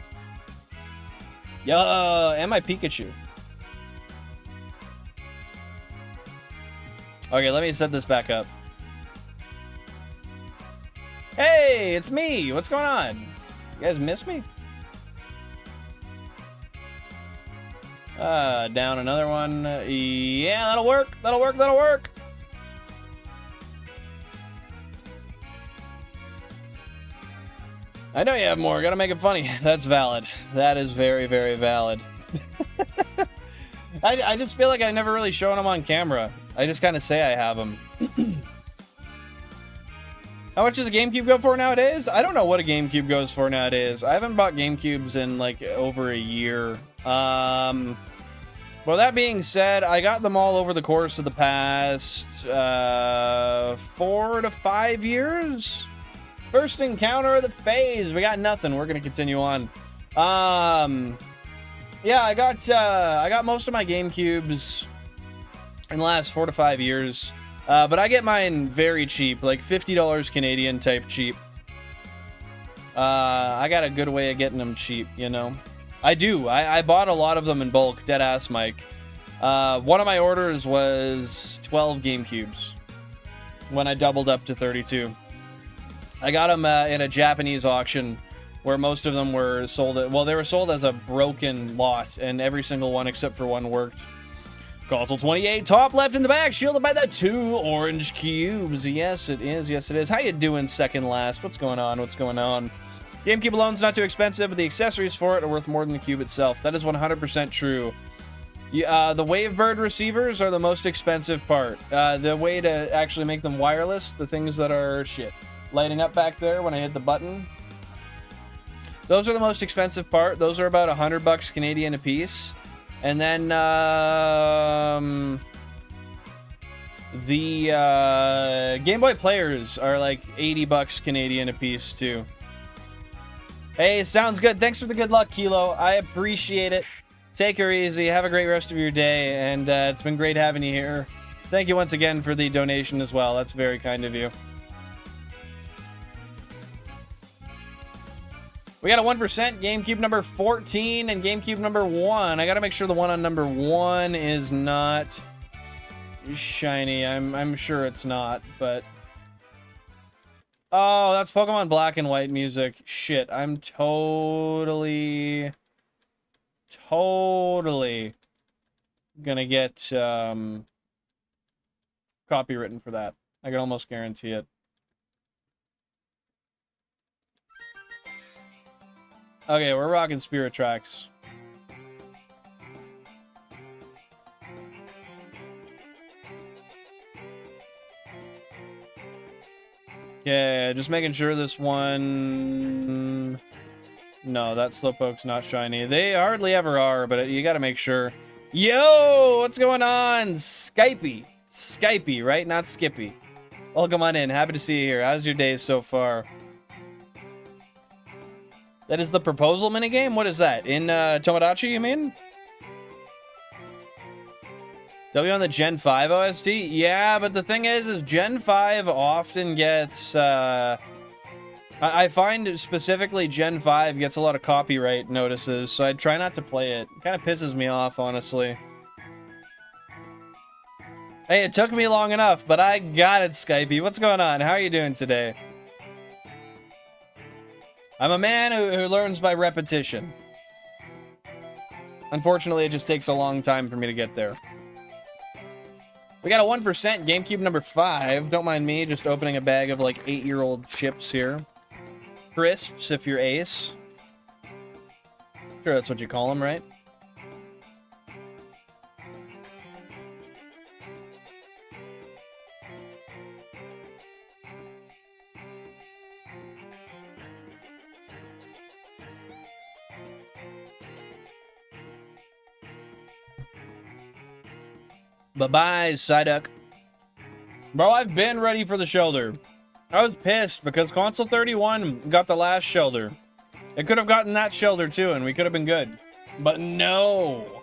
Yo, and my Pikachu. Okay, let me set this back up. Hey, it's me. What's going on? You guys miss me? Down another one. Yeah, that'll work. That'll work. That'll work. I know you have more. Gotta make it funny. That's valid. That is very, very valid. I just feel like I never really shown them on camera. I just kind of say I have them. How much does a GameCube go for nowadays? I don't know what a GameCube goes for nowadays. I haven't bought GameCubes in like over a year. Well, that being said, I got them all over the course of the past 4 to 5 years. First encounter of the phase. We got nothing. We're gonna continue on. Yeah, I got most of my GameCubes in the last 4 to 5 years. But I get mine very cheap, like $50 Canadian type cheap. I got a good way of getting them cheap, you know. I do. I bought a lot of them in bulk, deadass Mike. One of my orders was 12 GameCubes when I doubled up to 32. I got them in a Japanese auction where most of them were sold. Well, they were sold as a broken lot, and every single one except for one worked. Console 28, top left in the back, shielded by the 2 orange cubes. Yes, it is. Yes, it is. How you doing, second last? What's going on? What's going on? GameCube alone's not too expensive, but the accessories for it are worth more than the cube itself. That is 100% true. The Wavebird receivers are the most expensive part. The way to actually make them wireless, the things that are shit. lighting up back there when I hit the button. Those are the most expensive part. Those are about $100 Canadian a piece. And then the Game Boy players are like $80 Canadian a piece too. Hey, sounds good. Thanks for the good luck, Kilo. I appreciate it. Take her easy. Have a great rest of your day. And it's been great having you here. Thank you once again for the donation as well. That's very kind of you. We got a 1%, GameCube number 14 and GameCube number 1. I gotta make sure the one on number 1 is not shiny. I'm sure it's not, but... Oh, that's Pokemon Black and White music. Shit, I'm totally gonna get copywritten for that. I can almost guarantee it. Okay, we're rocking Spirit Tracks. Okay, just making sure this one... No, that Slowpoke's not shiny. They hardly ever are, but you gotta make sure. Yo! What's going on? Skypey. Skypey, right? Not Skippy. Welcome on in. Happy to see you here. How's your day so far? That is the proposal minigame? What is that? In Tomodachi, you mean? W on the Gen 5 OST? Yeah, but the thing is Gen 5 often gets... I find specifically Gen 5 gets a lot of copyright notices, so I try not to play it. It kind of pisses me off, honestly. Hey, it took me long enough, but I got it, Skypey. What's going on? How are you doing today? I'm a man who learns by repetition. Unfortunately, it just takes a long time for me to get there. We got a 1%, GameCube number 5. Don't mind me just opening a bag of like 8-year-old chips here. Crisps, if you're Ace. Sure, that's what you call them, right? Bye-bye, Psyduck. Bro, I've been ready for the Shelder. I was pissed because Console 31 got the last Shelder. It could have gotten that Shelder too, and we could have been good. But no.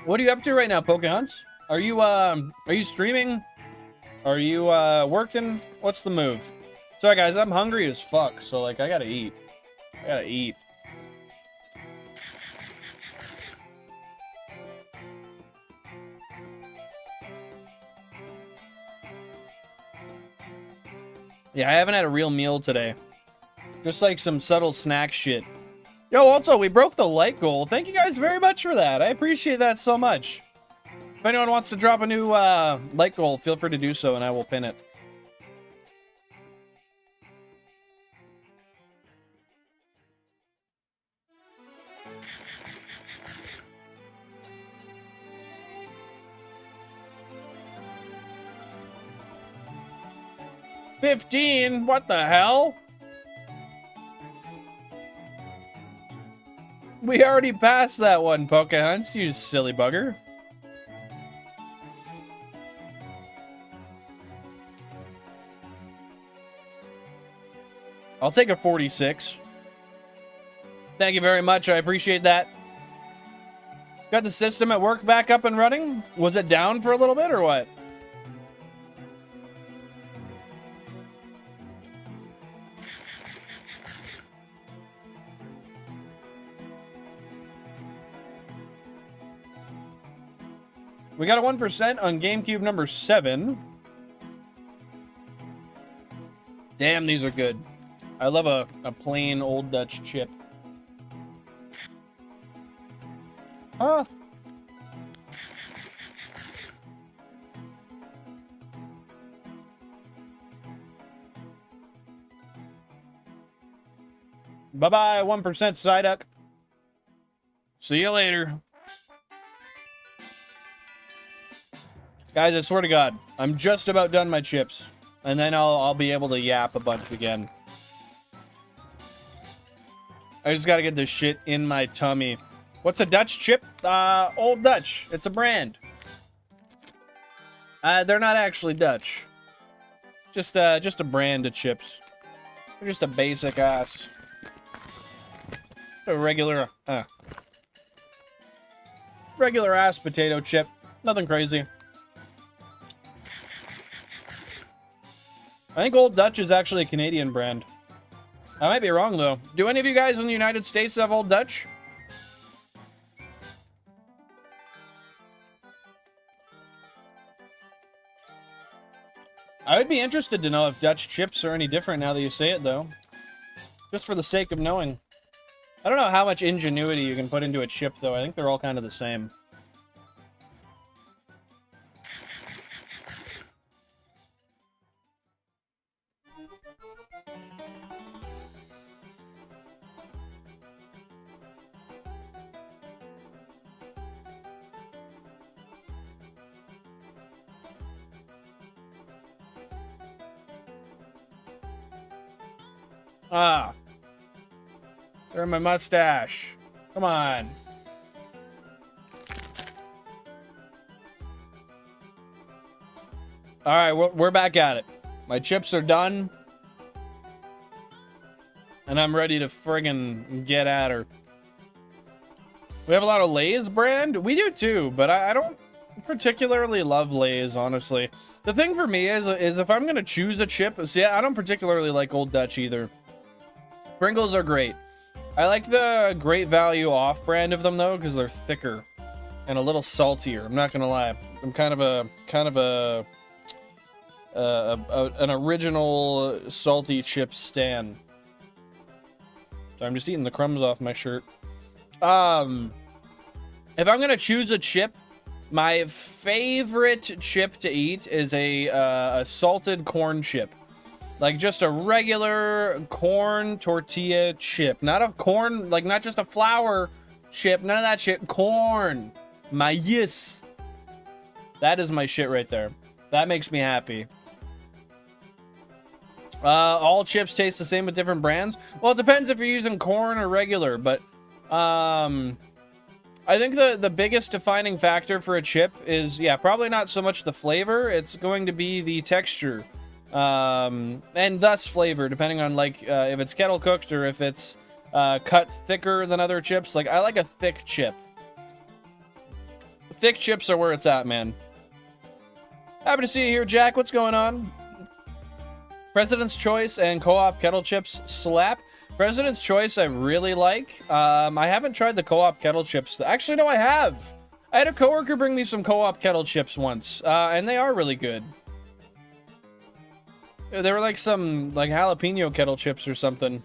What are you up to right now, Pokehunts? Are you streaming? Are you working? What's the move? Sorry guys, I'm hungry as fuck, so like I gotta eat. I gotta eat. Yeah, I haven't had a real meal today. Just like some subtle snack shit. Yo, also, we broke the like goal. Thank you guys very much for that. I appreciate that so much. If anyone wants to drop a new like goal, feel free to do so, and I will pin it. $15? What the hell? We already passed that one, Pokehunts, you silly bugger. I'll take a 46. Thank you very much. I appreciate that. Got the system at work back up and running? Was it down for a little bit or what? We got a 1% on GameCube number 7. Damn, these are good. I love a plain old Dutch chip. Huh? Bye-bye, 1% Psyduck. See you later. Guys, I swear to God, I'm just about done my chips. And then I'll be able to yap a bunch again. I just gotta get this shit in my tummy. What's a Dutch chip? Old Dutch. It's a brand. They're not actually Dutch. Just a brand of chips. They're just a basic ass. A regular ass potato chip. Nothing crazy. I think Old Dutch is actually a Canadian brand. I might be wrong, though. Do any of you guys in the United States have Old Dutch? I would be interested to know if Dutch chips are any different now that you say it, though. Just for the sake of knowing. I don't know how much ingenuity you can put into a chip, though. I think they're all kind of the same. Ah. They're in my mustache. Come on. Alright, we're back at it. My chips are done. And I'm ready to friggin' get at her. We have a lot of Lay's brand? We do too, but I don't particularly love Lay's, honestly. The thing for me is if I'm gonna choose a chip, see, I don't particularly like Old Dutch either. Pringles are great. I like the Great Value Off brand of them though, because they're thicker and a little saltier. I'm not gonna lie. I'm kind of an original salty chip stan. So I'm just eating the crumbs off my shirt. If I'm gonna choose a chip, my favorite chip to eat is a salted corn chip. Like just a regular corn tortilla chip. Not a corn, like not just a flour chip. None of that shit. Corn. Maíz. That is my shit right there. That makes me happy. All chips taste the same with different brands. Well, it depends if you're using corn or regular, but I think the biggest defining factor for a chip is, yeah, probably not so much the flavor. It's going to be the texture. And thus flavor, depending on like if it's kettle cooked or if it's cut thicker than other chips. Like I like a thick chip. Thick chips are where it's at, man. Happy to see you here, Jack. What's going on? President's Choice and Co-op kettle chips slap. President's Choice I really like. I haven't tried the Co-op kettle chips. Actually, no, I have. I had a coworker bring me some Co-op kettle chips once, and they are really good. They were like some like jalapeno kettle chips or something.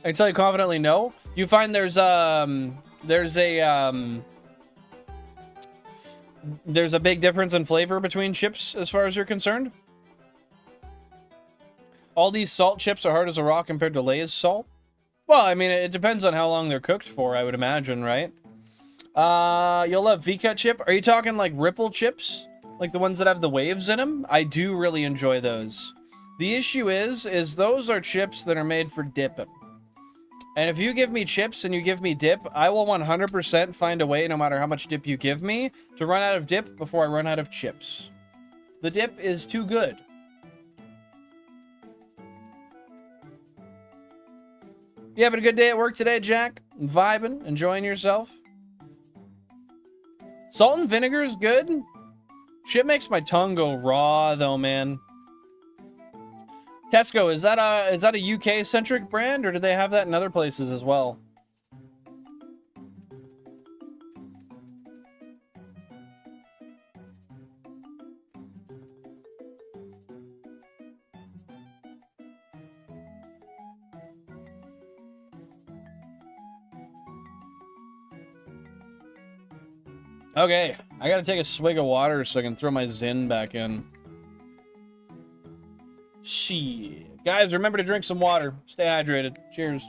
I can tell you confidently no. You find there's a big difference in flavor between chips as far as you're concerned. All these salt chips are hard as a rock compared to Lay's salt. Well, I mean, it depends on how long they're cooked for, I would imagine, right? You'll love V-Cut chip. Are you talking like Ripple chips? Like the ones that have the waves in them? I do really enjoy those. The issue is those are chips that are made for dipping. And if you give me chips and you give me dip, I will 100% find a way, no matter how much dip you give me, to run out of dip before I run out of chips. The dip is too good. You having a good day at work today, Jack? Vibing? Enjoying yourself? Salt and vinegar is good. Shit makes my tongue go raw, though, man. Tesco, is that a UK-centric brand, or do they have that in other places as well? Okay, I gotta take a swig of water so I can throw my Zin back in. Shit. Guys, remember to drink some water. Stay hydrated. Cheers.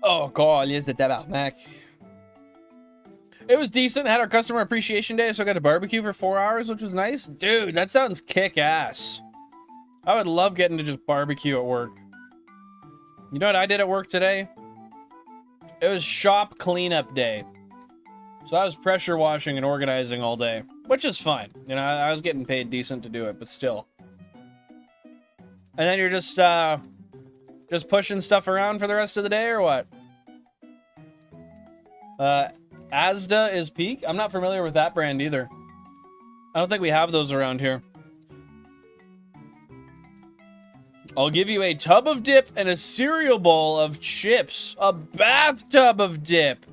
Oh, God, yes, the tabarnak. It was decent. Had our customer appreciation day, so I got to barbecue for 4 hours, which was nice. Dude, that sounds kick-ass. I would love getting to just barbecue at work. You know what I did at work today? It was shop cleanup day. So I was pressure washing and organizing all day, which is fine. You know, I was getting paid decent to do it, but still. And then you're just pushing stuff around for the rest of the day, or what? Asda is peak? I'm not familiar with that brand either. I don't think we have those around here. I'll give you a tub of dip and a cereal bowl of chips. A bathtub of dip.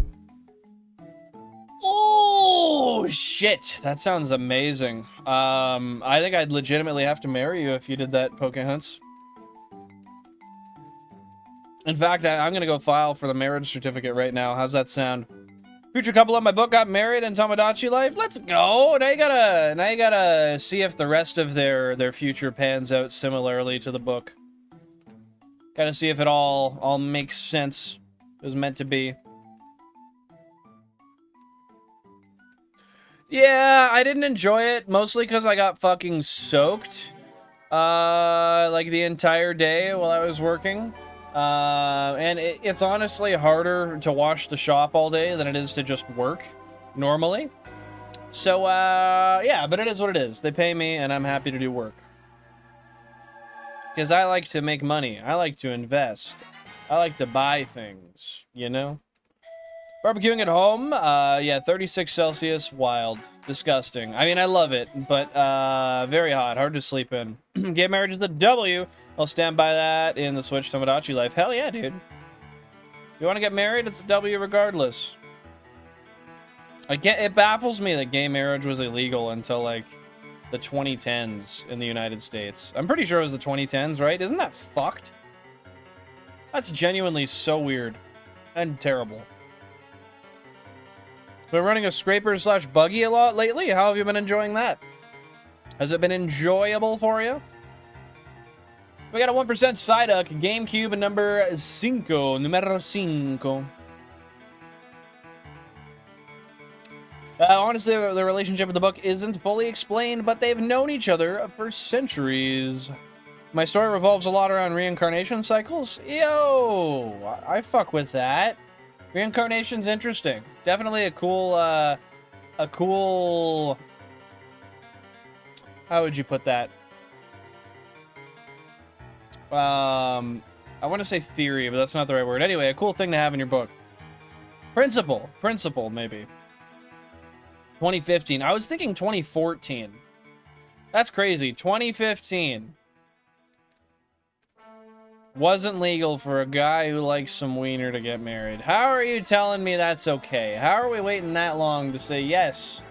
Oh, shit. That sounds amazing. I think I'd legitimately have to marry you if you did that, Pokehunts. In fact, I'm going to go file for the marriage certificate right now. How's that sound? Future couple of my book got married in Tamagotchi life. Let's go. Now you gotta see if the rest of their future pans out similarly to the book. Gotta see if it all makes sense. It was meant to be. Yeah, I didn't enjoy it, mostly because I got fucking soaked. Like the entire day while I was working. And it's honestly harder to wash the shop all day than it is to just work normally. So, yeah, but it is what it is. They pay me and I'm happy to do work. Because I like to make money. I like to invest. I like to buy things, you know? Barbecuing at home, yeah, 36 Celsius, wild. Disgusting. I mean, I love it, but very hot, hard to sleep in. Gay marriage is the W. I'll stand by that in the Switch Tomodachi life. Hell yeah, dude. If you want to get married, it's a W regardless. It baffles me that gay marriage was illegal until, like, the 2010s in the United States. I'm pretty sure it was the 2010s, right? Isn't that fucked? That's genuinely so weird. And terrible. Been running a scraper/buggy a lot lately. How have you been enjoying that? Has it been enjoyable for you? We got a 1% Psyduck, GameCube number 5, numero 5. Honestly, the relationship with the book isn't fully explained, but they've known each other for centuries. My story revolves a lot around reincarnation cycles. Yo, I fuck with that. Reincarnation's interesting. Definitely a cool, how would you put that? I want to say theory, but that's not the right word. Anyway, a cool thing to have in your book. Principle, maybe. 2015. I was thinking 2014. That's crazy. 2015. Wasn't legal for a guy who likes some wiener to get married. How are you telling me that's okay? How are we waiting that long to say, yes,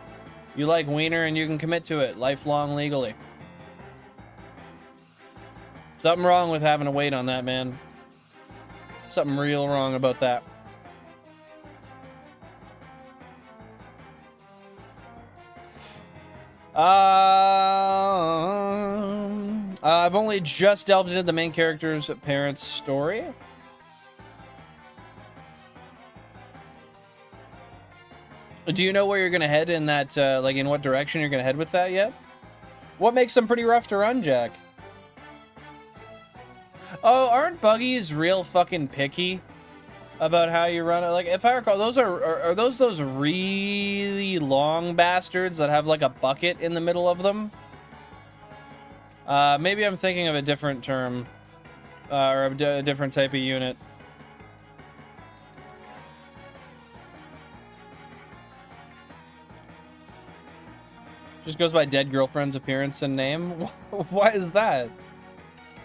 you like wiener and you can commit to it lifelong legally? Something wrong with having to wait on that, man. Something real wrong about that. I've only just delved into the main character's parents' story. Do you know where you're gonna head in that, like in what direction you're gonna head with that yet? What makes them pretty rough to run, Jack? Oh, aren't buggies real fucking picky about how you run it? Like, if I recall, those are those really long bastards that have like a bucket in the middle of them? Maybe I'm thinking of a different term, or a different type of unit. Just goes by dead girlfriend's appearance and name? Why is that?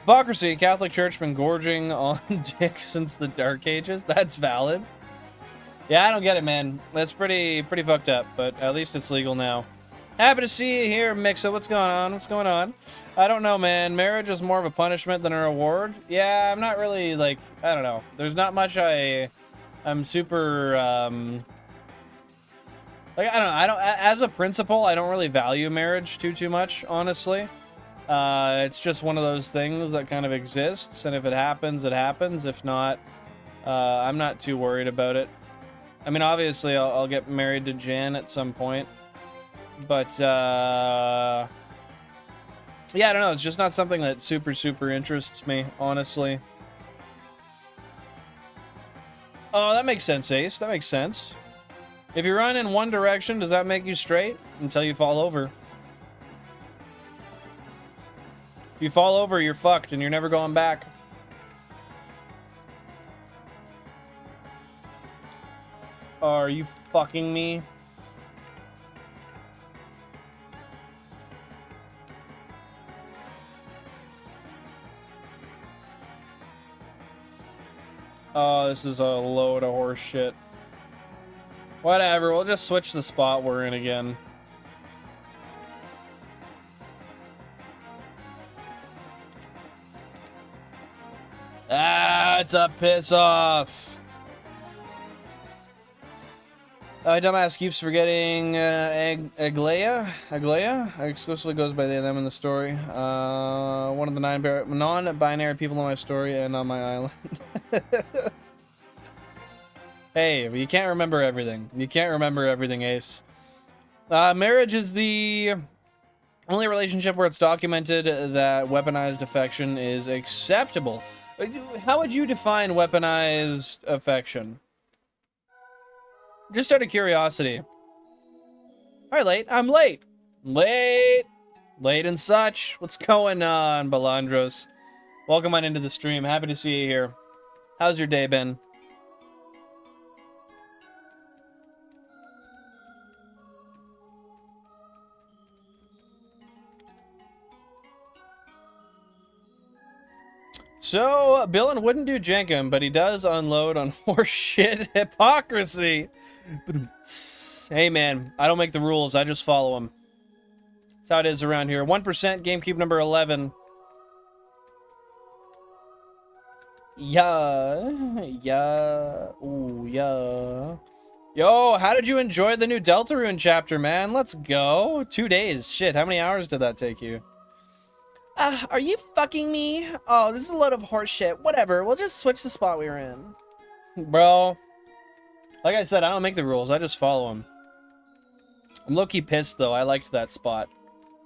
Hypocrisy, Catholic Church been gorging on dick since the Dark Ages? That's valid. Yeah, I don't get it, man. That's pretty fucked up, but at least it's legal now. Happy to see you here, Mixa. What's going on? What's going on? I don't know, man. Marriage is more of a punishment than a reward. Yeah, I'm not really, like, I don't know. There's not much I'm super, like, I don't, as a principle, I don't really value marriage too much, honestly. It's just one of those things that kind of exists, and if it happens, it happens. If not, I'm not too worried about it. I mean, obviously, I'll get married to Jan at some point. But, yeah, I don't know. It's just not something that super interests me, honestly. Oh, that makes sense, Ace. That makes sense. If you run in one direction, does that make you straight? Until you fall over. If you fall over, you're fucked, and you're never going back. Are you fucking me? Oh, this is a load of horse shit. Whatever, we'll just switch the spot we're in again. Ah, it's a piss off. Dumbass keeps forgetting Aglaia. Exclusively goes by they and them in the story. One of the non-binary people in my story and on my island. Hey, you can't remember everything. You can't remember everything, Ace. Marriage is the only relationship where it's documented that weaponized affection is acceptable. How would you define weaponized affection? Just out of curiosity. Alright, late. I'm late. Late and such. What's going on, Balandros? Welcome on into the stream. Happy to see you here. How's your day been? So, Billin wouldn't do Jenkum, but he does unload on horse shit hypocrisy. Hey man, I don't make the rules, I just follow them. That's how it is around here. 1% GameCube number 11. Yeah. Ooh, yeah. Yo, how did you enjoy the new Deltarune chapter, man? Let's go. 2 days. Shit, how many hours did that take you?
Are you fucking me? Oh, this is a load of horse shit. Whatever, we'll just switch the spot we were in.
Bro, like I said, I don't make the rules, I just follow them. I'm low-key pissed, though. I liked that spot.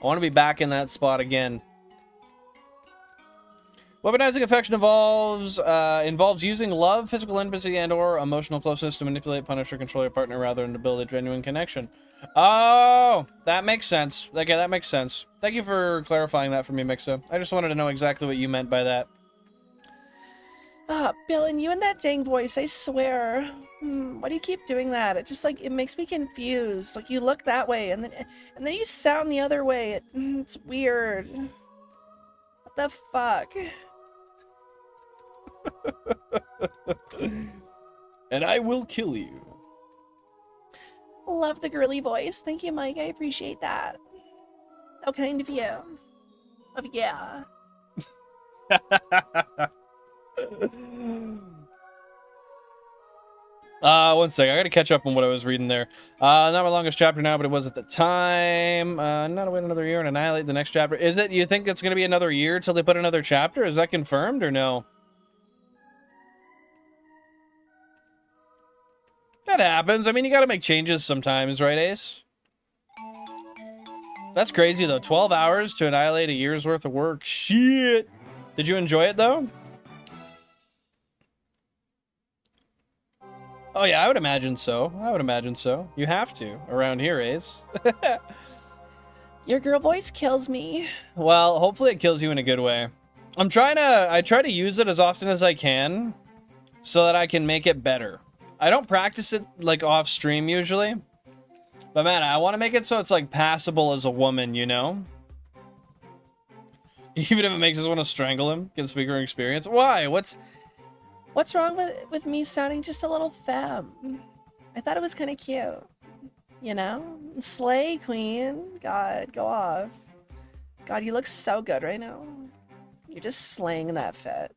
I want to be back in that spot again. Weaponizing affection involves using love, physical intimacy, and/or emotional closeness to manipulate, punish, or control your partner rather than to build a genuine connection. Oh, that makes sense. Okay, that makes sense. Thank you for clarifying that for me, Mixa. I just wanted to know exactly what you meant by that.
Bill, and you and that dang voice, I swear. Why do you keep doing that? It just, like, it makes me confused. Like, you look that way, and then you sound the other way. It's weird. What the fuck?
And I will kill you.
Love the girly voice. Thank you, Mike. I appreciate that. How kind of you. Oh, yeah.
One sec. I gotta catch up on what I was reading there. Not my longest chapter now, but it was at the time. Not to wait another year and annihilate the next chapter. Is it? You think it's gonna be another year till they put another chapter? Is that confirmed or no? That happens. I mean, you gotta make changes sometimes, right, Ace? That's crazy, though. 12 hours to annihilate a year's worth of work. Shit! Did you enjoy it, though? Oh, yeah, I would imagine so. I would imagine so. You have to, around here, Ace.
Your girl voice kills me.
Well, hopefully it kills you in a good way. I try to use it as often as I can so that I can make it better. I don't practice it, like, off stream usually. But man, I want to make it so it's, like, passable as a woman, you know? Even if it makes us want to strangle him, get speaker experience. Why? What's
wrong with me sounding just a little femme? I thought it was kind of cute. You know? Slay, queen. God, go off. God, you look so good right now. You're just slaying that fit.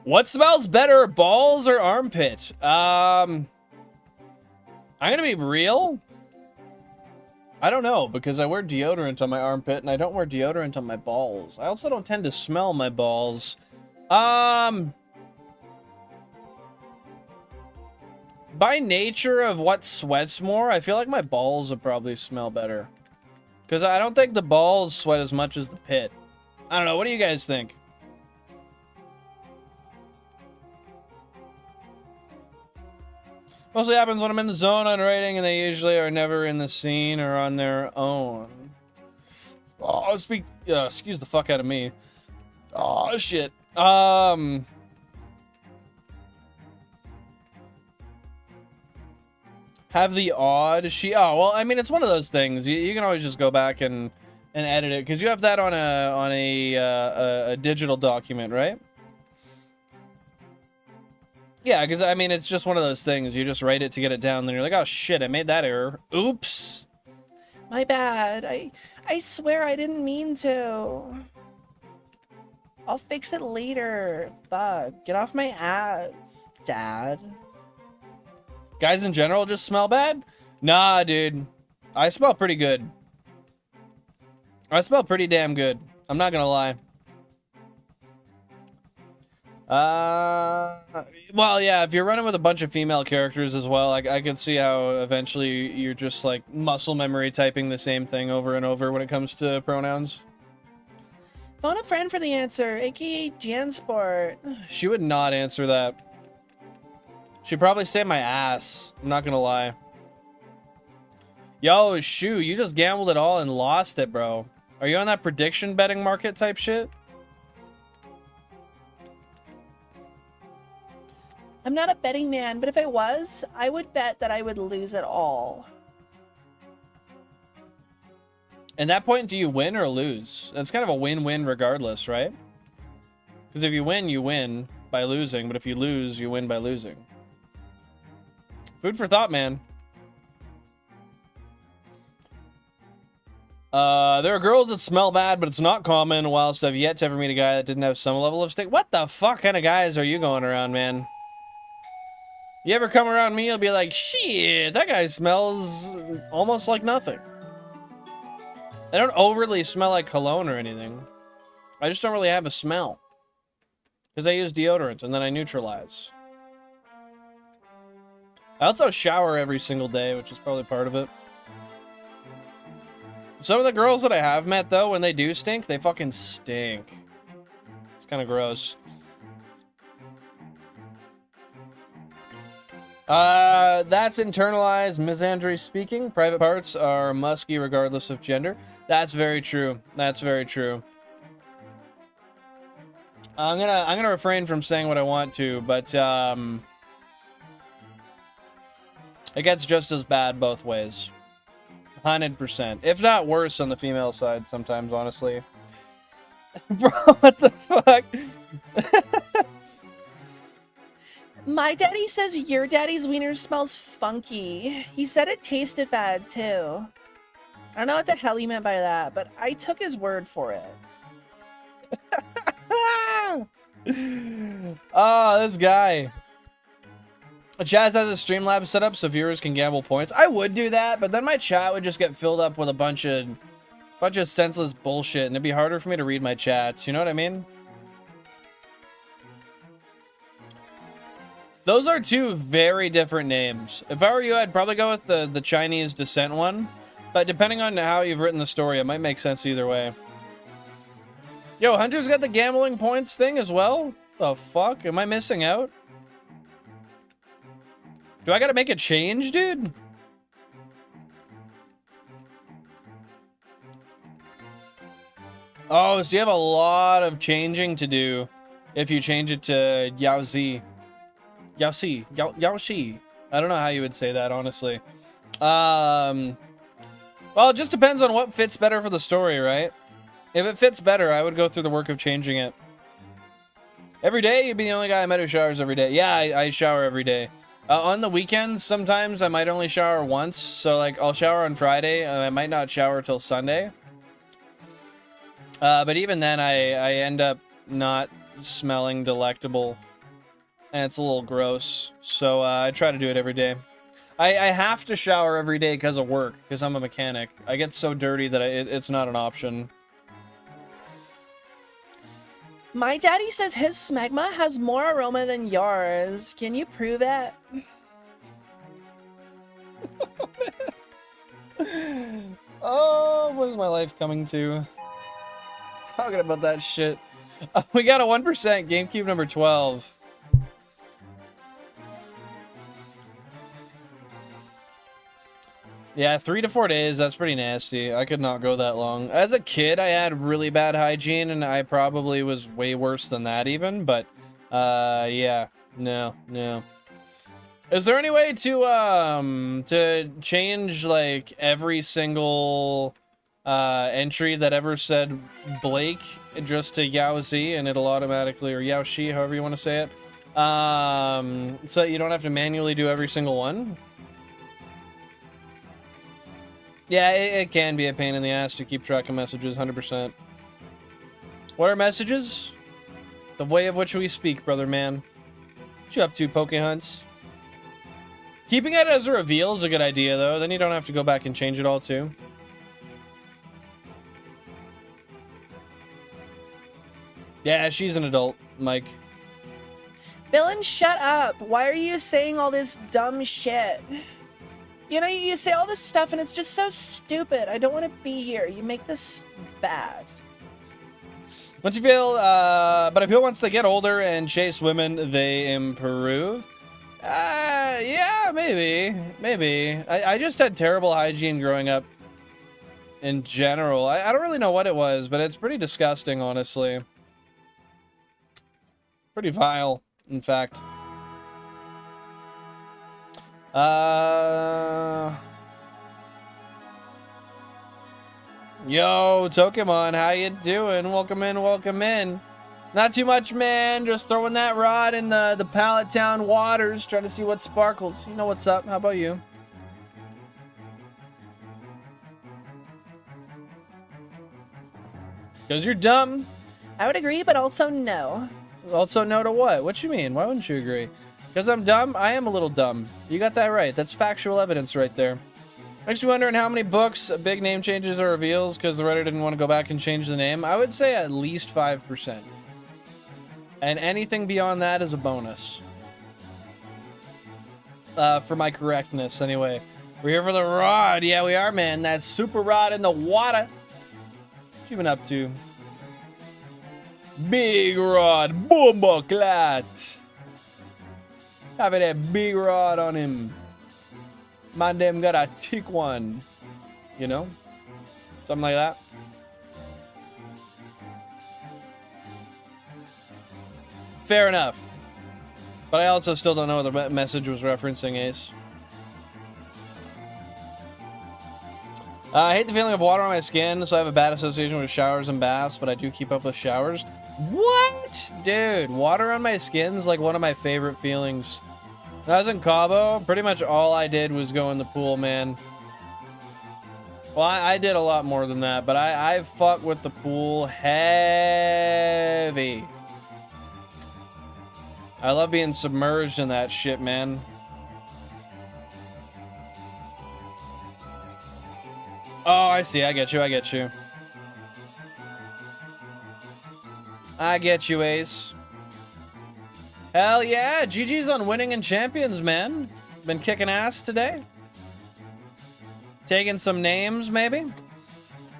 What smells better, balls or armpit? I'm gonna be real. I don't know, because I wear deodorant on my armpit and I don't wear deodorant on my balls. I also don't tend to smell my balls. By nature of what sweats more, I feel like my balls would probably smell better. Because I don't think the balls sweat as much as the pit. I don't know, what do you guys think? Mostly happens when I'm in the zone on writing, and they usually are never in the scene or on their own. Oh, excuse the fuck out of me. Oh, shit. Have the odd oh, well, I mean, it's one of those things. You can always just go back and edit it, because you have that on a digital document, right? Yeah, because, I mean, it's just one of those things. You just write it to get it down, then you're like, oh, shit, I made that error. Oops.
My bad. I swear I didn't mean to. I'll fix it later. Fuck. Get off my ass, Dad.
Guys in general just smell bad? Nah, dude. I smell pretty good. I smell pretty damn good. I'm not gonna lie. Well, yeah, if you're running with a bunch of female characters as well, I could see how eventually you're just, like, muscle memory typing the same thing over and over when it comes to pronouns.
Phone a friend for the answer, aka Jansport.
She would not answer that. She'd probably say my ass. I'm not gonna lie. Yo, Shu, you just gambled it all and lost it, bro. Are you on that prediction betting market type shit?
I'm not a betting man, but if I was, I would bet that I would lose it all.
At that point, do you win or lose? That's kind of a win-win regardless, right? Because if you win by losing, but if you lose, you win by losing. Food for thought, man. There are girls that smell bad, but it's not common, whilst I've yet to ever meet a guy that didn't have some level of stink. What the fuck kind of guys are you going around, man? You ever come around me, you'll be like, shit, that guy smells almost like nothing. I don't overly smell like cologne or anything. I just don't really have a smell. Because I use deodorant and then I neutralize. I also shower every single day, which is probably part of it. Some of the girls that I have met, though, when they do stink, they fucking stink. It's kind of gross. That's internalized misandry speaking. Private parts are musky regardless of gender. That's very true. That's very true. I'm gonna refrain from saying what I want to, but it gets just as bad both ways. 100%. If not worse on the female side sometimes, honestly. Bro, what the fuck?
My daddy says your daddy's wiener smells funky. He said it tasted bad, too. I don't know what the hell he meant by that, but I took his word for it.
Oh, this guy. Chaz has a Streamlabs set up so viewers can gamble points. I would do that, but then my chat would just get filled up with a bunch of senseless bullshit, and it'd be harder for me to read my chats. You know what I mean? Those are two very different names. If I were you, I'd probably go with the Chinese descent one. But depending on how you've written the story, it might make sense either way. Yo, Hunter's got the gambling points thing as well? The fuck? Am I missing out? Do I gotta make a change, dude? Oh, so you have a lot of changing to do if you change it to Yaozi. Yaoshi. I don't know how you would say that, honestly. Well, it just depends on what fits better for the story, right? If it fits better, I would go through the work of changing it. Every day, you'd be the only guy I met who showers every day. Yeah, I shower every day. On the weekends, sometimes I might only shower once. So, like, I'll shower on Friday, and I might not shower till Sunday. But even then, I end up not smelling delectable. And it's a little gross. So, I try to do it every day. I have to shower every day because of work, because I'm a mechanic. I get so dirty that it's not an option.
My daddy says his smegma has more aroma than yours. Can you prove it?
Oh, what is my life coming to? Talking about that shit. We got a 1% GameCube number 12. Yeah, 3 to 4 days, that's pretty nasty. I could not go that long. As a kid, I had really bad hygiene, and I probably was way worse than that even, but, yeah. No. Is there any way to change, like, every single, entry that ever said Blake just to Yao-Z, and it'll automatically, or Yao-Shi, however you want to say it, so that you don't have to manually do every single one? Yeah, it can be a pain in the ass to keep track of messages, 100%. What are messages? The way of which we speak, brother man. What you up to, Pokehunts? Keeping it as a reveal is a good idea, though. Then you don't have to go back and change it all, too. Yeah, she's an adult, Mike.
Villain, shut up. Why are you saying all this dumb shit? You know, you say all this stuff and it's just so stupid. I don't want to be here. You make this bad.
Once you feel, but I feel once they get older and chase women, they improve. Yeah, maybe. I just had terrible hygiene growing up in general. I don't really know what it was, but it's pretty disgusting, honestly. Pretty vile, in fact. Yo, Pokemon, how you doing? Welcome in. Not too much, man. Just throwing that rod in the Pallet Town waters, trying to see what sparkles. You know what's up. How about you? Because you're dumb.
I would agree, but also no.
Also no to what? What you mean? Why wouldn't you agree? Because I'm dumb? I am a little dumb. You got that right. That's factual evidence right there. Makes me wondering how many books, big name changes or reveals because the writer didn't want to go back and change the name. I would say at least 5%. And anything beyond that is a bonus. For my correctness, anyway. We're here for the rod. Yeah, we are, man. That super rod in the water. What you been up to? Big rod. Bomba clat. Having that big rod on him. My damn got a thick one. You know? Something like that. Fair enough. But I also still don't know what the message was referencing, Ace. I hate the feeling of water on my skin, so I have a bad association with showers and baths, but I do keep up with showers. What? Dude, water on my skin is like one of my favorite feelings. When I was in Cabo, pretty much all I did was go in the pool, man. Well, I did a lot more than that, but I fuck with the pool heavy. I love being submerged in that shit, man. Oh, I see. I get you. I get you. I get you, Ace. Hell yeah. GG's on winning and champions, man. Been kicking ass today. Taking some names, maybe.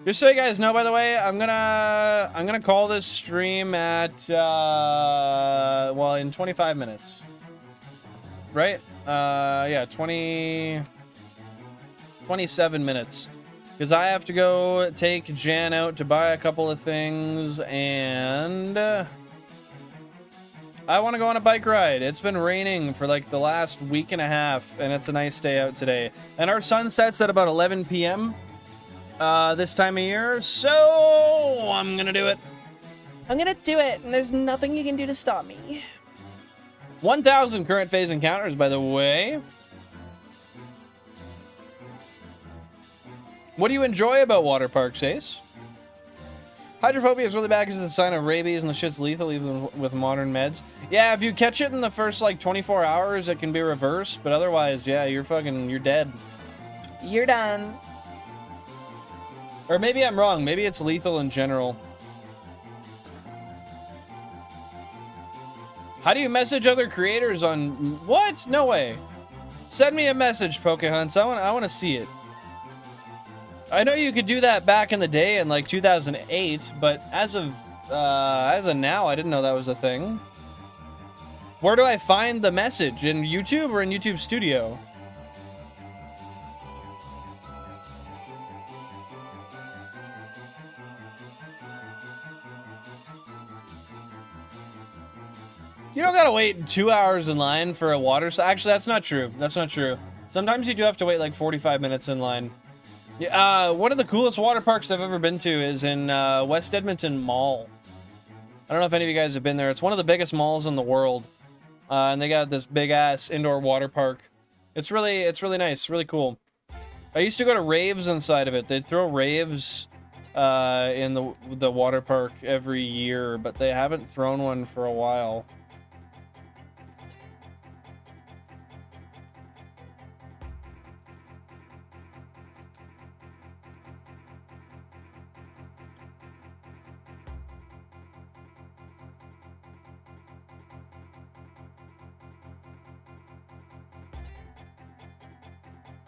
Just so you guys know, by the way, I'm gonna call this stream at well, in 25 minutes. Right? Yeah, 27 minutes. Because I have to go take Jan out to buy a couple of things, and I want to go on a bike ride. It's been raining for like the last week and a half, and it's a nice day out today. And our sun sets at about 11 p.m. This time of year, so I'm gonna do it.
I'm gonna do it, and there's nothing you can do to stop me.
1,000 current phase encounters, by the way. What do you enjoy about water parks, Ace? Hydrophobia is really bad because it's a sign of rabies and the shit's lethal even with modern meds. Yeah, if you catch it in the first, like, 24 hours, it can be reversed. But otherwise, yeah, you're dead.
You're done.
Or maybe I'm wrong. Maybe it's lethal in general. How do you message other creators on... What? No way. Send me a message, Pokehunts. I want to see it. I know you could do that back in the day in like 2008, but as of now, I didn't know that was a thing. Where do I find the message? In YouTube or in YouTube Studio? You don't gotta wait 2 hours in line for a water... Actually, that's not true. That's not true. Sometimes you do have to wait like 45 minutes in line. Yeah, one of the coolest water parks I've ever been to is in West Edmonton Mall. I don't know if any of you guys have been there. It's one of the biggest malls in the world. And they got this big-ass indoor water park. It's really nice, really cool. I used to go to raves inside of it. They'd throw raves in the water park every year, but they haven't thrown one for a while.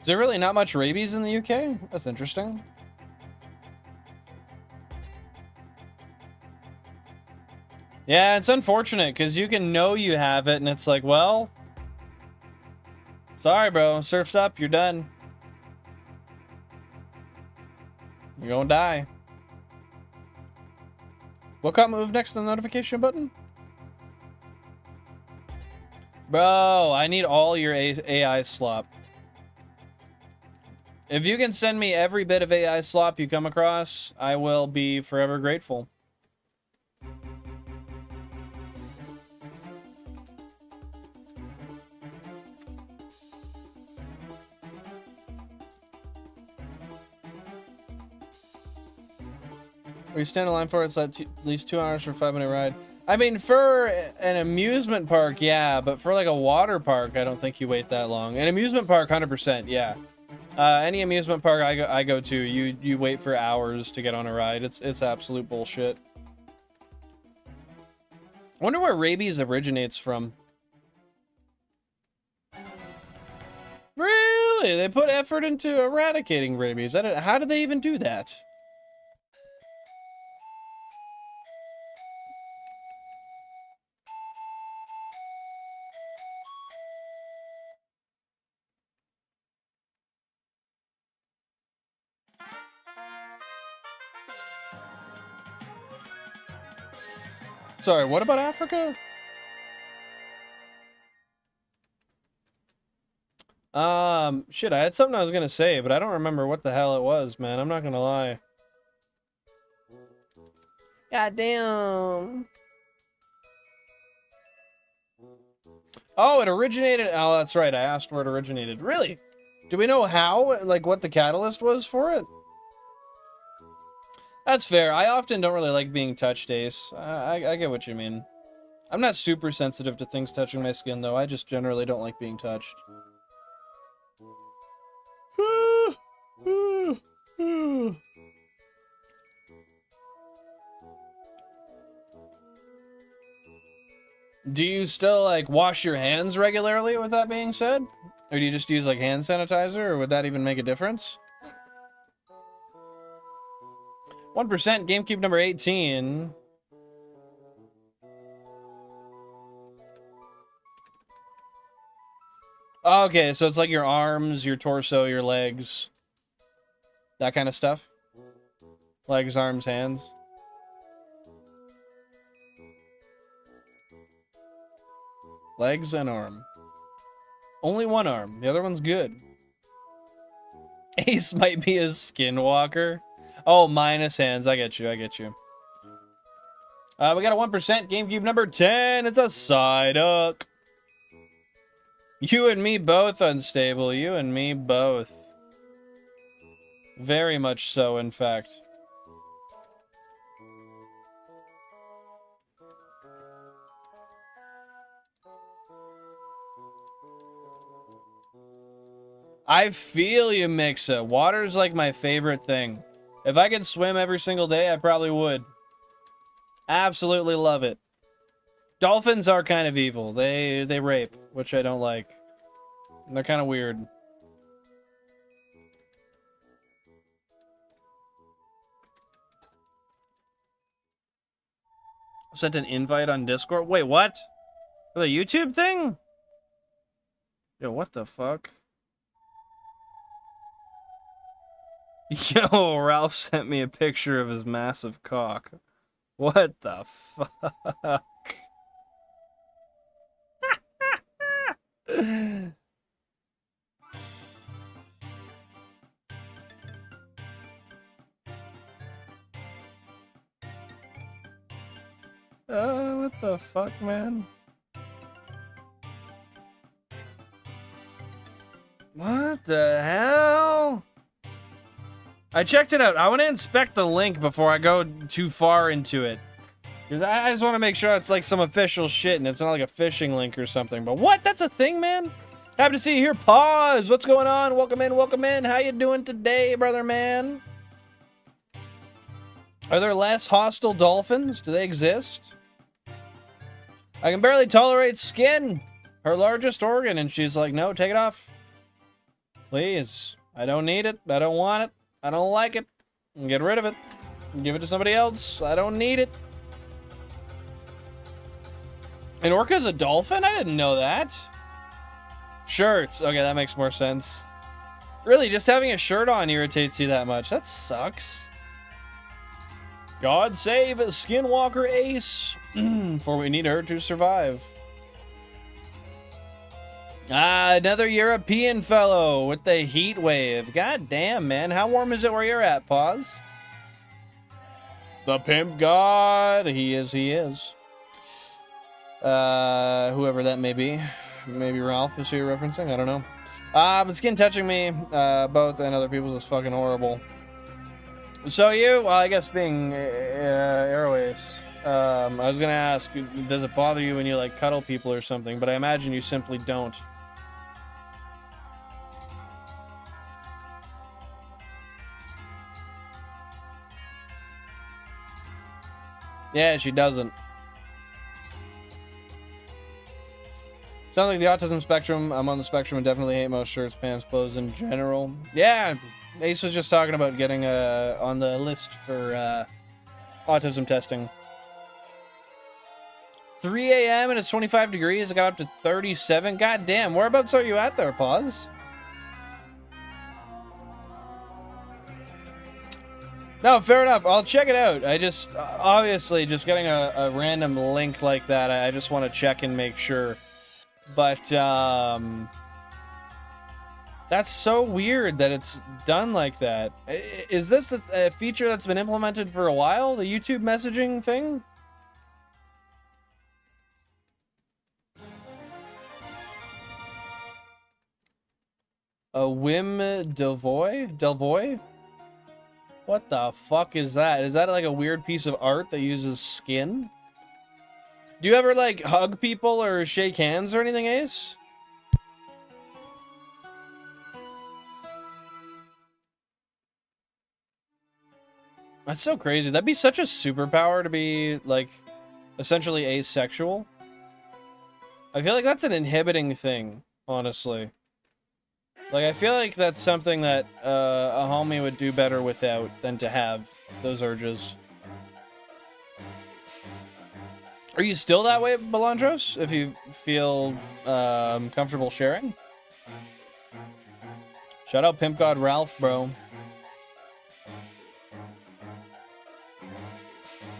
Is there really not much rabies in the UK? That's interesting. Yeah, it's unfortunate because you can know you have it and it's like, well, sorry, bro. Surf's up. You're done. You're gonna die. What got moved next to the notification button? Bro, I need all your AI slop. If you can send me every bit of AI slop you come across, I will be forever grateful. We stand in line for it's at least 2 hours for a 5-minute ride. I mean, for an amusement park, yeah, but for like a water park, I don't think you wait that long. An amusement park, 100%, yeah. Any amusement park I go to, you wait for hours to get on a ride. It's absolute bullshit. I wonder where rabies originates from. Really? They put effort into eradicating rabies. How did they even do that? Sorry, what about Africa? Shit, I had something I was gonna say, but I don't remember what the hell it was, man. I'm not gonna lie.
God damn.
Oh, it originated... Oh, that's right. I asked where it originated. Really? Do we know how? Like, what the catalyst was for it? That's fair. I often don't really like being touched, Ace. I get what you mean. I'm not super sensitive to things touching my skin, though. I just generally don't like being touched. Do you still, like, wash your hands regularly, with that being said? Or do you just use, like, hand sanitizer, or would that even make a difference? 1%, GameCube number 18. Okay, so it's like your arms, your torso, your legs. That kind of stuff. Legs, arms, hands. Legs and arm. Only one arm. The other one's good. Ace might be a skinwalker. Oh, minus hands. I get you. I get you. We got a 1%. GameCube number 10. It's a Psyduck. You and me both, Unstable. You and me both. Very much so, in fact. I feel you, Mixa. Water's like my favorite thing. If I could swim every single day, I probably would. Absolutely love it. Dolphins are kind of evil. They rape, which I don't like. And they're kind of weird. Sent an invite on Discord. Wait, what? For the YouTube thing? Yo, what the fuck? Yo, Ralph sent me a picture of his massive cock. What the fuck? What the fuck, man? What the hell? I checked it out. I want to inspect the link before I go too far into it. Because I just want to make sure it's like some official shit and it's not like a phishing link or something. But what? That's a thing, man? Happy to see you here. Pause. What's going on? Welcome in. Welcome in. How you doing today, brother man? Are there less hostile dolphins? Do they exist? I can barely tolerate skin. Her largest organ. And she's like, no, take it off. Please. I don't need it. I don't want it. I don't like it. Get rid of it. Give it to somebody else. I don't need it. An orca's a dolphin? I didn't know that. Shirts. Okay, that makes more sense. Really, just having a shirt on irritates you that much. That sucks. God save Skinwalker Ace. For we need her to survive. Ah, another European fellow with the heat wave. God damn, man. How warm is it where you're at? Pause. The pimp god. He is, he is. Whoever that may be. Maybe Ralph is who you're referencing. I don't know. But skin touching me, both and other people's is fucking horrible. So you, well, I guess being Airways, I was gonna ask, does it bother you when you like cuddle people or something? But I imagine you simply don't. Yeah, she doesn't. Sounds like the autism spectrum. I'm on the spectrum and definitely hate most shirts, pants, clothes in general. Yeah, Ace was just talking about getting on the list for autism testing. 3 a.m. and it's 25 degrees. It got up to 37. God damn, whereabouts are you at there, Pause? No, fair enough. I'll check it out. I just, obviously, just getting a random link like that, I just want to check and make sure. But, that's so weird that it's done like that. Is this a feature that's been implemented for a while? The YouTube messaging thing? A Wim Delvoye? What the fuck is that? Is that like a weird piece of art that uses skin? Do you ever like hug people or shake hands or anything, Ace? That's so crazy. That'd be such a superpower to be like essentially asexual. I feel like that's an inhibiting thing, honestly. Like, I feel like that's something that a homie would do better without than to have those urges. Are you still that way, Balandros? If you feel comfortable sharing? Shout out Pimp God Ralph, bro.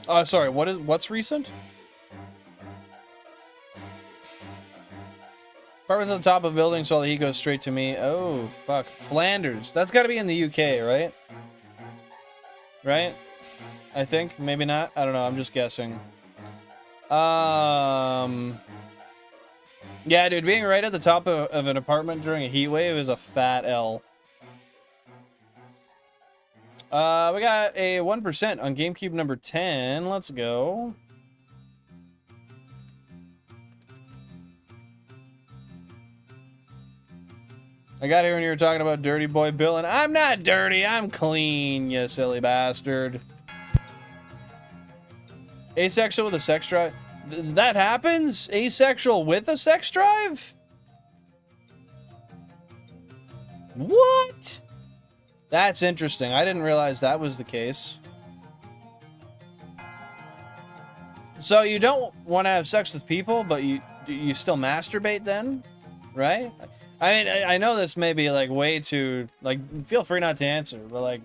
Oh, sorry, what's recent? Apartment's at the top of a building, so he goes straight to me. Oh, fuck. Flanders. That's got to be in the UK, right? Right? I think. Maybe not. I don't know. I'm just guessing. Yeah, dude, being right at the top of an apartment during a heat wave is a fat L. We got a 1% on GameCube number 10. Let's go. I got here when you were talking about Dirty Boy Bill, and I'm not dirty, I'm clean, you silly bastard. Asexual with a sex drive? That happens? Asexual with a sex drive? What? That's interesting. I didn't realize that was the case. So you don't want to have sex with people, but you still masturbate then? Right? I mean, I know this may be, like, way too... Like, feel free not to answer, but, like...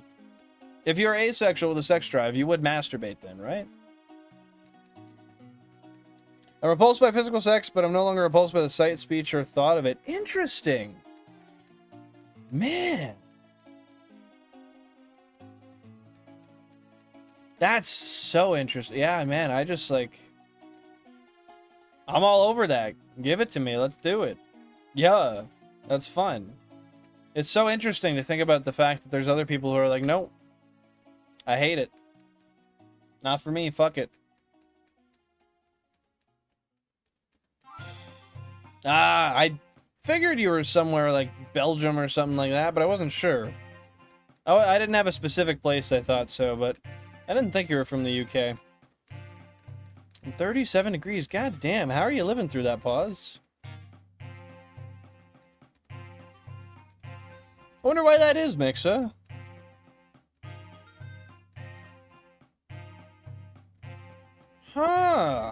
If you're asexual with a sex drive, you would masturbate then, right? I'm repulsed by physical sex, but I'm no longer repulsed by the sight, speech, or thought of it. Interesting. Man. That's so interesting. Yeah, man, I just, like... I'm all over that. Give it to me. Let's do it. Yeah. That's fun. It's so interesting to think about the fact that there's other people who are like, nope. I hate it. Not for me. Fuck it. I figured you were somewhere like Belgium or something like that, but I wasn't sure. I didn't have a specific place I thought so, but I didn't think you were from the UK. 37 degrees. God damn. How are you living through that pause? I wonder why that is, Mixa. Huh.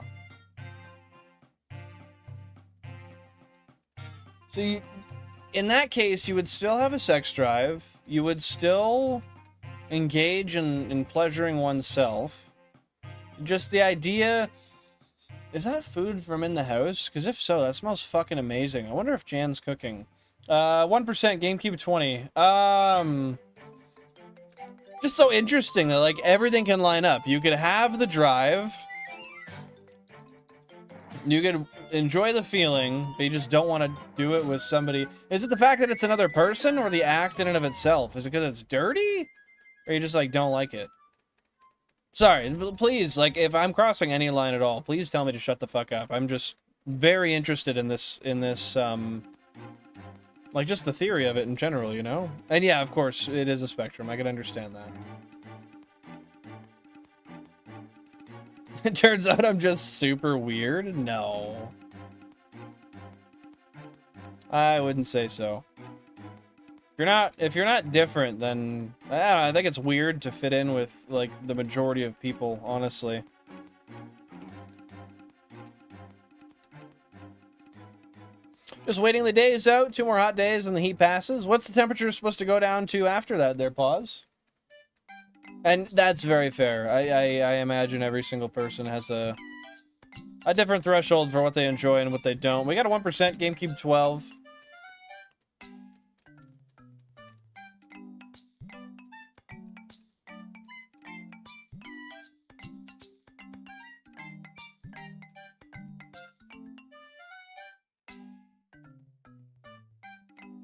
See, in that case, you would still have a sex drive. You would still engage in pleasuring oneself. Just the idea... Is that food from in the house? Because if so, that smells fucking amazing. I wonder if Jan's cooking. 1% GameCube 20. Just so interesting that, like, everything can line up. You could have the drive. You could enjoy the feeling, but you just don't want to do it with somebody. Is it the fact that it's another person, or the act in and of itself? Is it because it's dirty? Or you just, like, don't like it? Sorry, please, like, if I'm crossing any line at all, please tell me to shut the fuck up. I'm just very interested in this, like, just the theory of it in general, you know? And yeah, of course, it is a spectrum. I can understand that. It turns out I'm just super weird? No. I wouldn't say so. If you're not different, then I don't know, I think it's weird to fit in with, like, the majority of people, honestly. Just waiting the days out. 2 more hot days and the heat passes. What's the temperature supposed to go down to after that there, pause? And that's very fair. I imagine every single person has a different threshold for what they enjoy and what they don't. We got a 1% GameCube 12.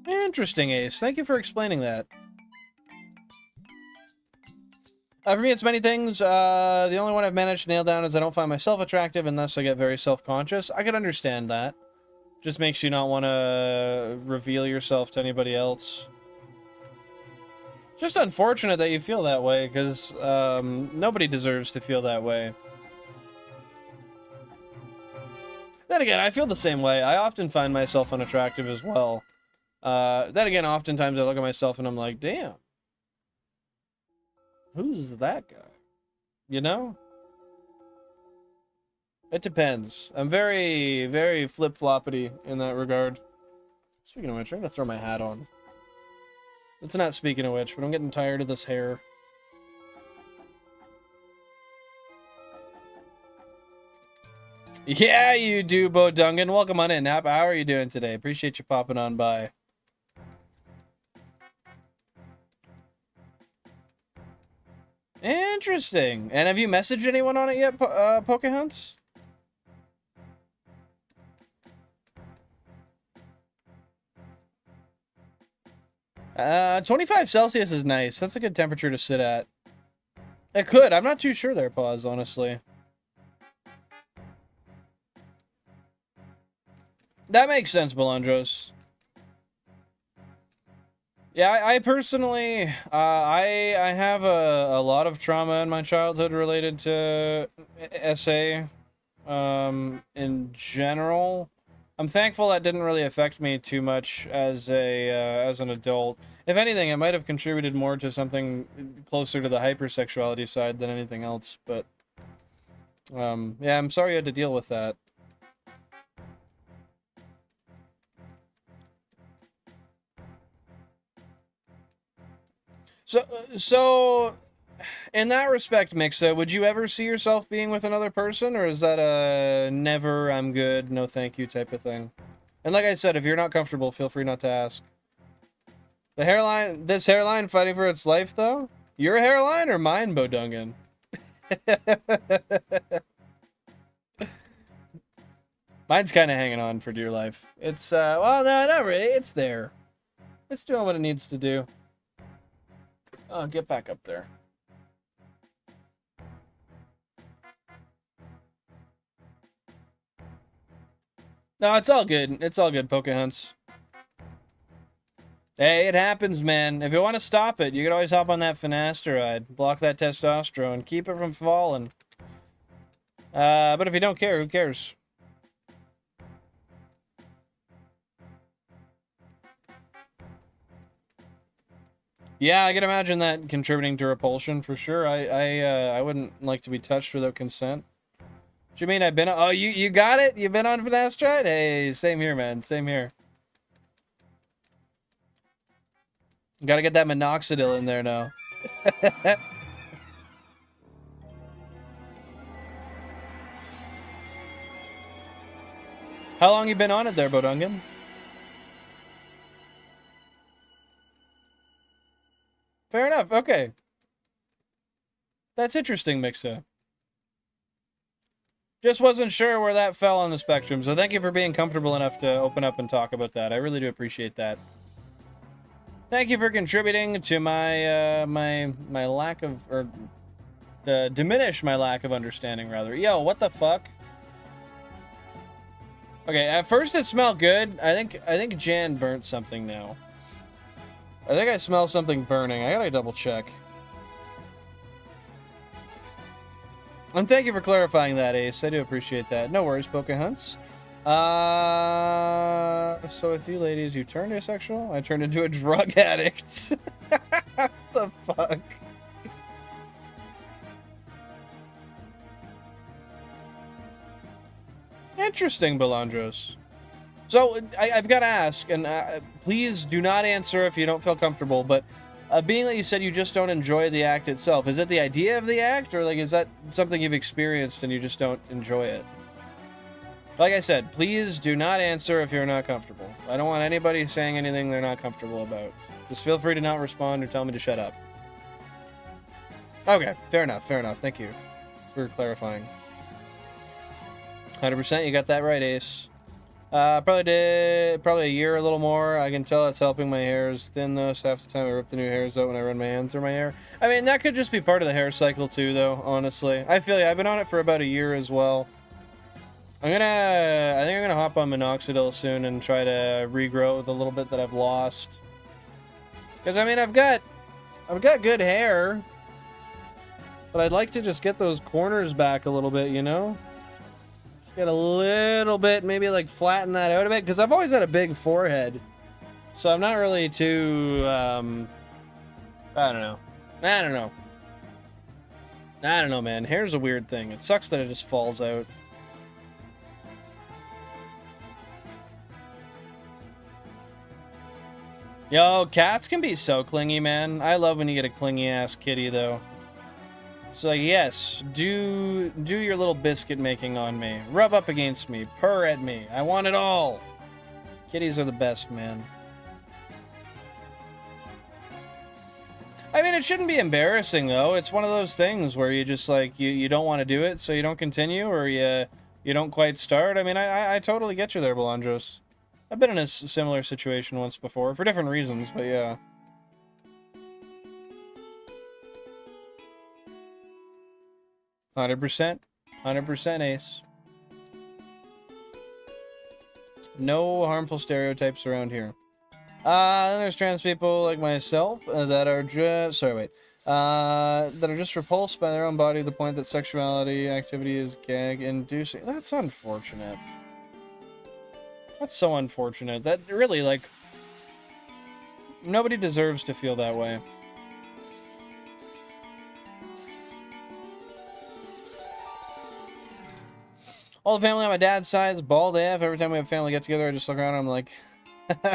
Interesting, Ace. Thank you for explaining that. For me, it's many things. The only one I've managed to nail down is I don't find myself attractive, and thus I get very self-conscious. I could understand that. Just makes you not want to reveal yourself to anybody else. Just unfortunate that you feel that way, because nobody deserves to feel that way. Then again, I feel the same way. I often find myself unattractive as well. Then again, oftentimes I look at myself and I'm like, damn. Who's that guy? You know? It depends. I'm very, very flip-floppity in that regard. Speaking of which, I'm gonna throw my hat on. It's not speaking of which, but I'm getting tired of this hair. Yeah, you do, Bo Dungan. Welcome on in. How are you doing today? Appreciate you popping on by. Interesting. And have you messaged anyone on it yet, Pokehunts? 25 Celsius is nice. That's a good temperature to sit at. It could. I'm not too sure there, Pause, honestly. That makes sense, Belandros. Yeah, I personally, I have a lot of trauma in my childhood related to SA, in general. I'm thankful that didn't really affect me too much as an adult. If anything, it might have contributed more to something closer to the hypersexuality side than anything else, but, yeah, I'm sorry you had to deal with that. So, in that respect, Mixa, would you ever see yourself being with another person, or is that a never, I'm good, no thank you type of thing? And like I said, if you're not comfortable, feel free not to ask. This hairline fighting for its life, though? Your hairline or mine, Bodungan? Mine's kind of hanging on for dear life. It's, well, no, not really. It's there. It's doing what it needs to do. Oh, get back up there. No, it's all good. It's all good, Pokehunts. Hey, it happens, man. If you want to stop it, you can always hop on that finasteride. Block that testosterone. Keep it from falling. But if you don't care, who cares? Yeah, I can imagine that contributing to repulsion for sure. I wouldn't like to be touched without consent. What you mean I've been on? Oh, you got it? You've been on finasteride? Hey, same here, man. Same here. Gotta get that minoxidil in there now. How long you been on it there, Bodungan? Fair enough, okay. That's interesting, Mixa. Just wasn't sure where that fell on the spectrum, so thank you for being comfortable enough to open up and talk about that. I really do appreciate that. Thank you for contributing to my, my lack of, or, diminish my lack of understanding, rather. Yo, what the fuck? Okay, at first it smelled good. I think Jan burnt something now. I think I smell something burning. I gotta double check. And thank you for clarifying that, Ace. I do appreciate that. No worries, Pokehunts. So with you ladies, you turned asexual? I turned into a drug addict. What the fuck? Interesting, Belandros. So, I've got to ask, and please do not answer if you don't feel comfortable, but being that you said you just don't enjoy the act itself, is it the idea of the act, or like is that something you've experienced and you just don't enjoy it? Like I said, please do not answer if you're not comfortable. I don't want anybody saying anything they're not comfortable about. Just feel free to not respond or tell me to shut up. Okay, fair enough, fair enough. Thank you for clarifying. 100%, you got that right, Ace. Probably a year, a little more. I can tell it's helping. My hair is thin though, so half the time I rip the new hairs out when I run my hand through my hair. I mean, that could just be part of the hair cycle too, though, honestly. I feel you. I've been on it for about a year as well. I think I'm gonna hop on minoxidil soon and try to regrow the little bit that I've lost. Because, I mean, I've got good hair, but I'd like to just get those corners back a little bit, you know? Get a little bit, maybe like flatten that out a bit, because I've always had a big forehead, so I'm not really too I don't know, man. Hair's a weird thing. It sucks that it just falls out. Yo, cats can be so clingy, man. I love when you get a clingy ass kitty though. It's like, yes, do your little biscuit making on me. Rub up against me. Purr at me. I want it all. Kitties are the best, man. I mean, it shouldn't be embarrassing, though. It's one of those things where you just, like, you don't want to do it, so you don't continue, or you don't quite start. I mean, I totally get you there, Belandros. I've been in a similar situation once before, for different reasons, but yeah. 100%. 100% ace. No harmful stereotypes around here. Then there's trans people like myself that are just... Sorry, wait. That are just repulsed by their own body to the point that sexuality activity is gag-inducing. That's unfortunate. That's so unfortunate. That really, like... Nobody deserves to feel that way. All the family on my dad's side is bald AF. Every time we have family get together, I just look around and I'm like,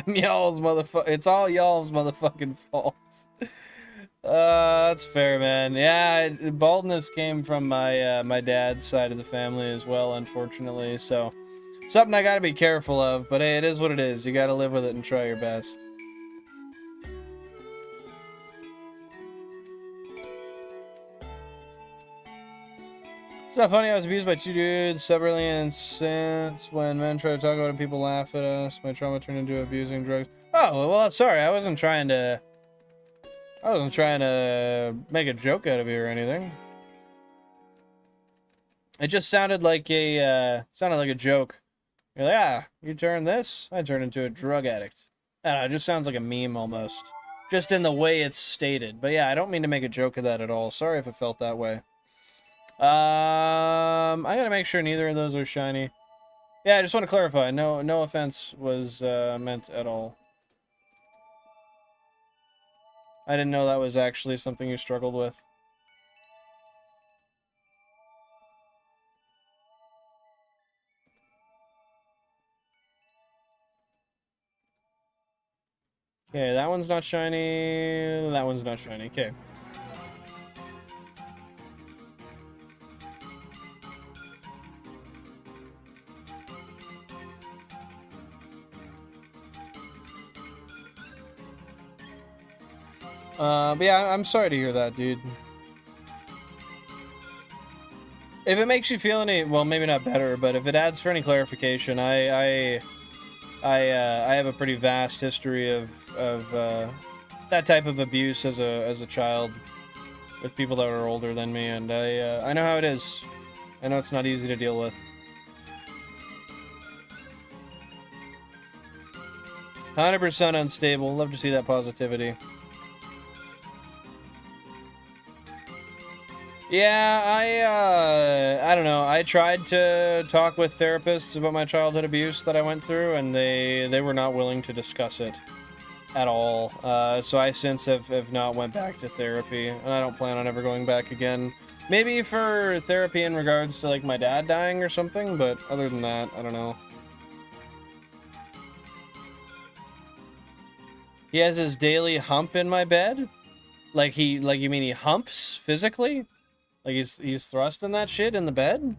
y'all's motherfucker. It's all y'all's motherfucking fault. That's fair, man. Yeah, baldness came from my my dad's side of the family as well, unfortunately. So something I gotta be careful of. But hey, it is what it is. You gotta live with it and try your best. It's not funny, I was abused by two dudes separately, and since when men try to talk about it, people laugh at us. My trauma turned into abusing drugs. Oh, well, sorry, I wasn't trying to make a joke out of you or anything. It just sounded like a joke. You're like, ah, you turn this, I turn into a drug addict. I don't know, it just sounds like a meme almost. Just in the way it's stated. But yeah, I don't mean to make a joke of that at all. Sorry if it felt that way. I gotta make sure neither of those are shiny. Yeah, I just want to clarify. No offense was meant at all. I didn't know that was actually something you struggled with. Okay, that one's not shiny. That one's not shiny. Okay. But yeah, I'm sorry to hear that, dude. If it makes you feel any, well, maybe not better, but if it adds for any clarification, I have a pretty vast history of that type of abuse as a child with people that are older than me, and I know how it is. I know it's not easy to deal with. 100% unstable. Love to see that positivity. Yeah, I don't know. I tried to talk with therapists about my childhood abuse that I went through, and they were not willing to discuss it at all. So I since have not went back to therapy, and I don't plan on ever going back again. Maybe for therapy in regards to like my dad dying or something, but other than that, I don't know. He has his daily hump in my bed? Like you mean he humps physically? Like he's thrusting that shit in the bed?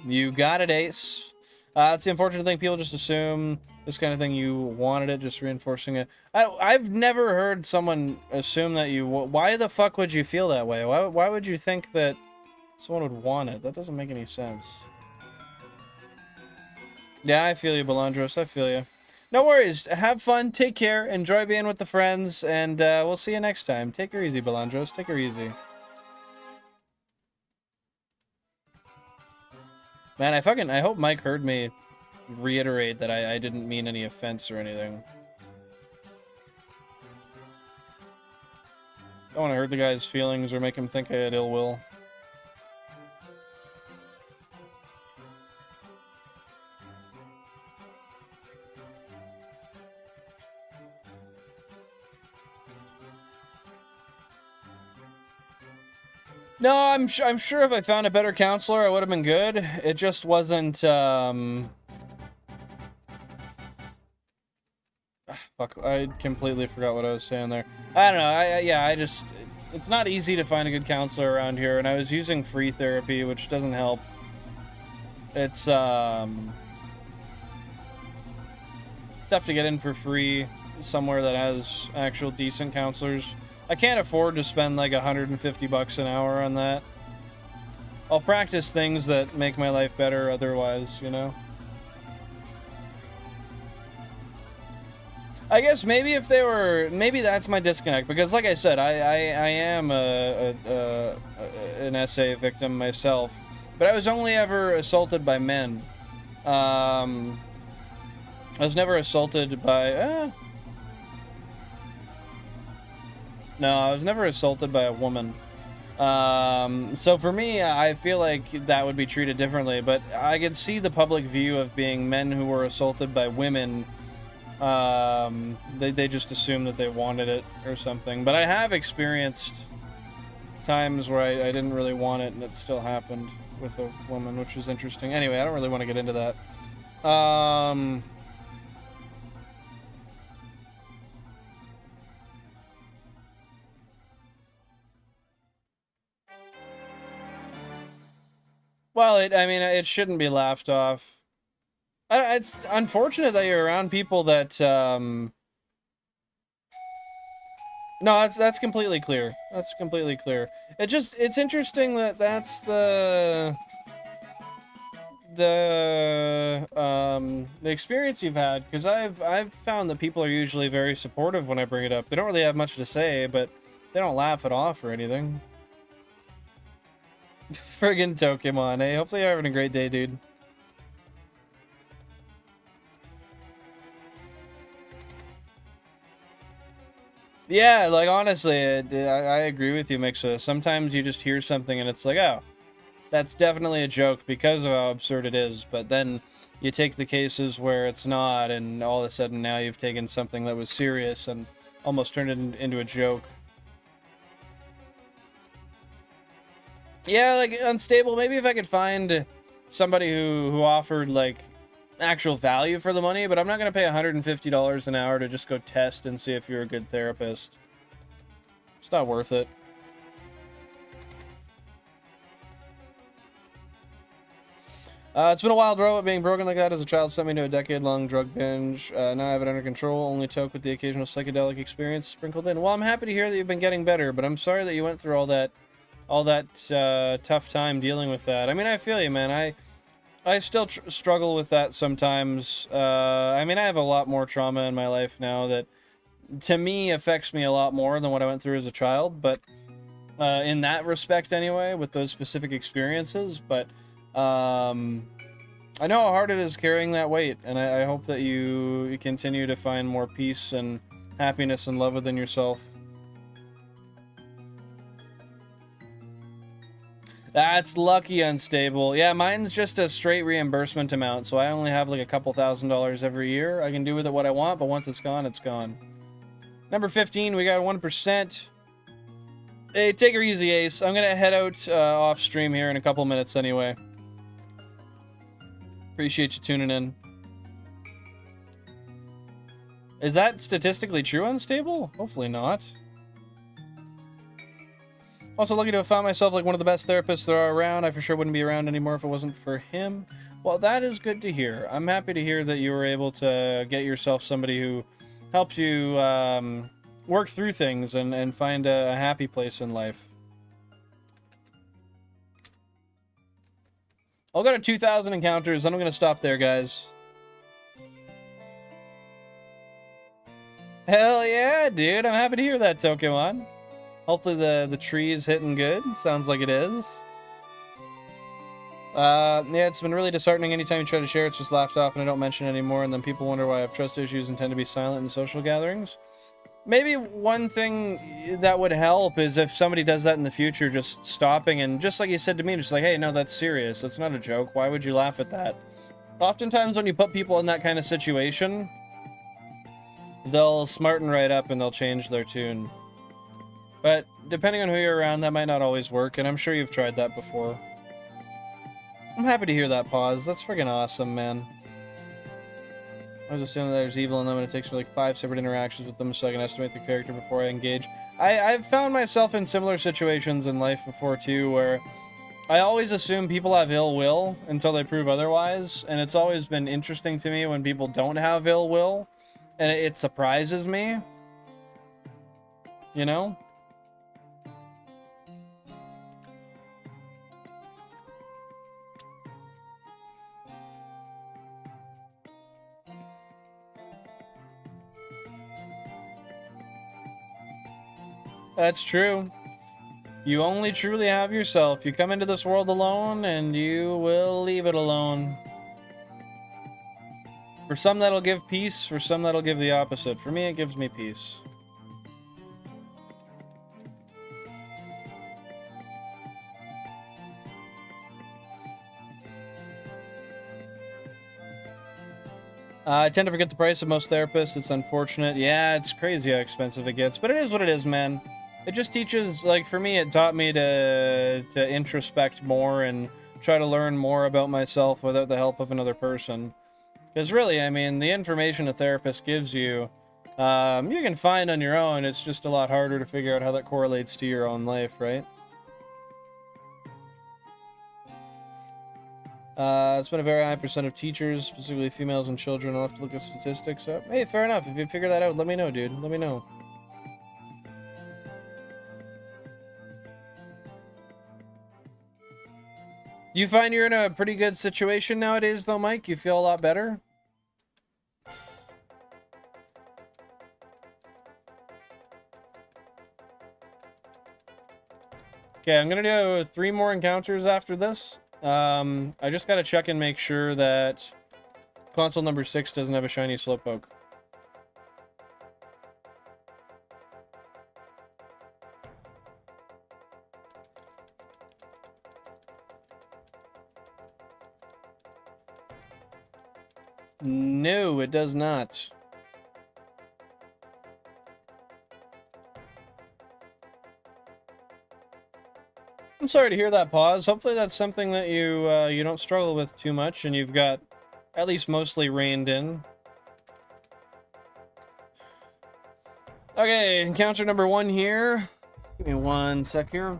You got it, Ace. It's the unfortunate thing. People just assume this kind of thing you wanted it, just reinforcing it. I've never heard someone assume that you... Why the fuck would you feel that way? Why would you think that someone would want it? That doesn't make any sense. Yeah, I feel you, Belandros. I feel you. No worries. Have fun. Take care. Enjoy being with the friends. And we'll see you next time. Take her easy, Belandros. Take her easy. Man, I hope Mike heard me reiterate that I didn't mean any offense or anything. Don't want to hurt the guy's feelings or make him think I had ill will. No, I'm sure if I found a better counselor, I would have been good. It just wasn't, fuck, I completely forgot what I was saying there. I don't know, yeah, it's not easy to find a good counselor around here, and I was using free therapy, which doesn't help. It's tough to get in for free somewhere that has actual decent counselors. I can't afford to spend like $150 an hour on that. I'll practice things that make my life better otherwise, you know? I guess maybe if they were, maybe that's my disconnect, because like I said, I am an SA victim myself, but I was only ever assaulted by men. I was never assaulted by, no, I was never assaulted by a woman. So for me, I feel like that would be treated differently, but I could see the public view of being men who were assaulted by women. They just assumed that they wanted it or something. But I have experienced times where I didn't really want it and it still happened with a woman, which was interesting. Anyway, I don't really want to get into that. Well, I mean, it shouldn't be laughed off. It's unfortunate that you're around people that, no, that's completely clear. That's completely clear. It's interesting that that's the experience you've had, because I've found that people are usually very supportive when I bring it up. They don't really have much to say, but they don't laugh it off or anything. Friggin' Pokemon, eh? Hopefully you're having a great day, dude. Yeah, like, honestly, I agree with you, Mixa. Sometimes you just hear something and it's like, oh, that's definitely a joke because of how absurd it is. But then you take the cases where it's not, and all of a sudden now you've taken something that was serious and almost turned it into a joke. Yeah, like, unstable. Maybe if I could find somebody who offered, like, actual value for the money, but I'm not going to pay $150 an hour to just go test and see if you're a good therapist. It's not worth it. It's been a wild road, but being broken like that as a child sent me to a decade-long drug binge. Now I have it under control, only toke with the occasional psychedelic experience sprinkled in. Well, I'm happy to hear that you've been getting better, but I'm sorry that you went through all that tough time dealing with that. I mean, I feel you, man. I still struggle with that sometimes. I mean, I have a lot more trauma in my life now that, to me, affects me a lot more than what I went through as a child. But in that respect, anyway, with those specific experiences. But I know how hard it is carrying that weight, and I hope that you continue to find more peace and happiness and love within yourself. That's lucky, Unstable. Yeah, mine's just a straight reimbursement amount, so I only have like a couple $1,000s every year. I can do with it what I want, but once it's gone, it's gone. Number 15, we got 1%. Hey, take her easy, Ace. I'm gonna head out off stream here in a couple minutes anyway. Appreciate you tuning in. Is that statistically true, Unstable? Hopefully not. Also lucky to have found myself like one of the best therapists there are around. I for sure wouldn't be around anymore if it wasn't for him. Well, that is good to hear. I'm happy to hear that you were able to get yourself somebody who helps you work through things and find a happy place in life. I'll go to 2,000 encounters, then I'm going to stop there, guys. Hell yeah, dude. I'm happy to hear that, Pokemon. Hopefully the tree is hitting good. Sounds like it is. Yeah, it's been really disheartening. Anytime you try to share, it's just laughed off and I don't mention it anymore, and then people wonder why I have trust issues and tend to be silent in social gatherings. Maybe one thing that would help is if somebody does that in the future, just stopping and just like you said to me, just like, hey, no, that's serious. That's not a joke. Why would you laugh at that? Oftentimes when you put people in that kind of situation, they'll smarten right up and they'll change their tune. But depending on who you're around, that might not always work, and I'm sure you've tried that before. I'm happy to hear that pause. That's friggin' awesome, man. I was assuming that there's evil in them, and it takes me like 5 separate interactions with them so I can estimate the character before I engage. I've found myself in similar situations in life before, too, where I always assume people have ill will until they prove otherwise, and it's always been interesting to me when people don't have ill will, and it surprises me. You know? That's true. You only truly have yourself. You come into this world alone, and you will leave it alone. For some, that'll give peace. For some, that'll give the opposite. For me, it gives me peace. I tend to forget the price of most therapists. It's unfortunate. Yeah, it's crazy how expensive it gets. But it is what it is, man. It just teaches, like, for me, it taught me to introspect more and try to learn more about myself without the help of another person. Because really, I mean, the information a therapist gives you, you can find on your own. It's just a lot harder to figure out how that correlates to your own life, right? It's been a very high percent of teachers, specifically females and children. I'll have to look at statistics up. Hey, fair enough. If you figure that out, let me know, dude. Let me know. You find you're in a pretty good situation nowadays, though, Mike? You feel a lot better? Okay, I'm gonna do 3 more encounters after this. I just gotta check and make sure that console number 6 doesn't have a shiny Slowpoke. No, it does not. I'm sorry to hear that, Pause. Hopefully that's something that you you don't struggle with too much, and you've got at least mostly reined in. Okay, encounter number 1 here. Give me 1 sec here.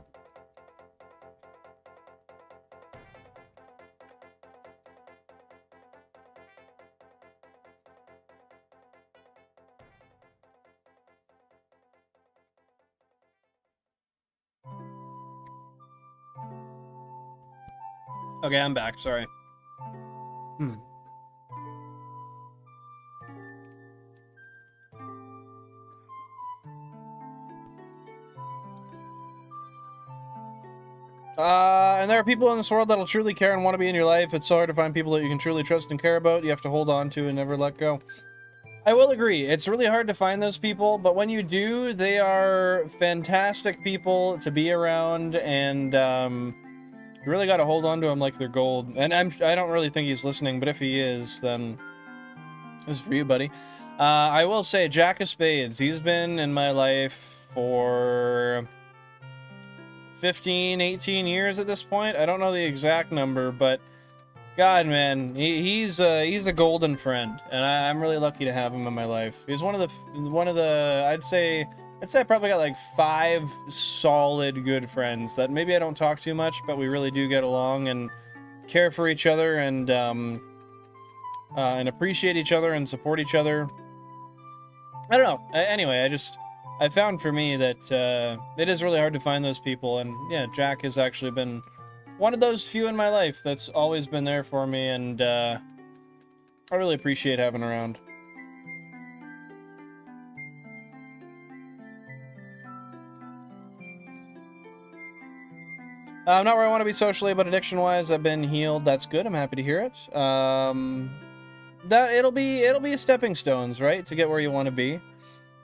Okay, I'm back. Sorry. And there are people in this world that'll truly care and want to be in your life. It's so hard to find people that you can truly trust and care about. You have to hold on to and never let go. I will agree. It's really hard to find those people, but when you do, they are fantastic people to be around, and you really got to hold on to them like they're gold. And I don't really think he's listening, but if he is, then it's for you, buddy. I will say, Jack of Spades, he's been in my life for 15, 18 years at this point. I don't know the exact number, but God, man, he's a golden friend, and I'm really lucky to have him in my life. He's one of the I'd say I probably got like 5 solid good friends that maybe I don't talk too much, but we really do get along and care for each other, and appreciate each other and support each other. I don't know. Anyway, I found for me that it is really hard to find those people, and yeah, Jack has actually been one of those few in my life that's always been there for me, and I really appreciate having around. I'm not where I want to be socially, but addiction-wise, I've been healed. That's good. I'm happy to hear it. That it'll be stepping stones, right, to get where you want to be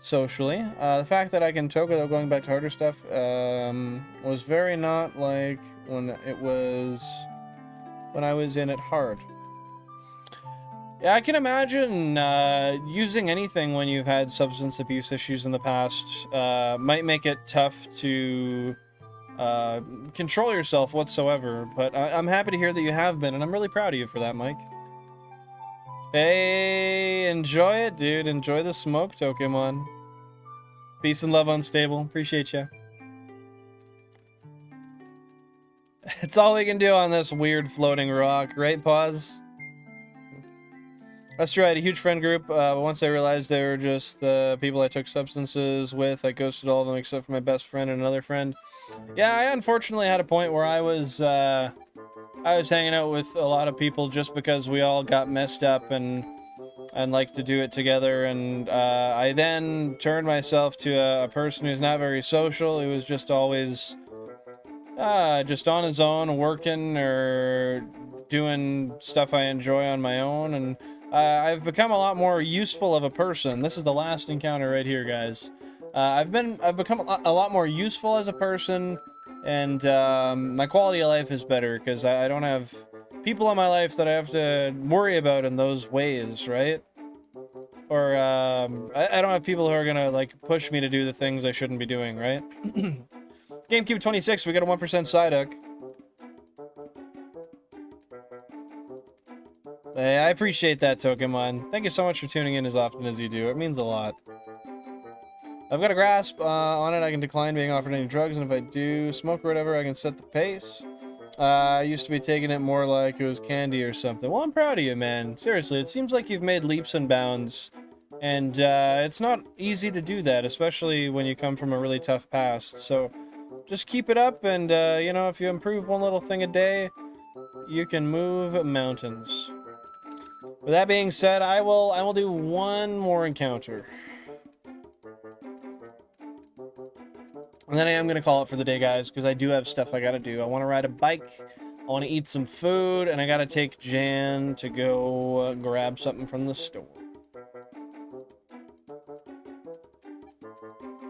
socially. The fact that I can talk without going back to harder stuff was very not like when I was in it hard. Yeah, I can imagine using anything when you've had substance abuse issues in the past might make it tough to control yourself whatsoever, but I'm happy to hear that you have been, and I'm really proud of you for that, Mike. Hey, enjoy it, dude. Enjoy the smoke, Pokemon. Peace and love, Unstable. Appreciate you. It's all we can do on this weird floating rock, right, Pause? That's true. I had a huge friend group, but once I realized they were just the people I took substances with, I ghosted all of them except for my best friend and another friend. Yeah, I unfortunately had a point where I was hanging out with a lot of people just because we all got messed up, and and like to do it together. And I then turned myself to a person who's not very social, who was just always just on his own, working or doing stuff I enjoy on my own. And I've become a lot more useful of a person. This is the last encounter right here, guys. I've become a lot more useful as a person, and my quality of life is better because I don't have people in my life that I have to worry about in those ways, right? Or I don't have people who are gonna like push me to do the things I shouldn't be doing, right? GameCube 26, we got a 1% Psyduck. Hey, I appreciate that, Pokemon. Thank you so much for tuning in as often as you do. It means a lot. I've got a grasp on it. I can decline being offered any drugs, and if I do smoke or whatever, I can set the pace. I used to be taking it more like it was candy or something. Well, I'm proud of you, man. Seriously, it seems like you've made leaps and bounds, and it's not easy to do that, especially when you come from a really tough past. So just keep it up, and you know, if you improve one little thing a day, you can move mountains. With that being said, I will do one more encounter. And then I am going to call it for the day, guys, because I do have stuff I got to do. I want to ride a bike, I want to eat some food, and I got to take Jan to go grab something from the store.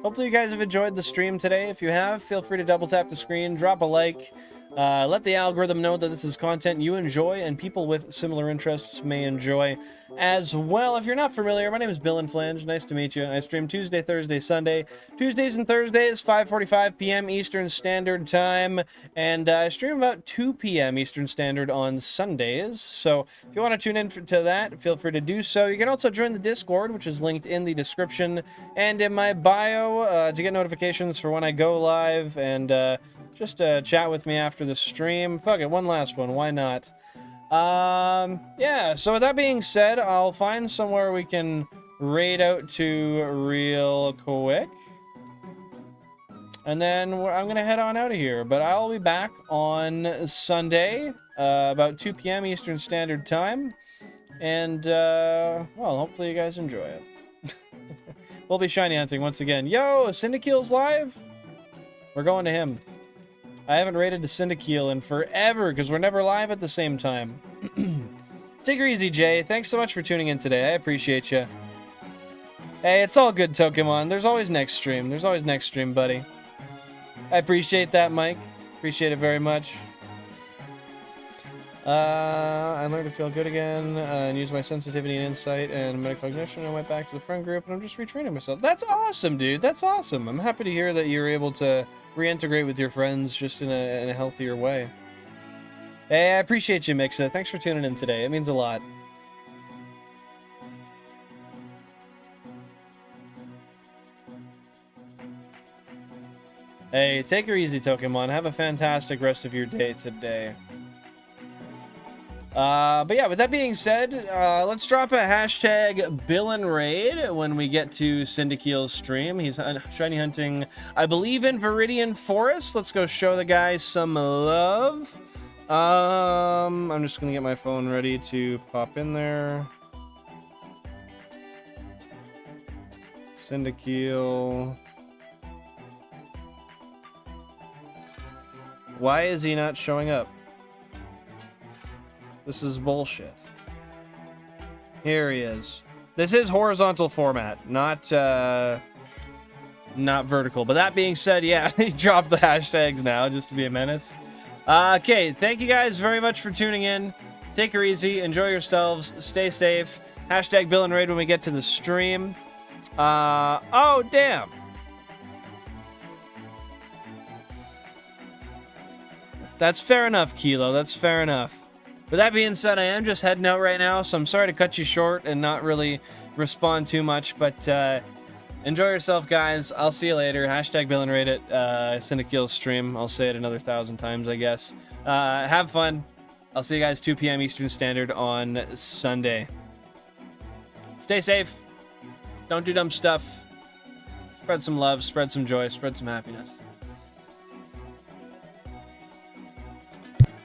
Hopefully you guys have enjoyed the stream today. If you have, feel free to double tap the screen, drop a like. Let the algorithm know that this is content you enjoy and people with similar interests may enjoy as well. If you're not familiar, my name is Bill and Flange. Nice to meet you. I stream Tuesday, Thursday, Sunday. Tuesdays and Thursdays, 5:45 p.m. Eastern Standard Time. And I stream about 2 p.m. Eastern Standard on Sundays. So if you want to tune in to that, feel free to do so. You can also join the Discord, which is linked in the description and in my bio to get notifications for when I go live and just chat with me after the stream. Fuck it, one last one. Why not? Yeah, so with that being said, I'll find somewhere we can raid out to real quick. And then I'm going to head on out of here. But I'll be back on Sunday, about 2 p.m. Eastern Standard Time. And, well, hopefully you guys enjoy it. We'll be shiny hunting once again. Yo, Syndicule's live? We're going to him. I haven't raided the Syndicule in forever because we're never live at the same time. Take her easy, Jay. Thanks so much for tuning in today. I appreciate you. Hey, it's all good, Pokemon. There's always next stream. There's always next stream, buddy. I appreciate that, Mike. Appreciate it very much. I learned to feel good again and use my sensitivity and insight and metacognition. I went back to the friend group and I'm just retraining myself. That's awesome, dude. That's awesome. I'm happy to hear that you're able to reintegrate with your friends just in a healthier way. Hey, I appreciate you, Mixa. Thanks for tuning in today. It means a lot. Hey, take her easy, Pokemon. Have a fantastic rest of your day today. But yeah, with that being said, let's drop a hashtag Bill and Raid when we get to Syndicule's stream. He's shiny hunting, I believe, in Viridian Forest. Let's go show the guy some love. I'm just gonna get my phone ready to pop in there. Syndicule. Why is he not showing up? This is bullshit. Here he is. This is horizontal format, not vertical. But that being said, yeah, he dropped the hashtags now just to be a menace. Okay, thank you guys very much for tuning in. Take her easy, enjoy yourselves, stay safe. Hashtag Bill and Raid when we get to the stream. Oh, damn. That's fair enough, Kilo. That's fair enough. With that being said, I am just heading out right now, so I'm sorry to cut you short and not really respond too much, but enjoy yourself, guys. I'll see you later. Hashtag Bill and Raid at Syndicule's stream. I'll say it another 1,000 times, I guess. Have fun. I'll see you guys 2 p.m. Eastern Standard on Sunday. Stay safe. Don't do dumb stuff. Spread some love, spread some joy, spread some happiness.